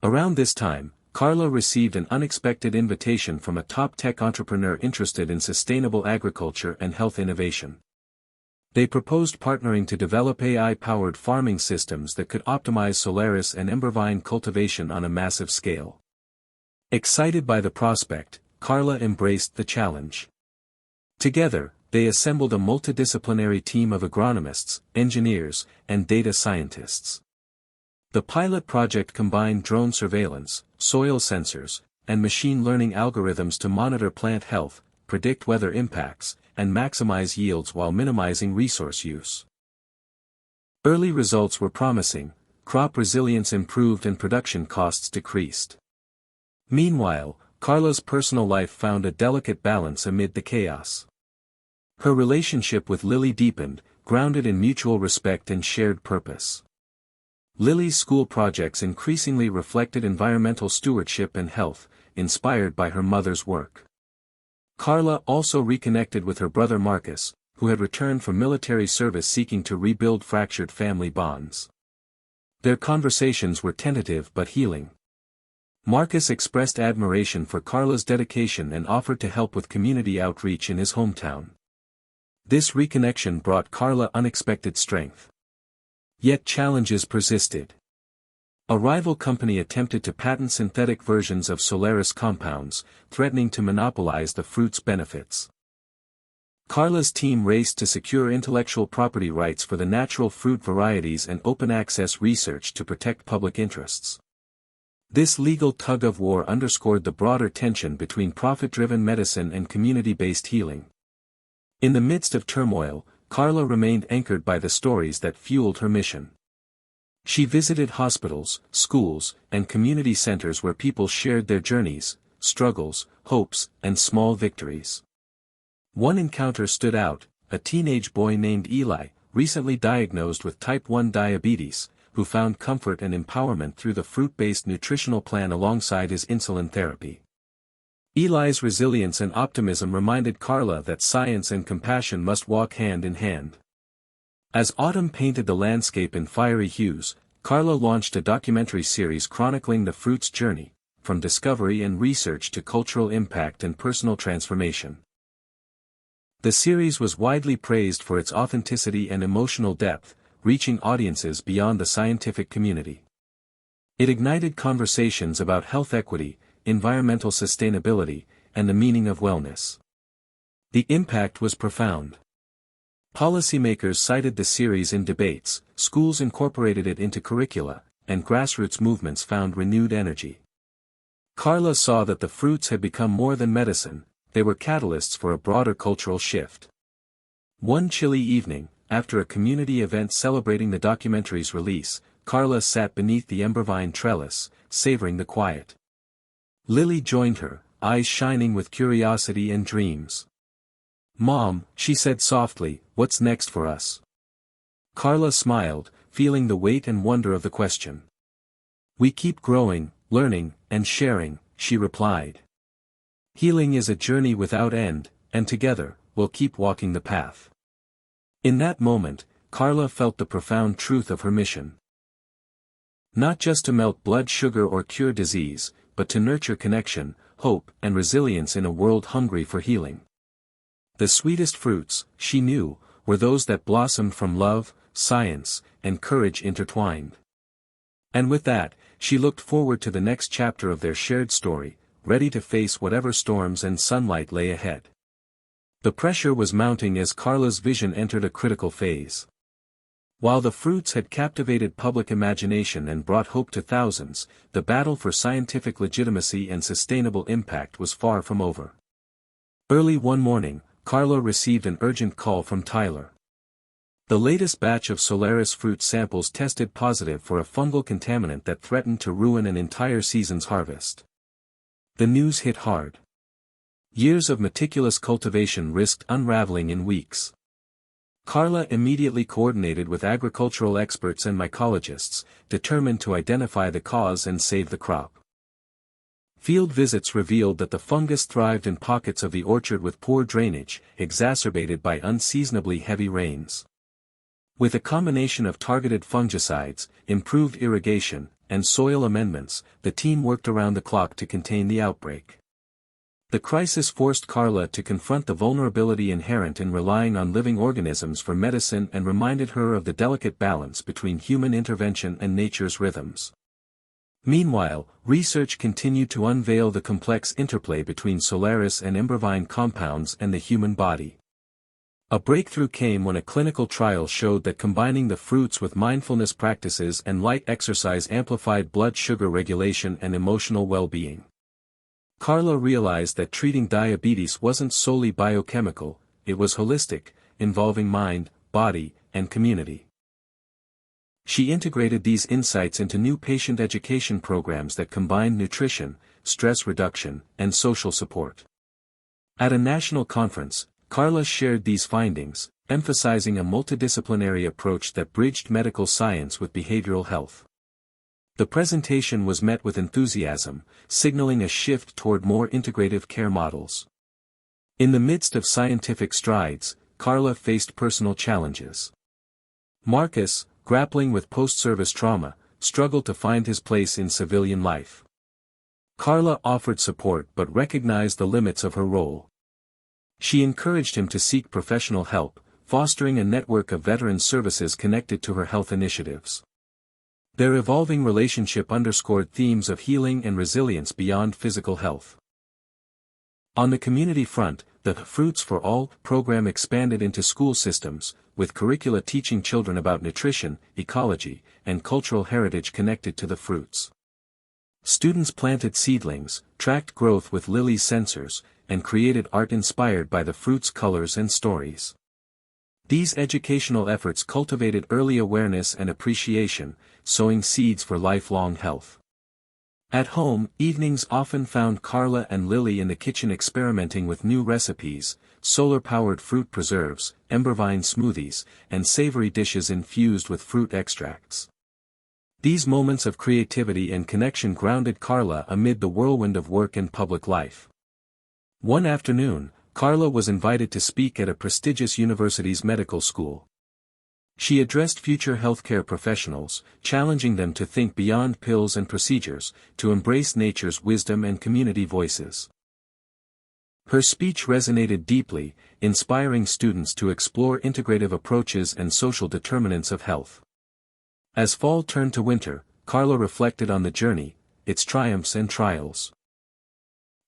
Around this time, Carla received an unexpected invitation from a top tech entrepreneur interested in sustainable agriculture and health innovation. They proposed partnering to develop AI-powered farming systems that could optimize Solaris and Embervine cultivation on a massive scale. Excited by the prospect, Carla embraced the challenge. Together, they assembled a multidisciplinary team of agronomists, engineers, and data scientists. The pilot project combined drone surveillance, soil sensors, and machine learning algorithms to monitor plant health, predict weather impacts, and maximize yields while minimizing resource use. Early results were promising, crop resilience improved and production costs decreased. Meanwhile, Carla's personal life found a delicate balance amid the chaos. Her relationship with Lily deepened, grounded in mutual respect and shared purpose. Lily's school projects increasingly reflected environmental stewardship and health, inspired by her mother's work. Carla also reconnected with her brother Marcus, who had returned from military service seeking to rebuild fractured family bonds. Their conversations were tentative but healing. Marcus expressed admiration for Carla's dedication and offered to help with community outreach in his hometown. This reconnection brought Carla unexpected strength. Yet challenges persisted. A rival company attempted to patent synthetic versions of Solaris compounds, threatening to monopolize the fruit's benefits. Carla's team raced to secure intellectual property rights for the natural fruit varieties and open-access research to protect public interests. This legal tug-of-war underscored the broader tension between profit-driven medicine and community-based healing. In the midst of turmoil, Carla remained anchored by the stories that fueled her mission. She visited hospitals, schools, and community centers where people shared their journeys, struggles, hopes, and small victories. One encounter stood out: a teenage boy named Eli, recently diagnosed with type 1 diabetes, who found comfort and empowerment through the fruit-based nutritional plan alongside his insulin therapy. Eli's resilience and optimism reminded Carla that science and compassion must walk hand in hand. As autumn painted the landscape in fiery hues, Carla launched a documentary series chronicling the fruit's journey, from discovery and research to cultural impact and personal transformation. The series was widely praised for its authenticity and emotional depth, reaching audiences beyond the scientific community. It ignited conversations about health equity, environmental sustainability, and the meaning of wellness. The impact was profound. Policymakers cited the series in debates, schools incorporated it into curricula, and grassroots movements found renewed energy. Carla saw that the fruits had become more than medicine, they were catalysts for a broader cultural shift. One chilly evening, after a community event celebrating the documentary's release, Carla sat beneath the Embervine trellis, savoring the quiet. Lily joined her, eyes shining with curiosity and dreams. "Mom," she said softly, "what's next for us?" Carla smiled, feeling the weight and wonder of the question. "We keep growing, learning, and sharing," she replied. "Healing is a journey without end, and together, we'll keep walking the path." In that moment, Carla felt the profound truth of her mission. Not just to melt blood sugar or cure disease, but to nurture connection, hope, and resilience in a world hungry for healing. The sweetest fruits, she knew, were those that blossomed from love, science, and courage intertwined. And with that, she looked forward to the next chapter of their shared story, ready to face whatever storms and sunlight lay ahead. The pressure was mounting as Carla's vision entered a critical phase. While the fruits had captivated public imagination and brought hope to thousands, the battle for scientific legitimacy and sustainable impact was far from over. Early one morning, Carla received an urgent call from Tyler. The latest batch of Solaris fruit samples tested positive for a fungal contaminant that threatened to ruin an entire season's harvest. The news hit hard. Years of meticulous cultivation risked unraveling in weeks. Carla immediately coordinated with agricultural experts and mycologists, determined to identify the cause and save the crop. Field visits revealed that the fungus thrived in pockets of the orchard with poor drainage, exacerbated by unseasonably heavy rains. With a combination of targeted fungicides, improved irrigation, and soil amendments, the team worked around the clock to contain the outbreak. The crisis forced Carla to confront the vulnerability inherent in relying on living organisms for medicine and reminded her of the delicate balance between human intervention and nature's rhythms. Meanwhile, research continued to unveil the complex interplay between Solaris and Embervine compounds and the human body. A breakthrough came when a clinical trial showed that combining the fruits with mindfulness practices and light exercise amplified blood sugar regulation and emotional well-being. Carla realized that treating diabetes wasn't solely biochemical, it was holistic, involving mind, body, and community. She integrated these insights into new patient education programs that combined nutrition, stress reduction, and social support. At a national conference, Carla shared these findings, emphasizing a multidisciplinary approach that bridged medical science with behavioral health. The presentation was met with enthusiasm, signaling a shift toward more integrative care models. In the midst of scientific strides, Carla faced personal challenges. Marcus, grappling with post-service trauma, struggled to find his place in civilian life. Carla offered support but recognized the limits of her role. She encouraged him to seek professional help, fostering a network of veteran services connected to her health initiatives. Their evolving relationship underscored themes of healing and resilience beyond physical health. On the community front, the Fruits for All program expanded into school systems, with curricula teaching children about nutrition, ecology, and cultural heritage connected to the fruits. Students planted seedlings, tracked growth with lily sensors, and created art inspired by the fruit's colors and stories. These educational efforts cultivated early awareness and appreciation, sowing seeds for lifelong health. At home, evenings often found Carla and Lily in the kitchen experimenting with new recipes, solar-powered fruit preserves, Embervine smoothies, and savory dishes infused with fruit extracts. These moments of creativity and connection grounded Carla amid the whirlwind of work and public life. One afternoon, Carla was invited to speak at a prestigious university's medical school. She addressed future healthcare professionals, challenging them to think beyond pills and procedures, to embrace nature's wisdom and community voices. Her speech resonated deeply, inspiring students to explore integrative approaches and social determinants of health. As fall turned to winter, Carla reflected on the journey, its triumphs and trials.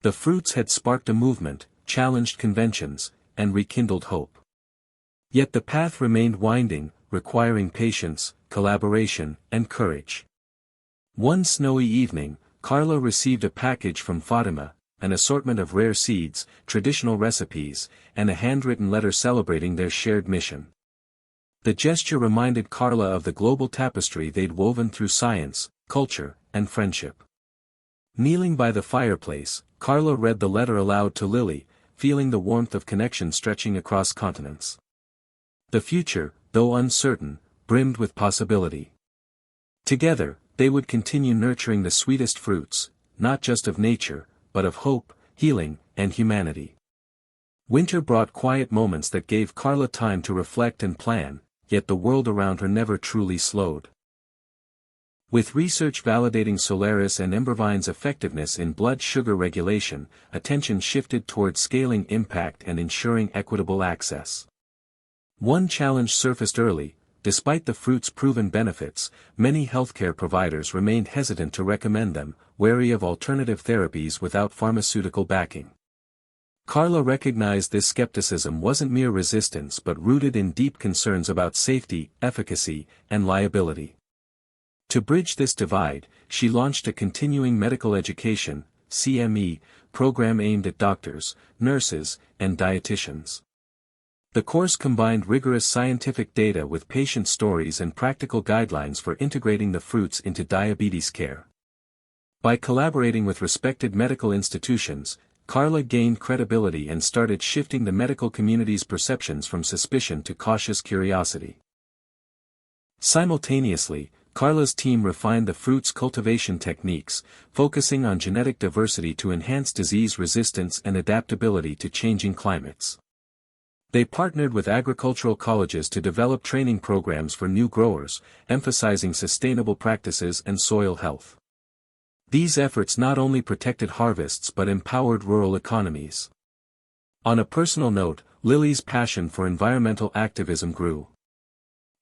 The fruits had sparked a movement, challenged conventions, and rekindled hope. Yet the path remained winding, requiring patience, collaboration, and courage. One snowy evening, Carla received a package from Fatima, an assortment of rare seeds, traditional recipes, and a handwritten letter celebrating their shared mission. The gesture reminded Carla of the global tapestry they'd woven through science, culture, and friendship. Kneeling by the fireplace, Carla read the letter aloud to Lily, feeling the warmth of connection stretching across continents. The future, though uncertain, brimmed with possibility. Together, they would continue nurturing the sweetest fruits, not just of nature, but of hope, healing, and humanity. Winter brought quiet moments that gave Carla time to reflect and plan, yet the world around her never truly slowed. With research validating Solaris and Embervine's effectiveness in blood sugar regulation, attention shifted toward scaling impact and ensuring equitable access. One challenge surfaced early: despite the fruit's proven benefits, many healthcare providers remained hesitant to recommend them, wary of alternative therapies without pharmaceutical backing. Carla recognized this skepticism wasn't mere resistance but rooted in deep concerns about safety, efficacy, and liability. To bridge this divide, she launched a continuing medical education (CME) program aimed at doctors, nurses, and dietitians. The course combined rigorous scientific data with patient stories and practical guidelines for integrating the fruits into diabetes care. By collaborating with respected medical institutions, Carla gained credibility and started shifting the medical community's perceptions from suspicion to cautious curiosity. Simultaneously, Carla's team refined the fruit's cultivation techniques, focusing on genetic diversity to enhance disease resistance and adaptability to changing climates. They partnered with agricultural colleges to develop training programs for new growers, emphasizing sustainable practices and soil health. These efforts not only protected harvests but empowered rural economies. On a personal note, Lily's passion for environmental activism grew.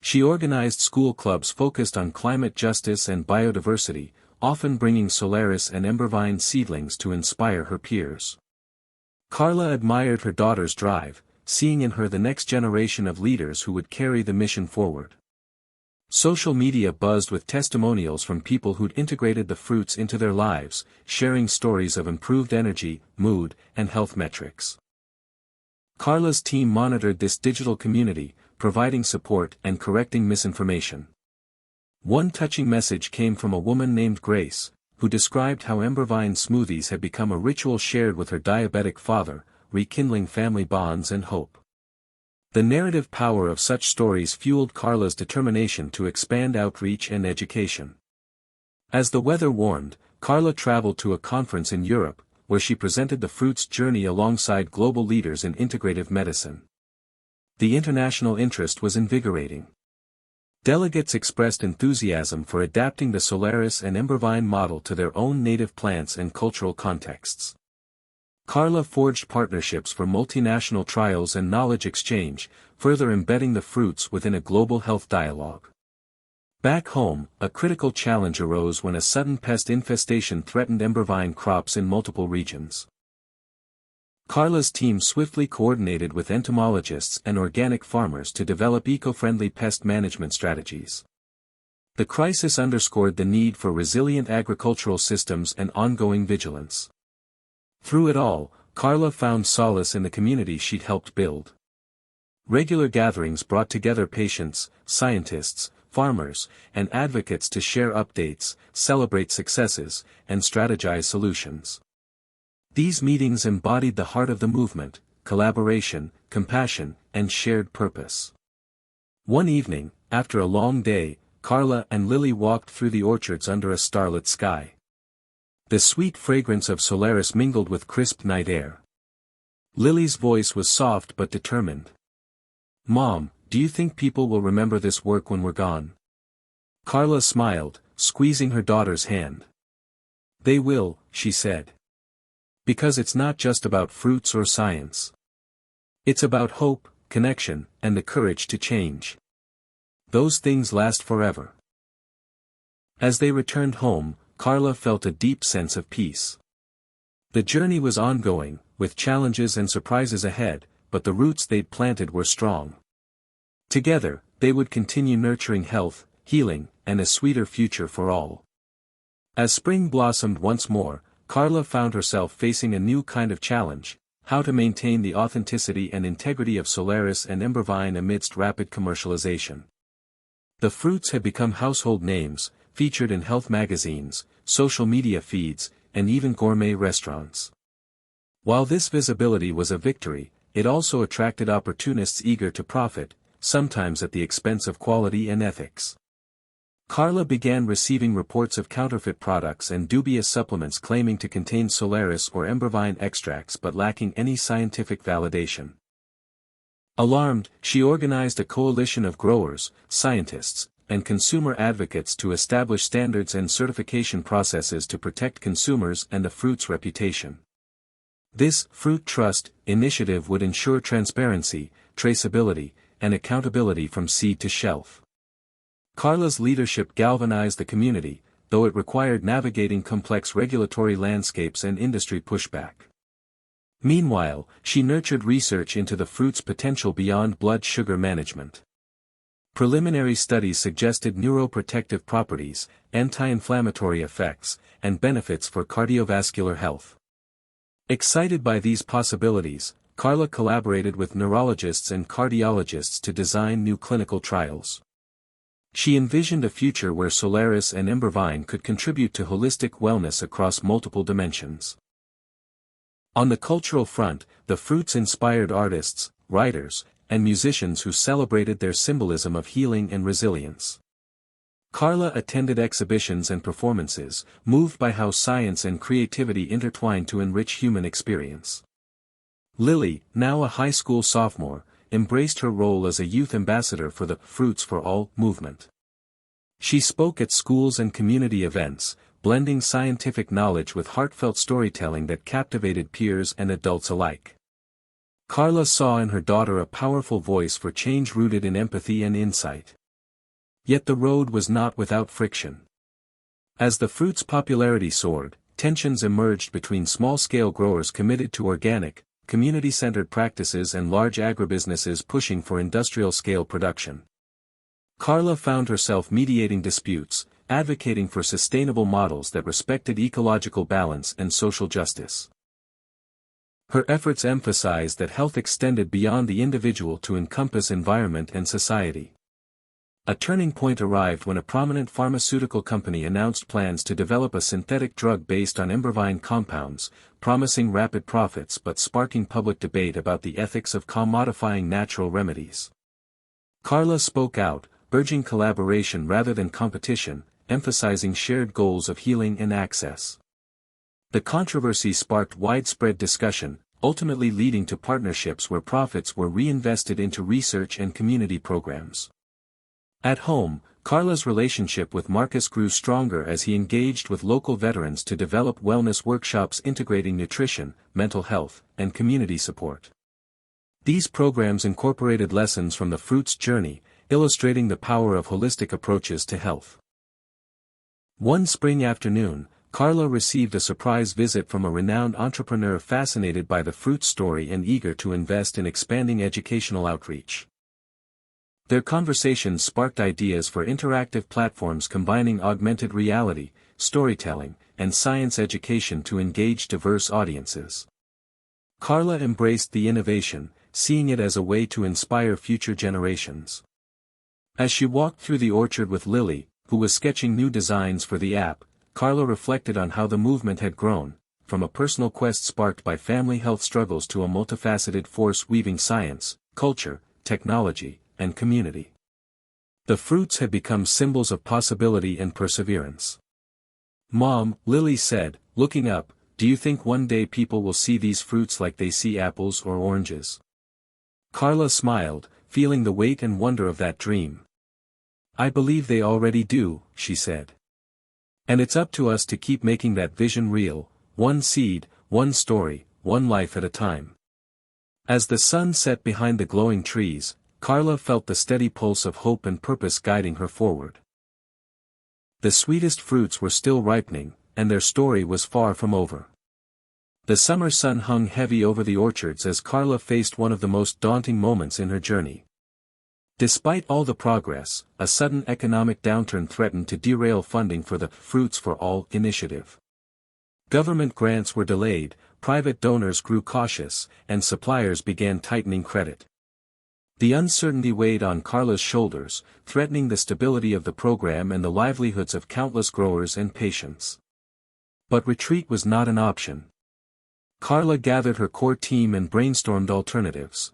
She organized school clubs focused on climate justice and biodiversity, often bringing Solaris and Embervine seedlings to inspire her peers. Carla admired her daughter's drive, seeing in her the next generation of leaders who would carry the mission forward. Social media buzzed with testimonials from people who'd integrated the fruits into their lives, sharing stories of improved energy, mood, and health metrics. Carla's team monitored this digital community, providing support and correcting misinformation. One touching message came from a woman named Grace, who described how Embervine smoothies had become a ritual shared with her diabetic father, rekindling family bonds and hope. The narrative power of such stories fueled Carla's determination to expand outreach and education. As the weather warmed, Carla traveled to a conference in Europe, where she presented the fruit's journey alongside global leaders in integrative medicine. The international interest was invigorating. Delegates expressed enthusiasm for adapting the Solaris and Embervine model to their own native plants and cultural contexts. Carla forged partnerships for multinational trials and knowledge exchange, further embedding the fruits within a global health dialogue. Back home, a critical challenge arose when a sudden pest infestation threatened Embervine crops in multiple regions. Carla's team swiftly coordinated with entomologists and organic farmers to develop eco-friendly pest management strategies. The crisis underscored the need for resilient agricultural systems and ongoing vigilance. Through it all, Carla found solace in the community she'd helped build. Regular gatherings brought together patients, scientists, farmers, and advocates to share updates, celebrate successes, and strategize solutions. These meetings embodied the heart of the movement: collaboration, compassion, and shared purpose. One evening, after a long day, Carla and Lily walked through the orchards under a starlit sky. The sweet fragrance of Solaris mingled with crisp night air. Lily's voice was soft but determined. "Mom, do you think people will remember this work when we're gone?" Carla smiled, squeezing her daughter's hand. "They will," she said. "Because it's not just about fruits or science. It's about hope, connection, and the courage to change. Those things last forever." As they returned home, Carla felt a deep sense of peace. The journey was ongoing, with challenges and surprises ahead, but the roots they'd planted were strong. Together, they would continue nurturing health, healing, and a sweeter future for all. As spring blossomed once more, Carla found herself facing a new kind of challenge: how to maintain the authenticity and integrity of Solaris and Embervine amidst rapid commercialization. The fruits had become household names, featured in health magazines, social media feeds, and even gourmet restaurants. While this visibility was a victory, it also attracted opportunists eager to profit, sometimes at the expense of quality and ethics. Carla began receiving reports of counterfeit products and dubious supplements claiming to contain Solaris or Embervine extracts but lacking any scientific validation. Alarmed, she organized a coalition of growers, scientists, and consumer advocates to establish standards and certification processes to protect consumers and the fruit's reputation. This Fruit Trust initiative would ensure transparency, traceability, and accountability from seed to shelf. Carla's leadership galvanized the community, though it required navigating complex regulatory landscapes and industry pushback. Meanwhile, she nurtured research into the fruit's potential beyond blood sugar management. Preliminary studies suggested neuroprotective properties, anti-inflammatory effects, and benefits for cardiovascular health. Excited by these possibilities, Carla collaborated with neurologists and cardiologists to design new clinical trials. She envisioned a future where Solaris and Embervine could contribute to holistic wellness across multiple dimensions. On the cultural front, the fruits inspired artists, writers, and musicians who celebrated their symbolism of healing and resilience. Carla attended exhibitions and performances, moved by how science and creativity intertwine to enrich human experience. Lily, now a high school sophomore, embraced her role as a youth ambassador for the Fruits for All movement. She spoke at schools and community events, blending scientific knowledge with heartfelt storytelling that captivated peers and adults alike. Carla saw in her daughter a powerful voice for change rooted in empathy and insight. Yet the road was not without friction. As the fruit's popularity soared, tensions emerged between small-scale growers committed to organic, community-centered practices and large agribusinesses pushing for industrial-scale production. Carla found herself mediating disputes, advocating for sustainable models that respected ecological balance and social justice. Her efforts emphasized that health extended beyond the individual to encompass environment and society. A turning point arrived when a prominent pharmaceutical company announced plans to develop a synthetic drug based on Embervine compounds, promising rapid profits but sparking public debate about the ethics of commodifying natural remedies. Carla spoke out, urging collaboration rather than competition, emphasizing shared goals of healing and access. The controversy sparked widespread discussion, ultimately leading to partnerships where profits were reinvested into research and community programs. At home, Carla's relationship with Marcus grew stronger as he engaged with local veterans to develop wellness workshops integrating nutrition, mental health, and community support. These programs incorporated lessons from the fruit's journey, illustrating the power of holistic approaches to health. One spring afternoon, Carla received a surprise visit from a renowned entrepreneur fascinated by the fruit story and eager to invest in expanding educational outreach. Their conversation sparked ideas for interactive platforms combining augmented reality, storytelling, and science education to engage diverse audiences. Carla embraced the innovation, seeing it as a way to inspire future generations. As she walked through the orchard with Lily, who was sketching new designs for the app, Carla reflected on how the movement had grown, from a personal quest sparked by family health struggles to a multifaceted force weaving science, culture, technology, and community. The fruits had become symbols of possibility and perseverance. "Mom," Lily said, looking up, "do you think one day people will see these fruits like they see apples or oranges?" Carla smiled, feeling the weight and wonder of that dream. "I believe they already do," she said. "And it's up to us to keep making that vision real, one seed, one story, one life at a time." As the sun set behind the glowing trees, Carla felt the steady pulse of hope and purpose guiding her forward. The sweetest fruits were still ripening, and their story was far from over. The summer sun hung heavy over the orchards as Carla faced one of the most daunting moments in her journey. Despite all the progress, a sudden economic downturn threatened to derail funding for the Fruits for All initiative. Government grants were delayed, private donors grew cautious, and suppliers began tightening credit. The uncertainty weighed on Carla's shoulders, threatening the stability of the program and the livelihoods of countless growers and patients. But retreat was not an option. Carla gathered her core team and brainstormed alternatives.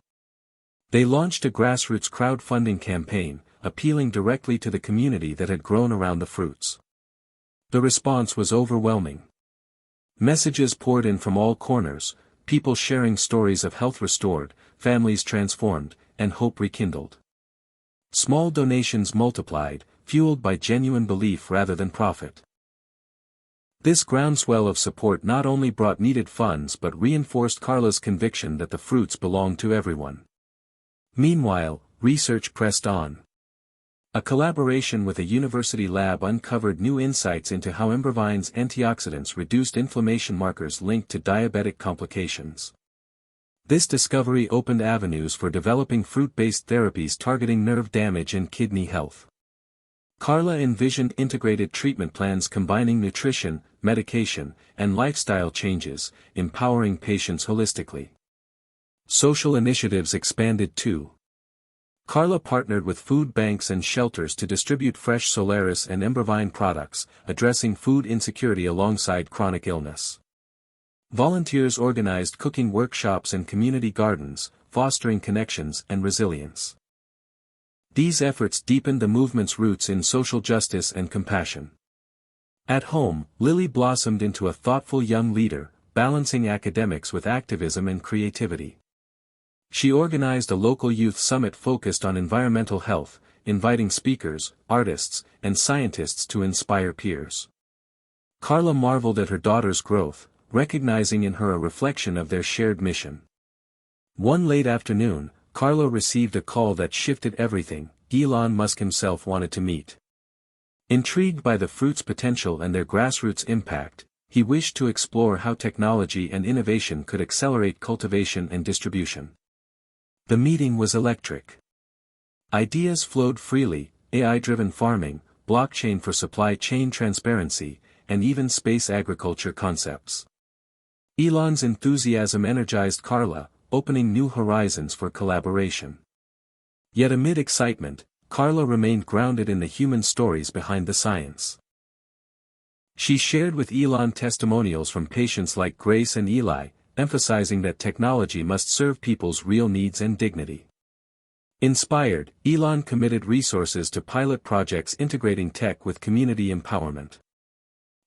They launched a grassroots crowdfunding campaign, appealing directly to the community that had grown around the fruits. The response was overwhelming. Messages poured in from all corners, people sharing stories of health restored, families transformed, and hope rekindled. Small donations multiplied, fueled by genuine belief rather than profit. This groundswell of support not only brought needed funds but reinforced Carla's conviction that the fruits belonged to everyone. Meanwhile, research pressed on. A collaboration with a university lab uncovered new insights into how Embravine's antioxidants reduced inflammation markers linked to diabetic complications. This discovery opened avenues for developing fruit-based therapies targeting nerve damage and kidney health. Carla envisioned integrated treatment plans combining nutrition, medication, and lifestyle changes, empowering patients holistically. Social initiatives expanded too. Carla partnered with food banks and shelters to distribute fresh Solaris and Embravine products, addressing food insecurity alongside chronic illness. Volunteers organized cooking workshops and community gardens, fostering connections and resilience. These efforts deepened the movement's roots in social justice and compassion. At home, Lily blossomed into a thoughtful young leader, balancing academics with activism and creativity. She organized a local youth summit focused on environmental health, inviting speakers, artists, and scientists to inspire peers. Carla marveled at her daughter's growth, recognizing in her a reflection of their shared mission. One late afternoon, Carla received a call that shifted everything. Elon Musk himself wanted to meet. Intrigued by the fruit's potential and their grassroots impact, he wished to explore how technology and innovation could accelerate cultivation and distribution. The meeting was electric. Ideas flowed freely: AI-driven farming, blockchain for supply chain transparency, and even space agriculture concepts. Elon's enthusiasm energized Carla, opening new horizons for collaboration. Yet amid excitement, Carla remained grounded in the human stories behind the science. She shared with Elon testimonials from patients like Grace and Eli, emphasizing that technology must serve people's real needs and dignity. Inspired, Elon committed resources to pilot projects integrating tech with community empowerment.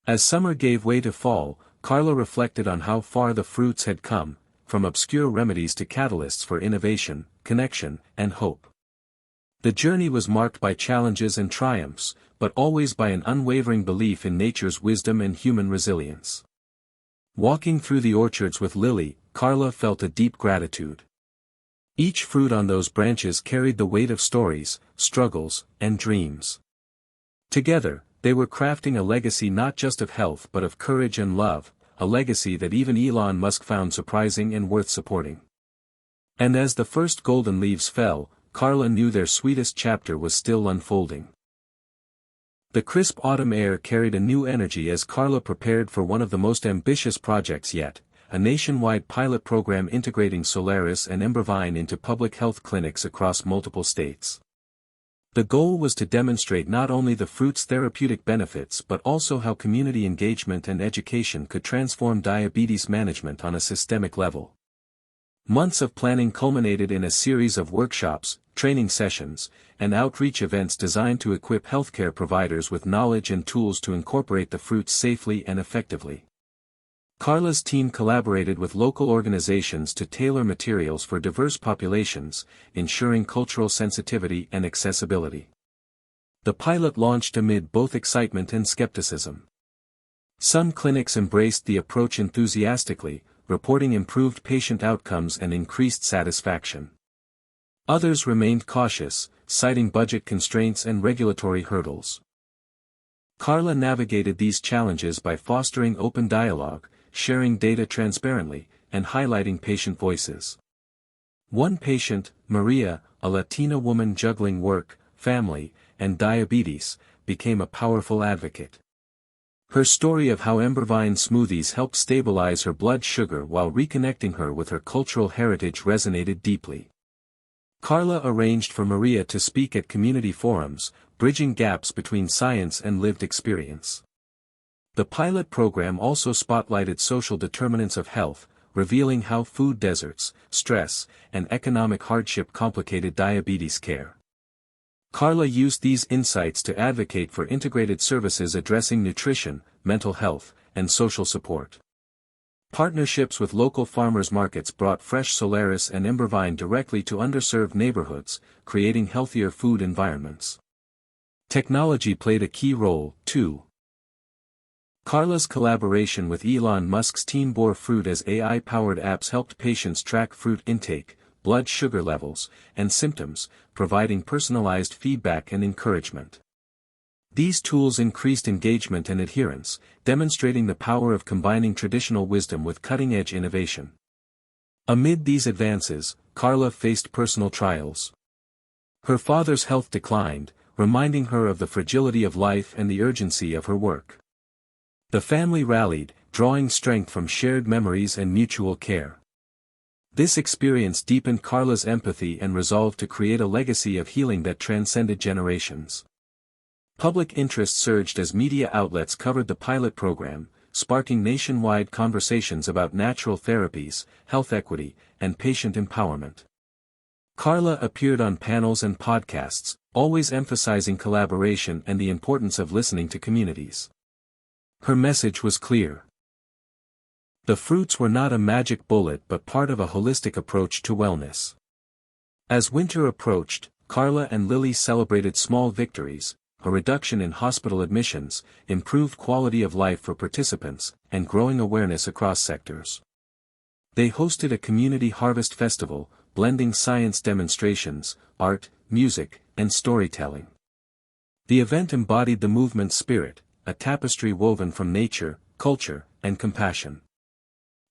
As summer gave way to fall, Carla reflected on how far the fruits had come, from obscure remedies to catalysts for innovation, connection, and hope. The journey was marked by challenges and triumphs, but always by an unwavering belief in nature's wisdom and human resilience. Walking through the orchards with Lily, Carla felt a deep gratitude. Each fruit on those branches carried the weight of stories, struggles, and dreams. Together, they were crafting a legacy not just of health but of courage and love, a legacy that even Elon Musk found surprising and worth supporting. And as the first golden leaves fell, Carla knew their sweetest chapter was still unfolding. The crisp autumn air carried a new energy as Carla prepared for one of the most ambitious projects yet, a nationwide pilot program integrating Solaris and Embravine into public health clinics across multiple states. The goal was to demonstrate not only the fruit's therapeutic benefits but also how community engagement and education could transform diabetes management on a systemic level. Months of planning culminated in a series of workshops, training sessions, and outreach events designed to equip healthcare providers with knowledge and tools to incorporate the fruits safely and effectively. Carla's team collaborated with local organizations to tailor materials for diverse populations, ensuring cultural sensitivity and accessibility. The pilot launched amid both excitement and skepticism. Some clinics embraced the approach enthusiastically, reporting improved patient outcomes and increased satisfaction. Others remained cautious, citing budget constraints and regulatory hurdles. Carla navigated these challenges by fostering open dialogue, sharing data transparently, and highlighting patient voices. One patient, Maria, a Latina woman juggling work, family, and diabetes, became a powerful advocate. Her story of how Embravine smoothies helped stabilize her blood sugar while reconnecting her with her cultural heritage resonated deeply. Carla arranged for Maria to speak at community forums, bridging gaps between science and lived experience. The pilot program also spotlighted social determinants of health, revealing how food deserts, stress, and economic hardship complicated diabetes care. Carla used these insights to advocate for integrated services addressing nutrition, mental health, and social support. Partnerships with local farmers markets brought fresh Solaris and Embervine directly to underserved neighborhoods, creating healthier food environments. Technology played a key role, too. Carla's collaboration with Elon Musk's team bore fruit as AI-powered apps helped patients track fruit intake, blood sugar levels, and symptoms, providing personalized feedback and encouragement. These tools increased engagement and adherence, demonstrating the power of combining traditional wisdom with cutting-edge innovation. Amid these advances, Carla faced personal trials. Her father's health declined, reminding her of the fragility of life and the urgency of her work. The family rallied, drawing strength from shared memories and mutual care. This experience deepened Carla's empathy and resolve to create a legacy of healing that transcended generations. Public interest surged as media outlets covered the pilot program, sparking nationwide conversations about natural therapies, health equity, and patient empowerment. Carla appeared on panels and podcasts, always emphasizing collaboration and the importance of listening to communities. Her message was clear. The fruits were not a magic bullet but part of a holistic approach to wellness. As winter approached, Carla and Lily celebrated small victories, a reduction in hospital admissions, improved quality of life for participants, and growing awareness across sectors. They hosted a community harvest festival, blending science demonstrations, art, music, and storytelling. The event embodied the movement's spirit, a tapestry woven from nature, culture, and compassion.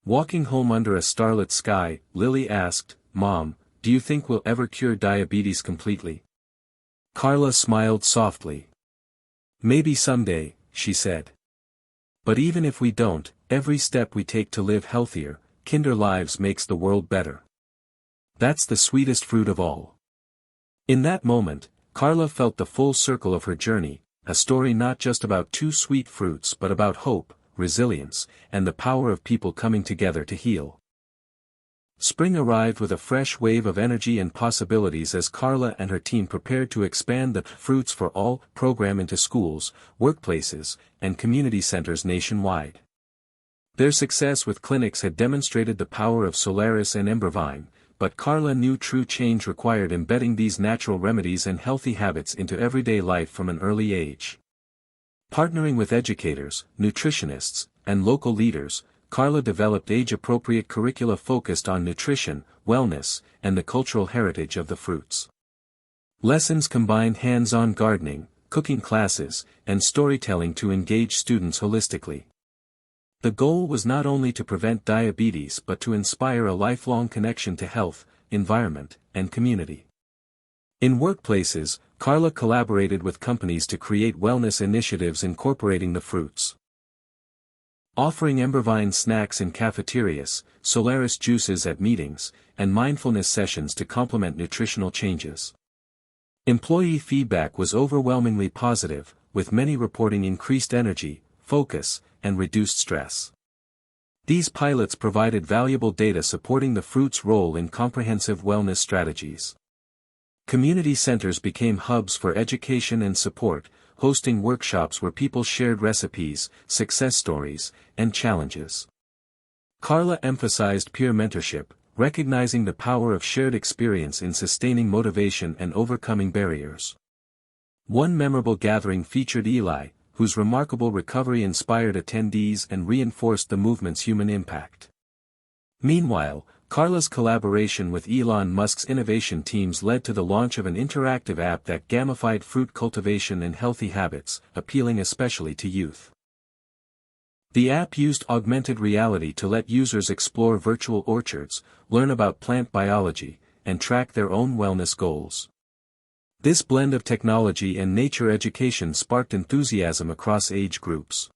Walking home under a starlit sky, Lily asked, "Mom, do you think we'll ever cure diabetes completely?" Carla smiled softly. "Maybe someday," she said. "But even if we don't, every step we take to live healthier, kinder lives makes the world better. That's the sweetest fruit of all." In that moment, Carla felt the full circle of her journey, a story not just about two sweet fruits but about hope, resilience, and the power of people coming together to heal. Spring arrived with a fresh wave of energy and possibilities as Carla and her team prepared to expand the Fruits for All program into schools, workplaces, and community centers nationwide. Their success with clinics had demonstrated the power of Solaris and Embervine, but Carla knew true change required embedding these natural remedies and healthy habits into everyday life from an early age. Partnering with educators, nutritionists, and local leaders, Carla developed age-appropriate curricula focused on nutrition, wellness, and the cultural heritage of the fruits. Lessons combined hands-on gardening, cooking classes, and storytelling to engage students holistically. The goal was not only to prevent diabetes but to inspire a lifelong connection to health, environment, and community. In workplaces, Carla collaborated with companies to create wellness initiatives incorporating the fruits. Offering Embervine snacks in cafeterias, Solaris juices at meetings, and mindfulness sessions to complement nutritional changes. Employee feedback was overwhelmingly positive, with many reporting increased energy, focus, and reduced stress. These pilots provided valuable data supporting the fruit's role in comprehensive wellness strategies. Community centers became hubs for education and support, hosting workshops where people shared recipes, success stories, and challenges. Carla emphasized peer mentorship, recognizing the power of shared experience in sustaining motivation and overcoming barriers. One memorable gathering featured Eli, whose remarkable recovery inspired attendees and reinforced the movement's human impact. Meanwhile, Carla's collaboration with Elon Musk's innovation teams led to the launch of an interactive app that gamified fruit cultivation and healthy habits, appealing especially to youth. The app used augmented reality to let users explore virtual orchards, learn about plant biology, and track their own wellness goals. This blend of technology and nature education sparked enthusiasm across age groups.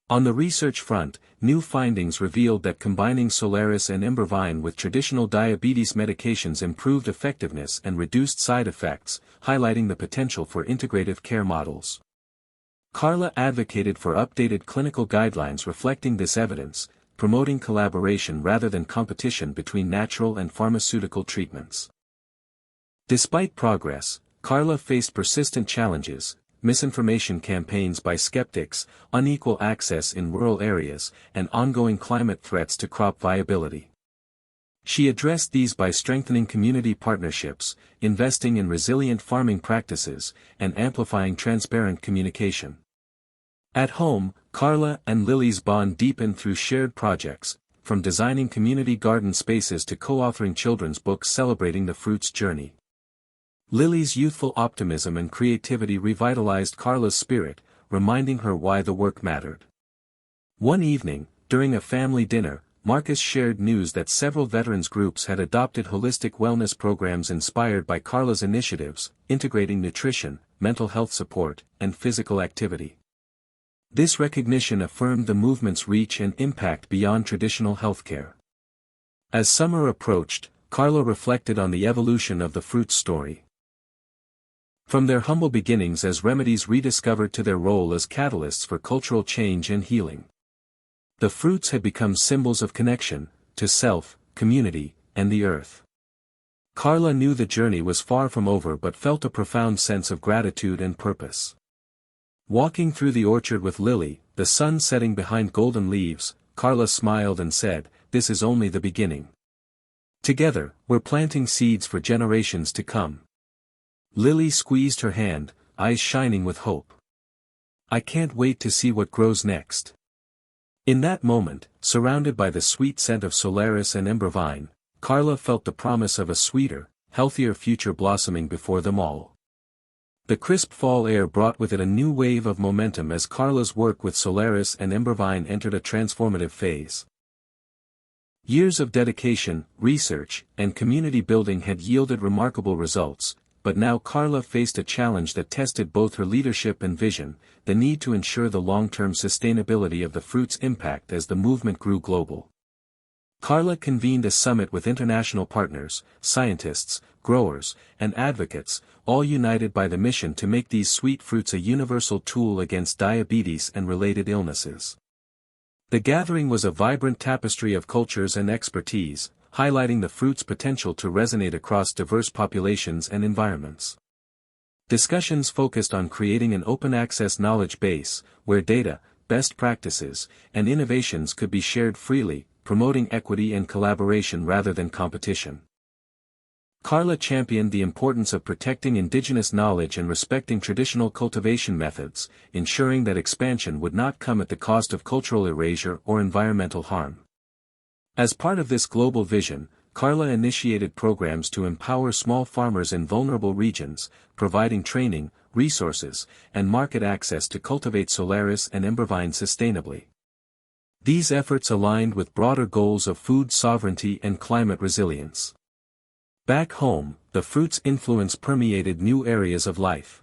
On the research front, new findings revealed that combining Solaris and Embervine with traditional diabetes medications improved effectiveness and reduced side effects, highlighting the potential for integrative care models. Carla advocated for updated clinical guidelines reflecting this evidence, promoting collaboration rather than competition between natural and pharmaceutical treatments. Despite progress, Carla faced persistent challenges, misinformation campaigns by skeptics, unequal access in rural areas, and ongoing climate threats to crop viability. She addressed these by strengthening community partnerships, investing in resilient farming practices, and amplifying transparent communication. At home, Carla and Lily's bond deepened through shared projects, from designing community garden spaces to co-authoring children's books celebrating the fruit's journey. Lily's youthful optimism and creativity revitalized Carla's spirit, reminding her why the work mattered. One evening, during a family dinner, Marcus shared news that several veterans groups had adopted holistic wellness programs inspired by Carla's initiatives, integrating nutrition, mental health support, and physical activity. This recognition affirmed the movement's reach and impact beyond traditional healthcare. As summer approached, Carla reflected on the evolution of the fruit's story. From their humble beginnings as remedies rediscovered to their role as catalysts for cultural change and healing. The fruits had become symbols of connection, to self, community, and the earth. Carla knew the journey was far from over but felt a profound sense of gratitude and purpose. Walking through the orchard with Lily, the sun setting behind golden leaves, Carla smiled and said, "This is only the beginning. Together, we're planting seeds for generations to come." Lily squeezed her hand, eyes shining with hope. "I can't wait to see what grows next." In that moment, surrounded by the sweet scent of Solaris and Embervine, Carla felt the promise of a sweeter, healthier future blossoming before them all. The crisp fall air brought with it a new wave of momentum as Carla's work with Solaris and Embervine entered a transformative phase. Years of dedication, research, and community building had yielded remarkable results, but now Carla faced a challenge that tested both her leadership and vision, the need to ensure the long-term sustainability of the fruit's impact as the movement grew global. Carla convened a summit with international partners, scientists, growers, and advocates, all united by the mission to make these sweet fruits a universal tool against diabetes and related illnesses. The gathering was a vibrant tapestry of cultures and expertise, highlighting the fruit's potential to resonate across diverse populations and environments. Discussions focused on creating an open-access knowledge base, where data, best practices, and innovations could be shared freely, promoting equity and collaboration rather than competition. Carla championed the importance of protecting indigenous knowledge and respecting traditional cultivation methods, ensuring that expansion would not come at the cost of cultural erasure or environmental harm. As part of this global vision, Carla initiated programs to empower small farmers in vulnerable regions, providing training, resources, and market access to cultivate Solaris and Embervine sustainably. These efforts aligned with broader goals of food sovereignty and climate resilience. Back home, the fruit's influence permeated new areas of life.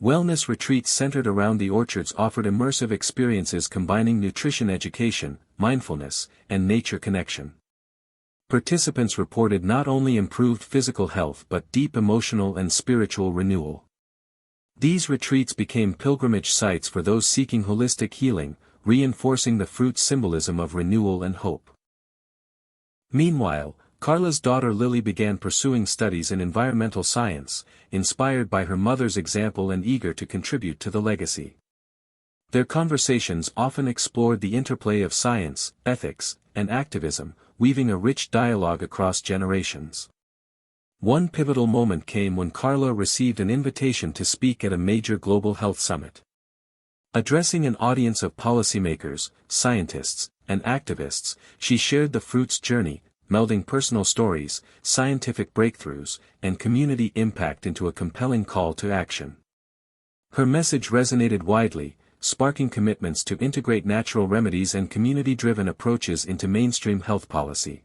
Wellness retreats centered around the orchards offered immersive experiences combining nutrition education, mindfulness, and nature connection. Participants reported not only improved physical health but deep emotional and spiritual renewal. These retreats became pilgrimage sites for those seeking holistic healing, reinforcing the fruit's symbolism of renewal and hope. Meanwhile, Carla's daughter Lily began pursuing studies in environmental science, inspired by her mother's example and eager to contribute to the legacy. Their conversations often explored the interplay of science, ethics, and activism, weaving a rich dialogue across generations. One pivotal moment came when Carla received an invitation to speak at a major global health summit. Addressing an audience of policymakers, scientists, and activists, she shared the fruit's journey, melding personal stories, scientific breakthroughs, and community impact into a compelling call to action. Her message resonated widely, sparking commitments to integrate natural remedies and community-driven approaches into mainstream health policy.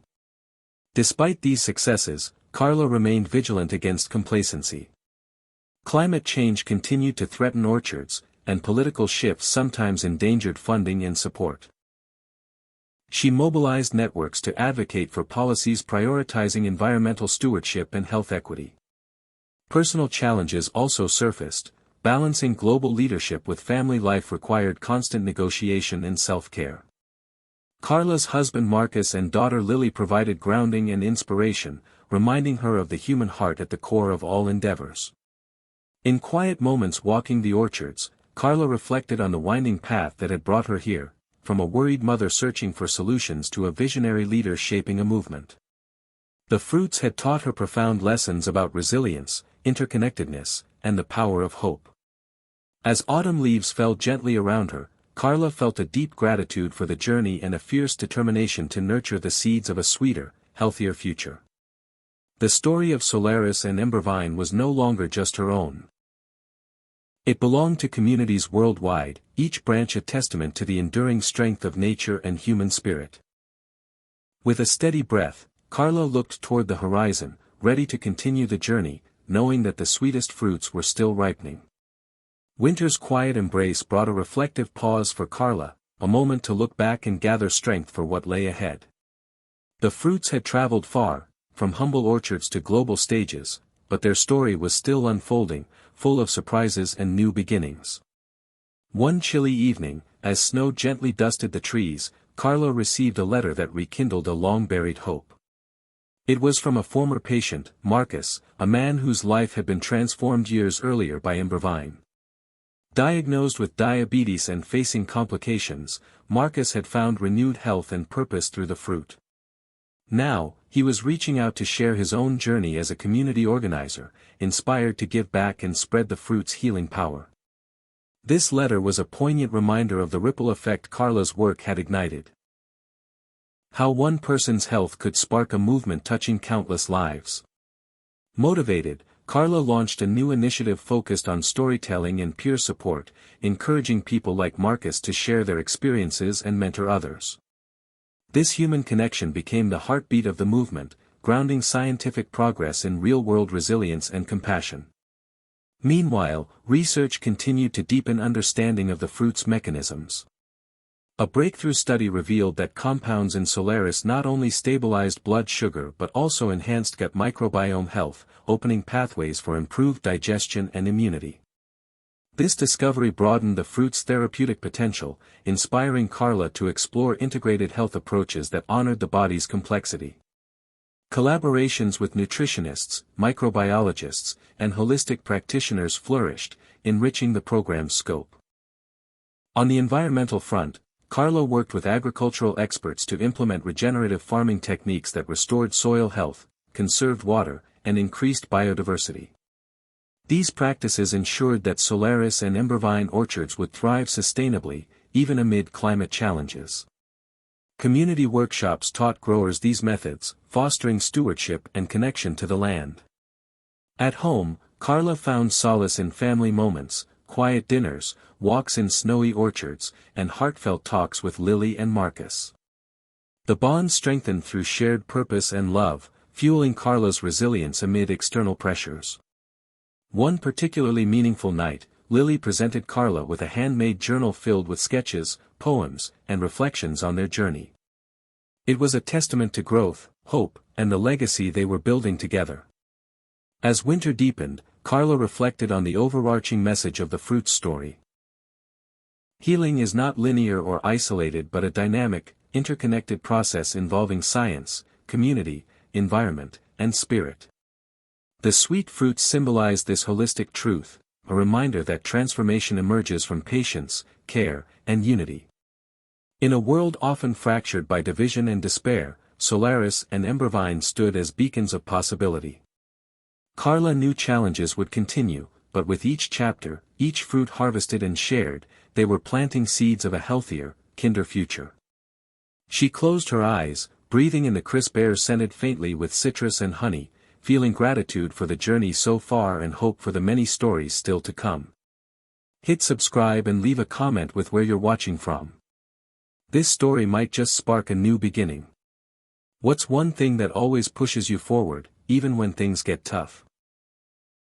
Despite these successes, Carla remained vigilant against complacency. Climate change continued to threaten orchards, and political shifts sometimes endangered funding and support. She mobilized networks to advocate for policies prioritizing environmental stewardship and health equity. Personal challenges also surfaced. Balancing global leadership with family life required constant negotiation and self-care. Carla's husband Marcus and daughter Lily provided grounding and inspiration, reminding her of the human heart at the core of all endeavors. In quiet moments walking the orchards, Carla reflected on the winding path that had brought her here, from a worried mother searching for solutions to a visionary leader shaping a movement. The fruits had taught her profound lessons about resilience, interconnectedness, and the power of hope. As autumn leaves fell gently around her, Carla felt a deep gratitude for the journey and a fierce determination to nurture the seeds of a sweeter, healthier future. The story of Solaris and Embervine was no longer just her own. It belonged to communities worldwide, each branch a testament to the enduring strength of nature and human spirit. With a steady breath, Carla looked toward the horizon, ready to continue the journey, knowing that the sweetest fruits were still ripening. Winter's quiet embrace brought a reflective pause for Carla, a moment to look back and gather strength for what lay ahead. The fruits had traveled far, from humble orchards to global stages, but their story was still unfolding, full of surprises and new beginnings. One chilly evening, as snow gently dusted the trees, Carla received a letter that rekindled a long-buried hope. It was from a former patient, Marcus, a man whose life had been transformed years earlier by Embervine. Diagnosed with diabetes and facing complications, Marcus had found renewed health and purpose through the fruit. Now, he was reaching out to share his own journey as a community organizer, inspired to give back and spread the fruit's healing power. This letter was a poignant reminder of the ripple effect Carla's work had ignited. How one person's health could spark a movement touching countless lives. Motivated, Carla launched a new initiative focused on storytelling and peer support, encouraging people like Marcus to share their experiences and mentor others. This human connection became the heartbeat of the movement, grounding scientific progress in real-world resilience and compassion. Meanwhile, research continued to deepen understanding of the fruit's mechanisms. A breakthrough study revealed that compounds in Solaris not only stabilized blood sugar but also enhanced gut microbiome health, opening pathways for improved digestion and immunity. This discovery broadened the fruit's therapeutic potential, inspiring Carla to explore integrated health approaches that honored the body's complexity. Collaborations with nutritionists, microbiologists, and holistic practitioners flourished, enriching the program's scope. On the environmental front, Carla worked with agricultural experts to implement regenerative farming techniques that restored soil health, conserved water, and increased biodiversity. These practices ensured that Solaris and Embervine orchards would thrive sustainably, even amid climate challenges. Community workshops taught growers these methods, fostering stewardship and connection to the land. At home, Carla found solace in family moments, quiet dinners, walks in snowy orchards, and heartfelt talks with Lily and Marcus. The bond strengthened through shared purpose and love, fueling Carla's resilience amid external pressures. One particularly meaningful night, Lily presented Carla with a handmade journal filled with sketches, poems, and reflections on their journey. It was a testament to growth, hope, and the legacy they were building together. As winter deepened, Carla reflected on the overarching message of the fruit's story. Healing is not linear or isolated but a dynamic, interconnected process involving science, community, environment, and spirit. The sweet fruits symbolize this holistic truth, a reminder that transformation emerges from patience, care, and unity. In a world often fractured by division and despair, Solaris and Embervine stood as beacons of possibility. Carla knew challenges would continue, but with each chapter, each fruit harvested and shared, they were planting seeds of a healthier, kinder future. She closed her eyes, breathing in the crisp air scented faintly with citrus and honey, feeling gratitude for the journey so far and hope for the many stories still to come. Hit subscribe and leave a comment with where you're watching from. This story might just spark a new beginning. What's one thing that always pushes you forward, even when things get tough?